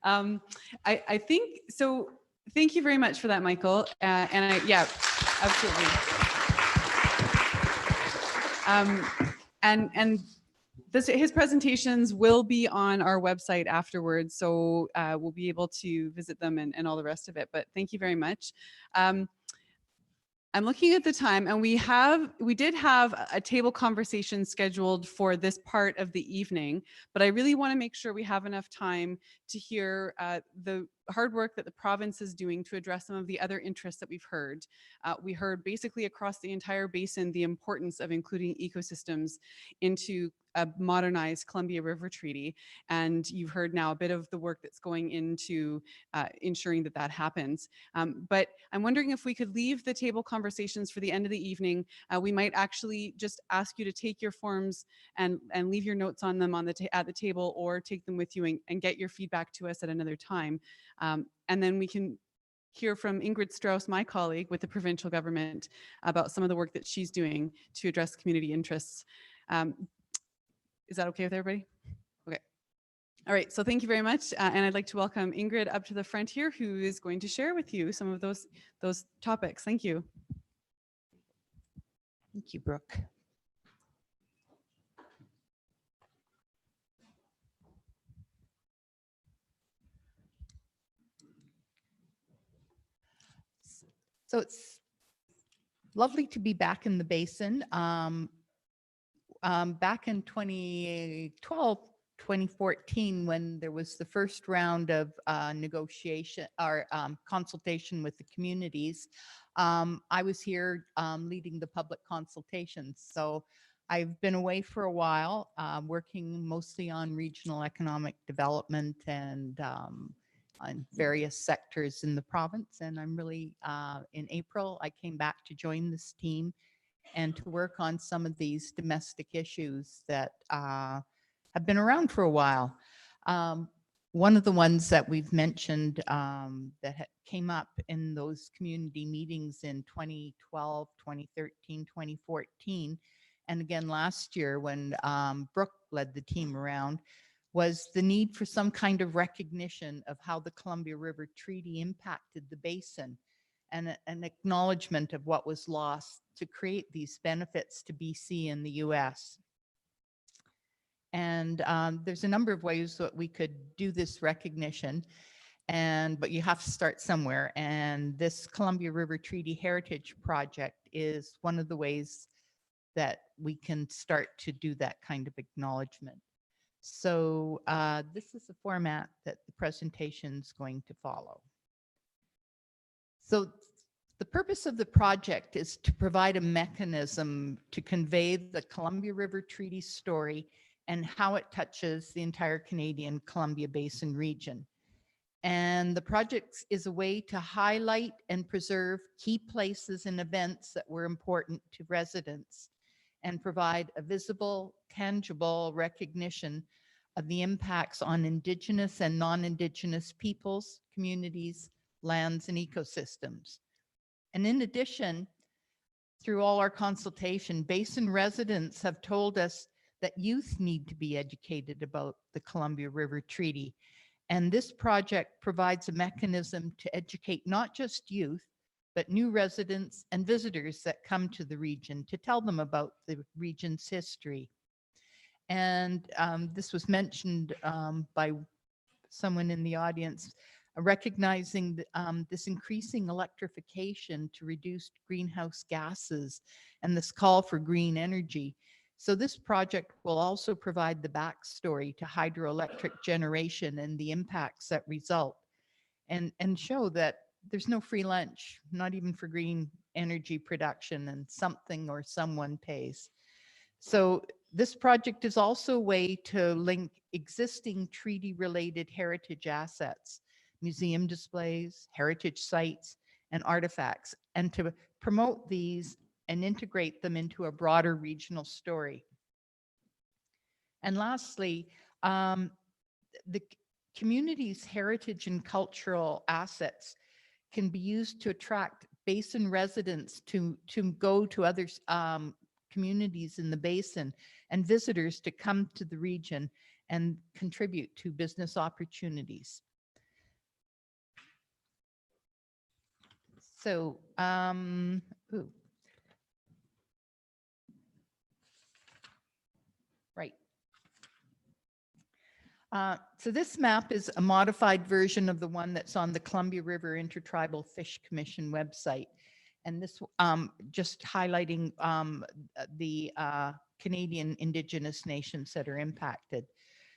I think so. Thank you very much for that, Michael. Yeah, absolutely. His presentations will be on our website afterwards, so we'll be able to visit them and all the rest of it. But thank you very much. I'm looking at the time, and we did have a table conversation scheduled for this part of the evening, but I really want to make sure we have enough time to hear the hard work that the province is doing to address some of the other interests that we've heard. We heard basically across the entire basin the importance of including ecosystems into a modernized Columbia River Treaty, and you've heard now a bit of the work that's going into ensuring that that happens. But I'm wondering if we could leave the table conversations for the end of the evening. We might actually just ask you to take your forms and leave your notes on them at the table, or take them with you and get your feedback to us at another time. And then we can hear from Ingrid Strauss, my colleague with the provincial government, about some of the work that she's doing to address community interests. Is that okay with everybody? Okay. All right, so thank you very much. And I'd like to welcome Ingrid up to the front here, who is going to share with you some of those topics. Thank you. Thank you, Brooke. So it's lovely to be back in the basin. Back in 2012, 2014, when there was the first round of negotiation or consultation with the communities, I was here leading the public consultations. So I've been away for a while, working mostly on regional economic development and on various sectors in the province. And I'm really, in April, I came back to join this team and to work on some of these domestic issues that have been around for a while. One of the ones that we've mentioned that came up in those community meetings in 2012, 2013, 2014, and again last year when Brooke led the team around, was the need for some kind of recognition of how the Columbia River Treaty impacted the basin and an acknowledgement of what was lost to create these benefits to BC and the US. And there's a number of ways that we could do this recognition, but you have to start somewhere. And this Columbia River Treaty Heritage Project is one of the ways that we can start to do that kind of acknowledgement. So this is the format that the presentation is going to follow. So the purpose of the project is to provide a mechanism to convey the Columbia River Treaty story and how it touches the entire Canadian Columbia Basin region. And the project is a way to highlight and preserve key places and events that were important to residents and provide a visible, tangible recognition of the impacts on Indigenous and non-Indigenous peoples, communities, lands, and ecosystems. And in addition, through all our consultation, basin residents have told us that youth need to be educated about the Columbia River Treaty. And this project provides a mechanism to educate not just youth, but new residents and visitors that come to the region to tell them about the region's history. And this was mentioned by someone in the audience, recognizing this increasing electrification to reduce greenhouse gases and this call for green energy. So this project will also provide the backstory to hydroelectric generation and the impacts that result, and show that there's no free lunch, not even for green energy production, and something or someone pays. So this project is also a way to link existing treaty-related heritage assets, museum displays, heritage sites, and artifacts, and to promote these and integrate them into a broader regional story. And lastly, the community's heritage and cultural assets can be used to attract basin residents to go to other communities in the basin and visitors to come to the region and contribute to business opportunities. So, right. So this map is a modified version of the one that's on the Columbia River Intertribal Fish Commission website. And this just highlighting the Canadian Indigenous nations that are impacted.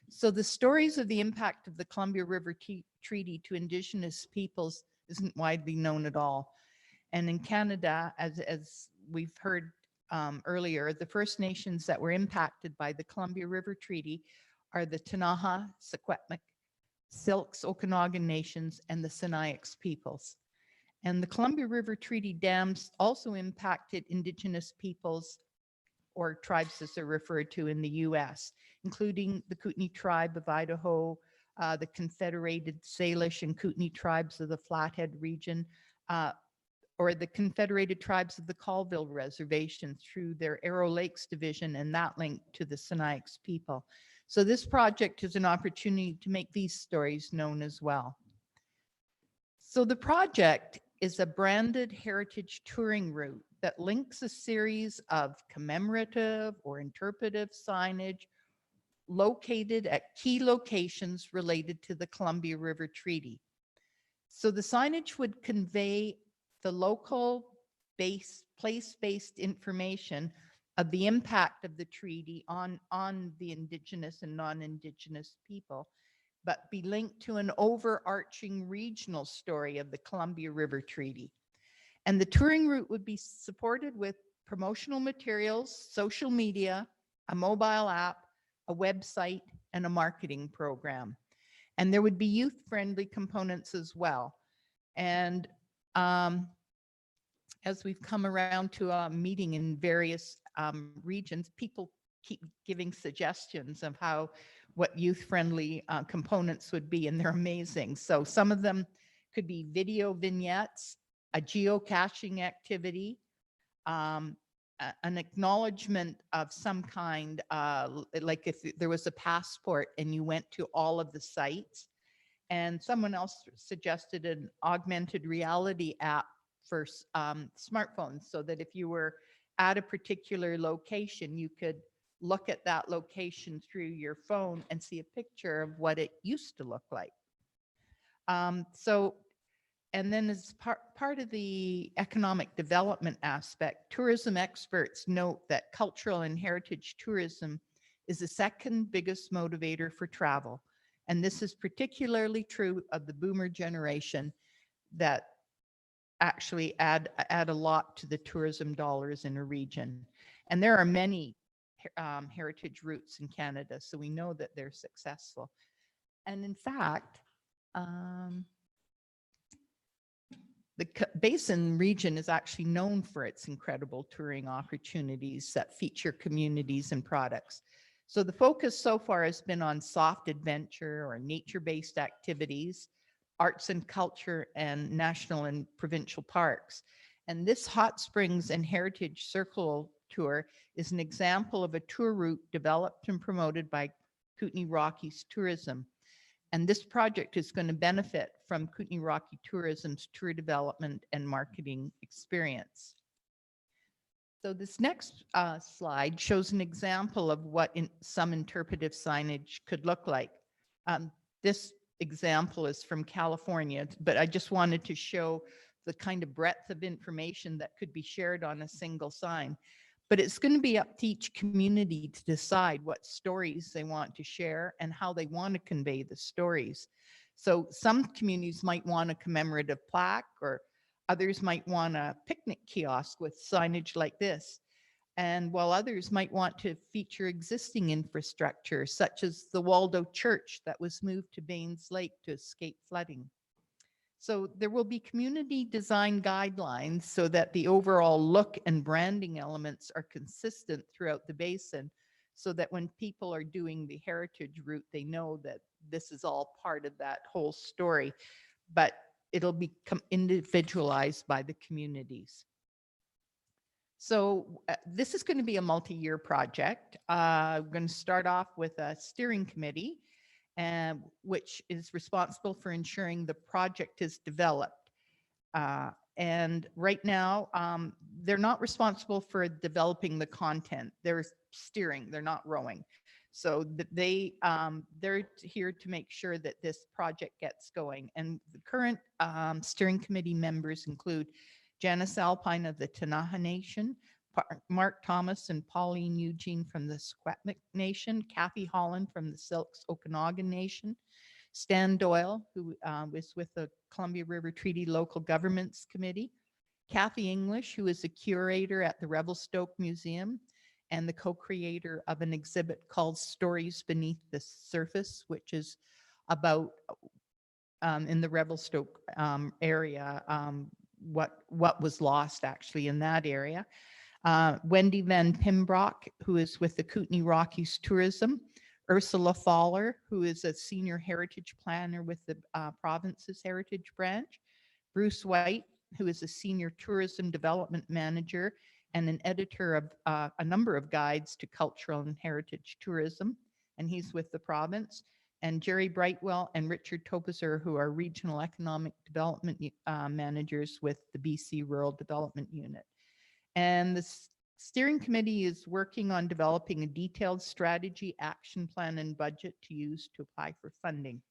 So the stories of the impact of the Columbia River Treaty to Indigenous peoples isn't widely known at all. And in Canada, as we've heard earlier, the First Nations that were impacted by the Columbia River Treaty are the Ktunaxa, Secwepemc, Silks, Okanagan nations, and the Sinixt peoples. And the Columbia River Treaty dams also impacted Indigenous peoples, or tribes as they're referred to in the US, including the Kootenai tribe of Idaho, the Confederated Salish and Kootenai tribes of the Flathead region, or the Confederated Tribes of the Colville Reservation through their Arrow Lakes division, and that link to the Sinaiaks people. So this project is an opportunity to make these stories known as well. So the project is a branded heritage touring route that links a series of commemorative or interpretive signage located at key locations related to the Columbia River Treaty. So the signage would convey the local place-based information of the impact of the treaty on the Indigenous and non-Indigenous people, but be linked to an overarching regional story of the Columbia River Treaty. And the touring route would be supported with promotional materials, social media, a mobile app, a website, and a marketing program. And there would be youth-friendly components as well. And as we've come around to a meeting in various regions, people keep giving suggestions of what youth-friendly components would be, and they're amazing. So some of them could be video vignettes, a geocaching activity, an acknowledgement of some kind, like if there was a passport and you went to all of the sites. And someone else suggested an augmented reality app for smartphones, so that if you were at a particular location, you could look at that location through your phone and see a picture of what it used to look like. And then as part of the economic development aspect, tourism experts note that cultural and heritage tourism is the second biggest motivator for travel. And this is particularly true of the boomer generation that actually add a lot to the tourism dollars in a region. And there are many heritage routes in Canada, so we know that they're successful. And in fact, the Basin region is actually known for its incredible touring opportunities that feature communities and products. So the focus so far has been on soft adventure or nature-based activities, arts and culture, and national and provincial parks. And this Hot Springs and Heritage Circle tour is an example of a tour route developed and promoted by Kootenay Rockies Tourism. And this project is going to benefit from Kootenay Rocky Tourism's tour development and marketing experience. So this next slide shows an example of what some interpretive signage could look like. This example is from California, but I just wanted to show the kind of breadth of information that could be shared on a single sign. But it's going to be up to each community to decide what stories they want to share and how they want to convey the stories. So some communities might want a commemorative plaque, or others might want a picnic kiosk with signage like this. And while others might want to feature existing infrastructure, such as the Waldo Church that was moved to Baines Lake to escape flooding. So there will be community design guidelines so that the overall look and branding elements are consistent throughout the basin, so that when people are doing the heritage route, they know that this is all part of that whole story, but it'll become individualized by the communities. So this is going to be a multi-year project. We're going to start off with a steering committee, which is responsible for ensuring the project is developed. And right now, they're not responsible for developing the content. They're steering, they're not rowing. So they're here to make sure that this project gets going. And the current steering committee members include Janice Alpine of the Tanaha Nation, Mark Thomas and Pauline Eugene from the Squamish Nation, Kathy Holland from the Silks Okanagan Nation, Stan Doyle, who is with the Columbia River Treaty Local Governments Committee, Kathy English, who is a curator at the Revelstoke Museum and the co-creator of an exhibit called Stories Beneath the Surface, which is about, in the Revelstoke area, what was lost actually in that area. Wendy Van Pimbrock, who is with the Kootenay Rockies Tourism, Ursula Faller, who is a senior heritage planner with the province's heritage branch, Bruce White, who is a senior tourism development manager and an editor of a number of guides to cultural and heritage tourism, and he's with the province. And Jerry Brightwell and Richard Topazer, who are regional economic development managers with the BC Rural Development Unit. And the steering committee is working on developing a detailed strategy, action plan, and budget to use to apply for funding.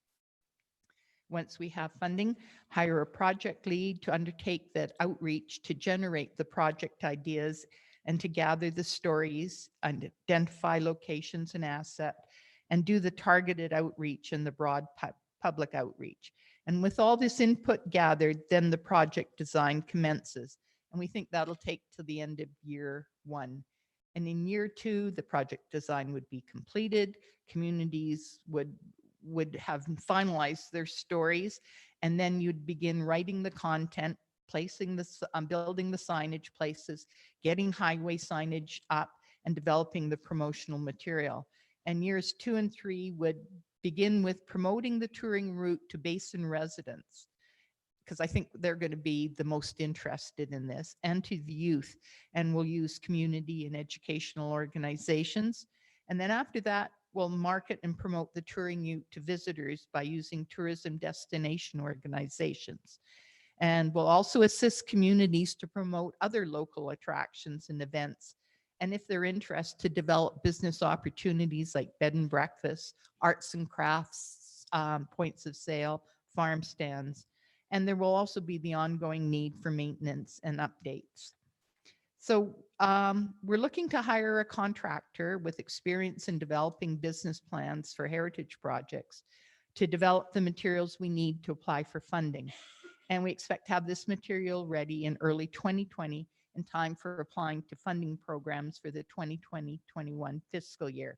Once we have funding, hire a project lead to undertake that outreach to generate the project ideas and to gather the stories and identify locations and asset and do the targeted outreach and the broad public outreach. And with all this input gathered, then the project design commences. And we think that'll take to the end of year 1. And in year 2, the project design would be completed. Communities would have finalized their stories, and then you'd begin writing the content, placing this, building the signage places, getting highway signage up, and developing the promotional material. And years 2 and 3 would begin with promoting the touring route to basin residents, because I think they're going to be the most interested in this, and to the youth. And we'll use community and educational organizations. And then after that, we'll market and promote the touring route to visitors by using tourism destination organizations. And we'll also assist communities to promote other local attractions and events. And if they're interested, to develop business opportunities like bed and breakfast, arts and crafts, points of sale, farm stands. And there will also be the ongoing need for maintenance and updates. So we're looking to hire a contractor with experience in developing business plans for heritage projects to develop the materials we need to apply for funding. And we expect to have this material ready in early 2020 in time for applying to funding programs for the 2020-21 fiscal year.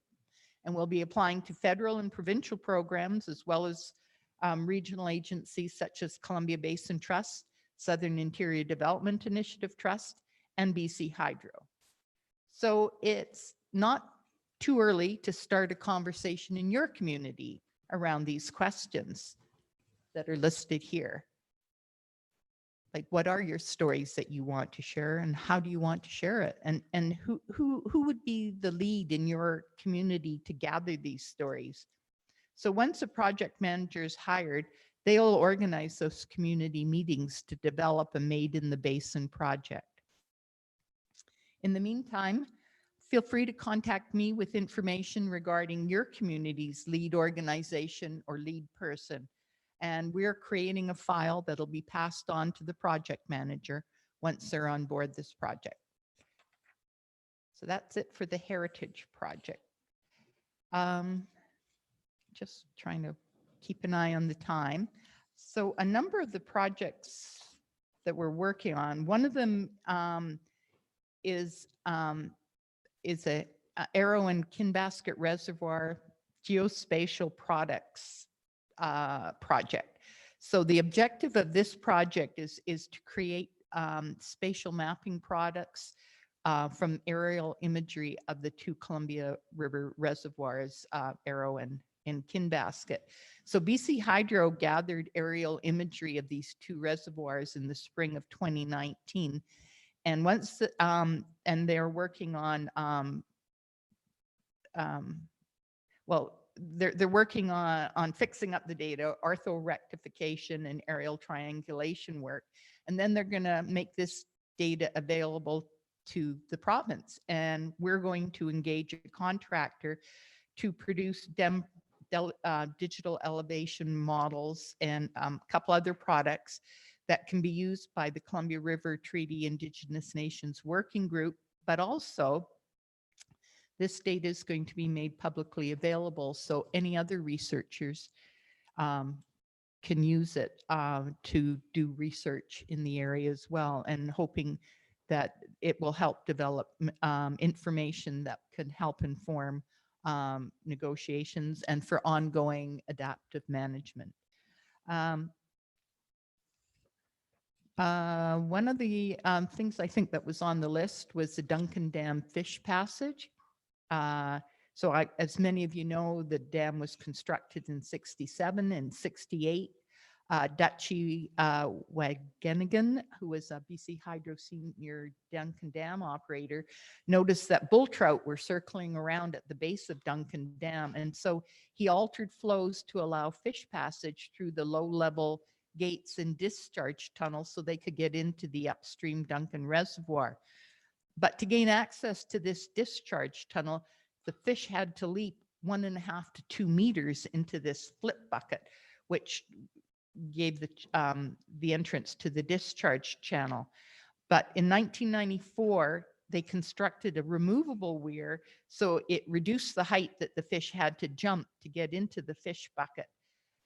And we'll be applying to federal and provincial programs as well as regional agencies such as Columbia Basin Trust, Southern Interior Development Initiative Trust, and BC Hydro. So it's not too early to start a conversation in your community around these questions that are listed here. Like, what are your stories that you want to share, and how do you want to share it? And who would be the lead in your community to gather these stories? So once a project manager is hired, they'll organize those community meetings to develop a Made in the Basin project. In the meantime, feel free to contact me with information regarding your community's lead organization or lead person. And we're creating a file that'll be passed on to the project manager once they're on board this project. So that's it for the Heritage Project. Just trying to keep an eye on the time. So a number of the projects that we're working on, one of them is a Arrow and Kinbasket Reservoir geospatial products project. So the objective of this project is to create spatial mapping products from aerial imagery of the 2 Columbia River reservoirs, Arrow and Kinbasket. So BC Hydro gathered aerial imagery of these 2 reservoirs in the spring of 2019. And once, and they're working on, they're working on fixing up the data, orthorectification and aerial triangulation work. And then they're going to make this data available to the province. And we're going to engage a contractor to produce digital elevation models and a couple other products that can be used by the Columbia River Treaty Indigenous Nations Working Group, but also this data is going to be made publicly available so any other researchers can use it to do research in the area as well, and hoping that it will help develop information that can help inform negotiations and for ongoing adaptive management. One of the things I think that was on the list was the Duncan Dam Fish Passage. As many of you know, the dam was constructed in '67 and '68. Dutchy Wagenigan, who was a BC Hydro senior Duncan Dam operator, noticed that bull trout were circling around at the base of Duncan Dam. And so he altered flows to allow fish passage through the low level gates and discharge tunnels so they could get into the upstream Duncan Reservoir. But to gain access to this discharge tunnel, the fish had to leap 1.5 to 2 meters into this flip bucket, which gave the entrance to the discharge channel. But in 1994, they constructed a removable weir, so it reduced the height that the fish had to jump to get into the fish bucket.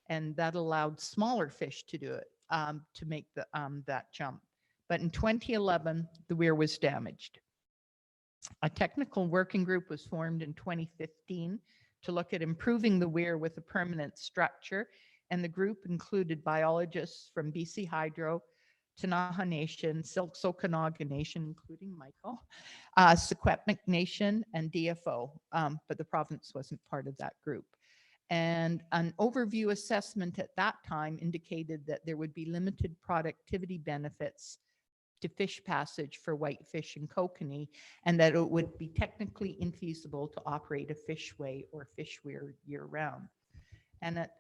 And that allowed smaller fish to do it, to make that jump. But in 2011, the weir was damaged. A technical working group was formed in 2015 to look at improving the weir with a permanent structure. And the group included biologists from BC Hydro, Ktunaxa Nation, Silksokanaga Nation, including Michael, Secwepemc Nation, and DFO, but the province wasn't part of that group. And an overview assessment at that time indicated that there would be limited productivity benefits to fish passage for whitefish and kokanee, and that it would be technically infeasible to operate a fishway or fish weir year-round. And at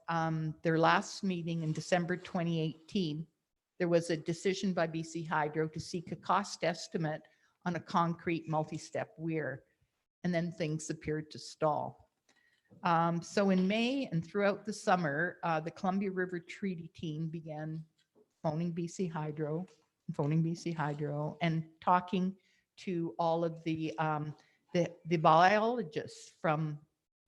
their last meeting in December 2018, there was a decision by BC Hydro to seek a cost estimate on a concrete multi-step weir, and then things appeared to stall. So in May and throughout the summer, the Columbia River Treaty team began phoning BC Hydro, and talking to all of the biologists from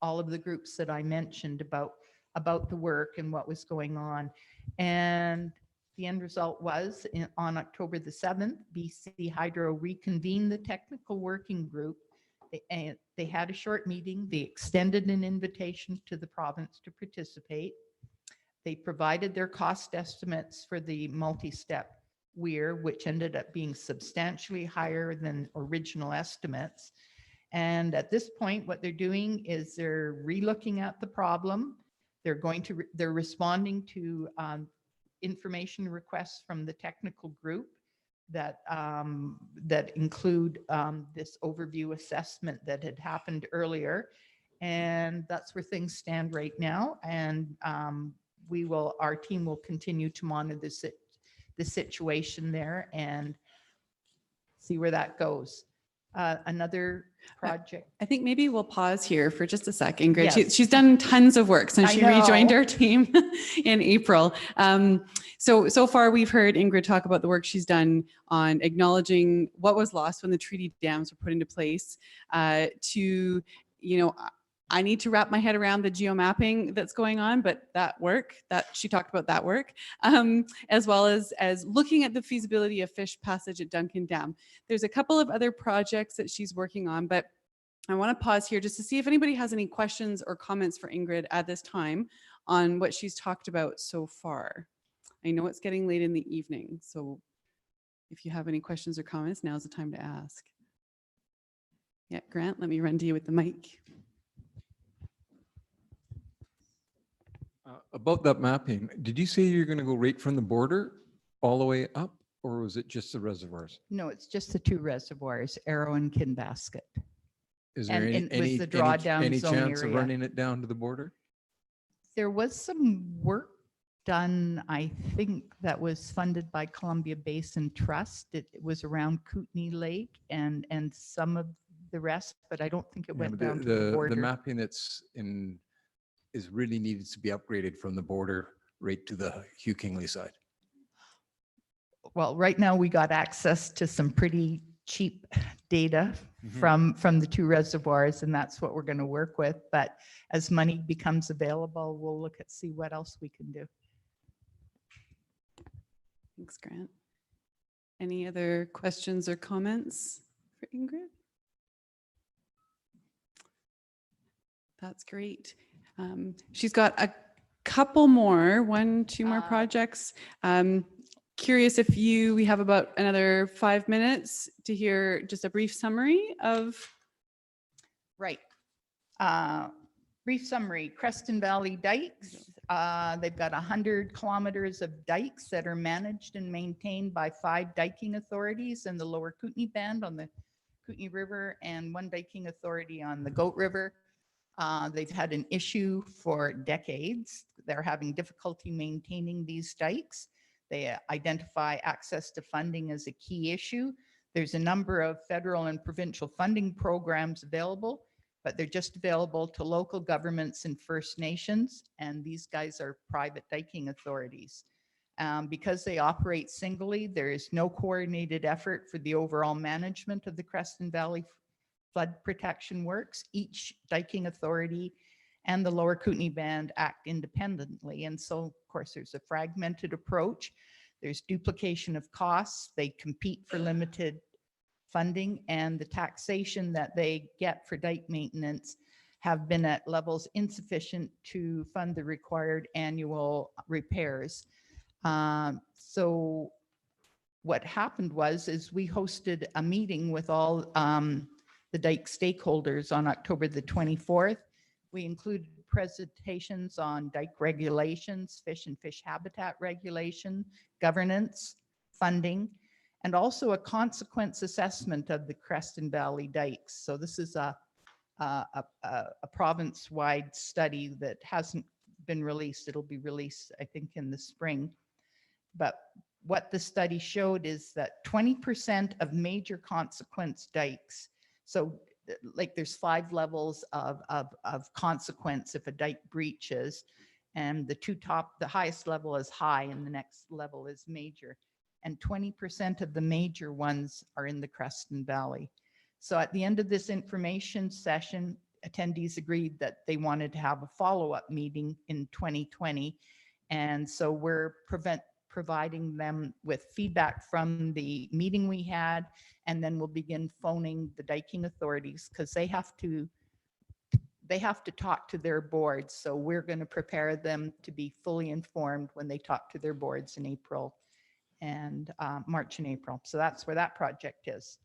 all of the groups that I mentioned about the work and what was going on. And the end result was on October the 7th, BC Hydro reconvened the technical working group. They had a short meeting. They extended an invitation to the province to participate. They provided their cost estimates for the multi-step weir, which ended up being substantially higher than original estimates. And at this point, what they're doing is they're relooking at the problem. They're responding to information requests from the technical group that include this overview assessment that had happened earlier. And that's where things stand right now. And our team will continue to monitor the situation there and see where that goes. Another project. I think maybe we'll pause here for just a sec, Ingrid. Yes. She's done tons of work since I she rejoined know. our team in April. So far we've heard Ingrid talk about the work she's done on acknowledging what was lost when the treaty dams were put into place, I need to wrap my head around the geomapping that's going on, but that work, that she talked about that work, as well as looking at the feasibility of fish passage at Duncan Dam. There's a couple of other projects that she's working on, but I want to pause here just to see if anybody has any questions or comments for Ingrid at this time on what she's talked about so far. I know it's getting late in the evening, so if you have any questions or comments, now's the time to ask. Yeah, Grant, let me run to you with the mic. About that mapping, did you say you're going to go right from the border all the way up, or was it just the reservoirs? No, it's just the two reservoirs, Arrow and Kinbasket. Is there And it was any the drawdown any zone chance of area. running it down to the border? There was some work done, I think, that was funded by Columbia Basin Trust. It was around Kootenay Lake and some of the rest, but I don't think it Yeah, went but down to the border. the mapping that's is really needed to be upgraded from the border right to the Hugh Kingley side. Well, right now we got access to some pretty cheap data from the two reservoirs, and that's what we're going to work with. But as money becomes available, we'll look at see what else we can do. Thanks, Grant. Any other questions or comments for Ingrid? That's great. She's got a couple more, 1-2 more projects. Curious if we have about another 5 minutes to hear just a brief summary of. Right. brief summary, Creston Valley Dikes. They've got 100 kilometers of dikes that are managed and maintained by 5 diking authorities in the lower Kootenay Band on the Kootenay River and 1 diking authority on the Goat River. They've had an issue for decades. They're having difficulty maintaining these dikes. They identify access to funding as a key issue. There's a number of federal and provincial funding programs available, but they're just available to local governments and First Nations, and these guys are private diking authorities. Because they operate singly, there is no coordinated effort for the overall management of the Creston Valley flood protection works. Each diking authority and the lower Kootenay Band act independently. And so, of course, there's a fragmented approach. There's duplication of costs. They compete for limited funding, and the taxation that they get for dike maintenance have been at levels insufficient to fund the required annual repairs. So what happened is we hosted a meeting with all the dike stakeholders on October the 24th. We included presentations on dike regulations, fish and fish habitat regulation, governance, funding, and also a consequence assessment of the Creston Valley dikes. So this is a province-wide study that hasn't been released. It'll be released, I think, in the spring. But what the study showed is that 20% of major consequence dikes, so like there's 5 levels of consequence if a dike breaches, and the highest level is high and the next level is major. And 20% of the major ones are in the Creston Valley. So at the end of this information session, attendees agreed that they wanted to have a follow-up meeting in 2020. And so we're providing them with feedback from the meeting we had, and then we'll begin phoning the diking authorities because they have to talk to their boards. So we're going to prepare them to be fully informed when they talk to their boards in April and March and April. So that's where that project is.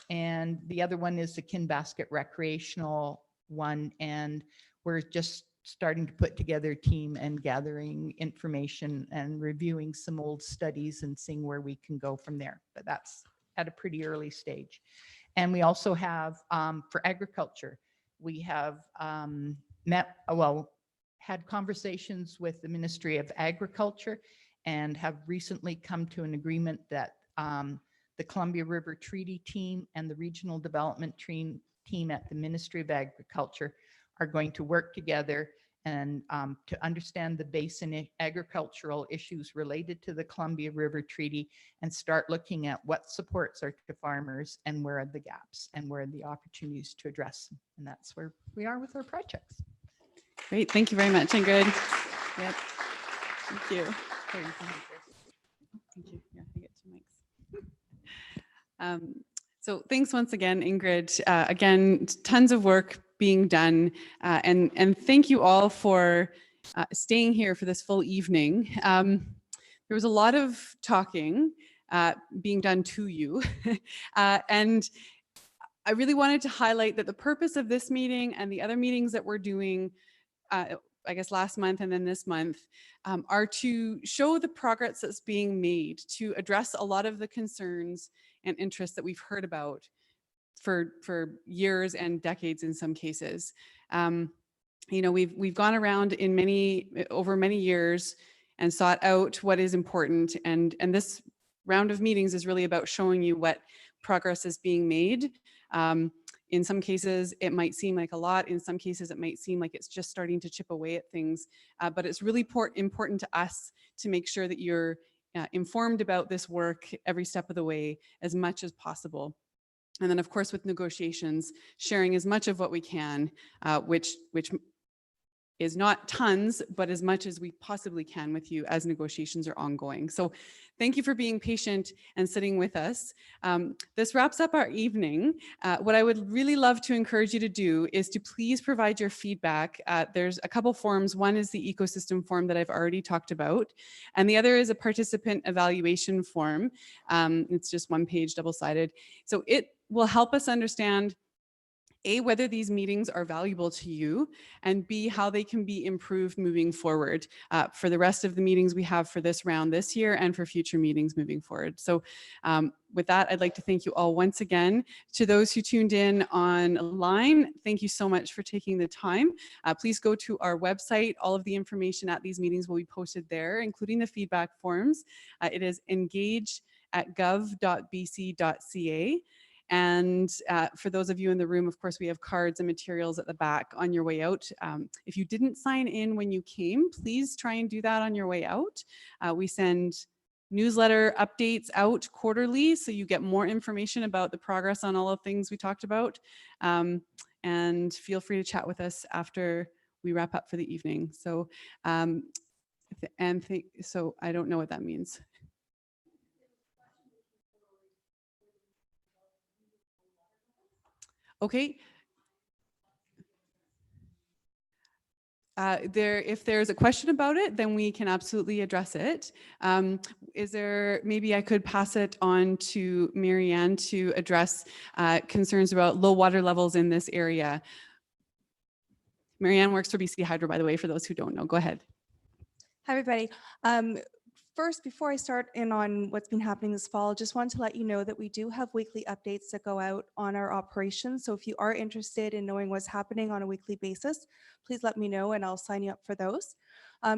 And the other one is the Kinbasket recreational one. And we're just starting to put together a team and gathering information and reviewing some old studies and seeing where we can go from there. But that's at a pretty early stage. And we also have, for agriculture, we have had conversations with the Ministry of Agriculture and have recently come to an agreement that the Columbia River Treaty Team and the Regional Development Team at the Ministry of Agriculture are going to work together and to understand the basin agricultural issues related to the Columbia River Treaty and start looking at what supports are to farmers and where are the gaps and where are the opportunities to address them. And that's where we are with our projects. Great. Thank you very much, Ingrid. Yep. Thank you. Here, you can have this. Thank you. Yeah, I get 2 mics. So thanks once again, Ingrid. Again, tons of work being done. And thank you all for staying here for this full evening. There was a lot of talking being done to you. And I really wanted to highlight that the purpose of this meeting and the other meetings that we're doing, I guess last month and then this month, are to show the progress that's being made to address a lot of the concerns and interests that we've heard about for years and decades in some cases. You know, we've gone around over many years and sought out what is important, and this round of meetings is really about showing you what progress is being made. In some cases, it might seem like a lot. In some cases, it might seem like it's just starting to chip away at things. But it's really important to us to make sure that you're informed about this work every step of the way as much as possible. And then, of course, with negotiations, sharing as much of what we can, which is not tons, but as much as we possibly can with you as negotiations are ongoing. So thank you for being patient and sitting with us. This wraps up our evening. What I would really love to encourage you to do is to please provide your feedback. There's a couple forms. One is the ecosystem form that I've already talked about, and the other is a participant evaluation form. It's just one page, double-sided. So it will help us understand A, whether these meetings are valuable to you, and B, how they can be improved moving forward for the rest of the meetings we have for this round this year and for future meetings moving forward. So with that, I'd like to thank you all once again. To those who tuned in online, thank you so much for taking the time. Please go to our website. All of the information at these meetings will be posted there, including the feedback forms. It is engage@gov.bc.ca. And for those of you in the room, of course, we have cards and materials at the back on your way out. If you didn't sign in when you came, please try and do that on your way out. We send newsletter updates out quarterly, so you get more information about the progress on all of the things we talked about. And feel free to chat with us after we wrap up for the evening. So, so I don't know what that means. Okay. If there's a question about it, then we can absolutely address it. Is there, maybe I could pass it on to Marianne to address concerns about low water levels in this area. Marianne works for BC Hydro, by the way, for those who don't know. Go ahead. Hi, everybody. First, before I start in on what's been happening this fall, just wanted to let you know that we do have weekly updates that go out on our operations. So if you are interested in knowing what's happening on a weekly basis, please let me know and I'll sign you up for those.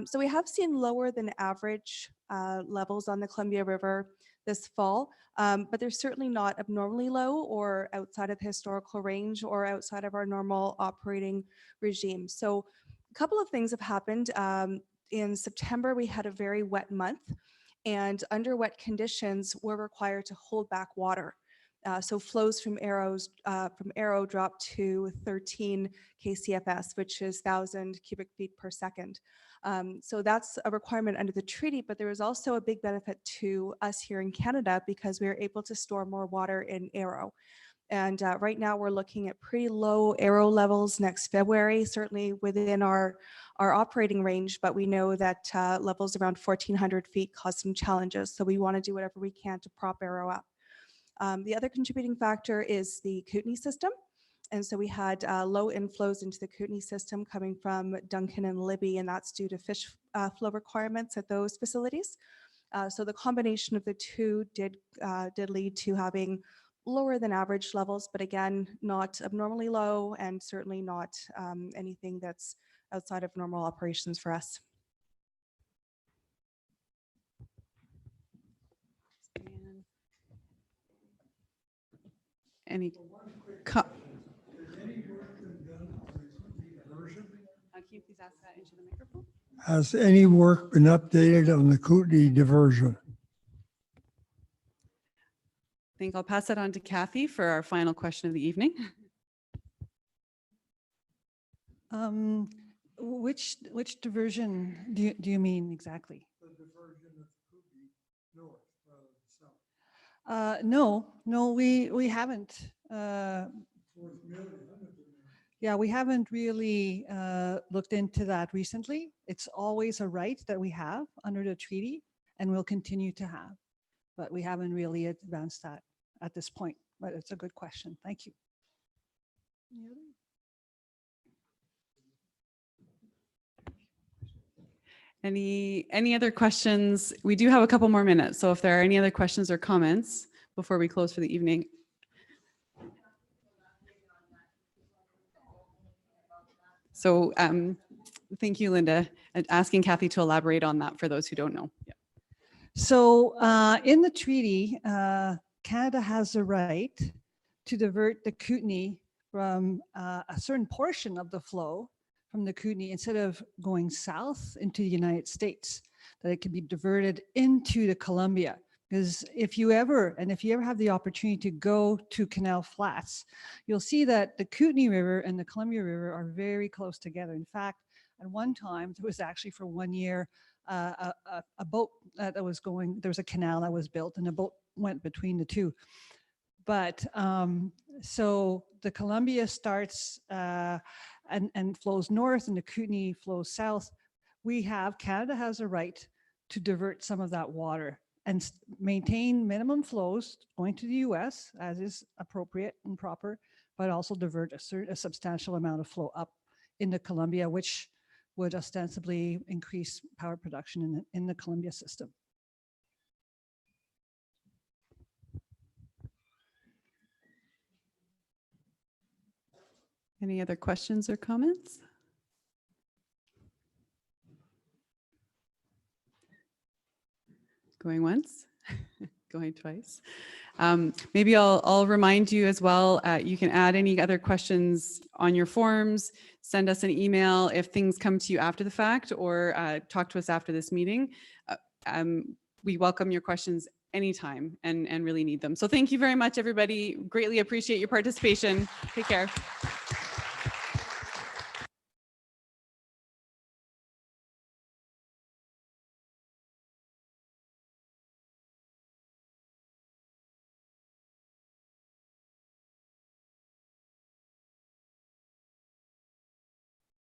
So we have seen lower than average levels on the Columbia River this fall, but they're certainly not abnormally low or outside of the historical range or outside of our normal operating regime. So a couple of things have happened. In September, we had a very wet month, and under wet conditions, we're required to hold back water. So flows from Arrow dropped to 13 kcfs, which is 1,000 cubic feet per second. So that's a requirement under the treaty, but there was also a big benefit to us here in Canada because we were able to store more water in Arrow. And right now we're looking at pretty low Arrow levels next February, certainly within our operating range, but we know that levels around 1,400 feet cause some challenges. So we want to do whatever we can to prop Arrow up. The other contributing factor is the Kootenay system. And so we had low inflows into the Kootenay system coming from Duncan and Libby, and that's due to fish flow requirements at those facilities. So the combination of the two did lead to having lower than average levels, but again, not abnormally low and certainly not anything that's outside of normal operations for us. Any Can you please ask that into the microphone? Has any work been updated on the Kootenay diversion? I think I'll pass that on to Kathy for our final question of the evening. Which diversion do you mean exactly? The diversion of Kootenay north rather than south. No, we haven't. Yeah, we haven't really looked into that recently. It's always a right that we have under the treaty and we'll continue to have, but we haven't really advanced that at this point, but it's a good question. Thank you. Any other questions? We do have a couple more minutes, so if there are any other questions or comments before we close for the evening. So thank you, Linda, and asking Kathy to elaborate on that for those who don't know. Yeah. So in the treaty, Canada has the right to divert the Kootenay from a certain portion of the flow from the Kootenay instead of going south into the United States, that it can be diverted into the Columbia. Because if you ever have the opportunity to go to Canal Flats, you'll see that the Kootenay River and the Columbia River are very close together. In fact, at one time, there was actually for 1 year, a boat that was going, there was a canal that was built and a boat went between the two. But so the Columbia starts and flows north and the Kootenay flows south. Canada has a right to divert some of that water and maintain minimum flows going to the US as is appropriate and proper, but also divert a substantial amount of flow up into Columbia, which would ostensibly increase power production in the Columbia system. Any other questions or comments? Going once, going twice. Maybe I'll remind you as well, you can add any other questions on your forms, send us an email if things come to you after the fact, or talk to us after this meeting. We welcome your questions anytime and really need them. So thank you very much, everybody. Greatly appreciate your participation. Take care.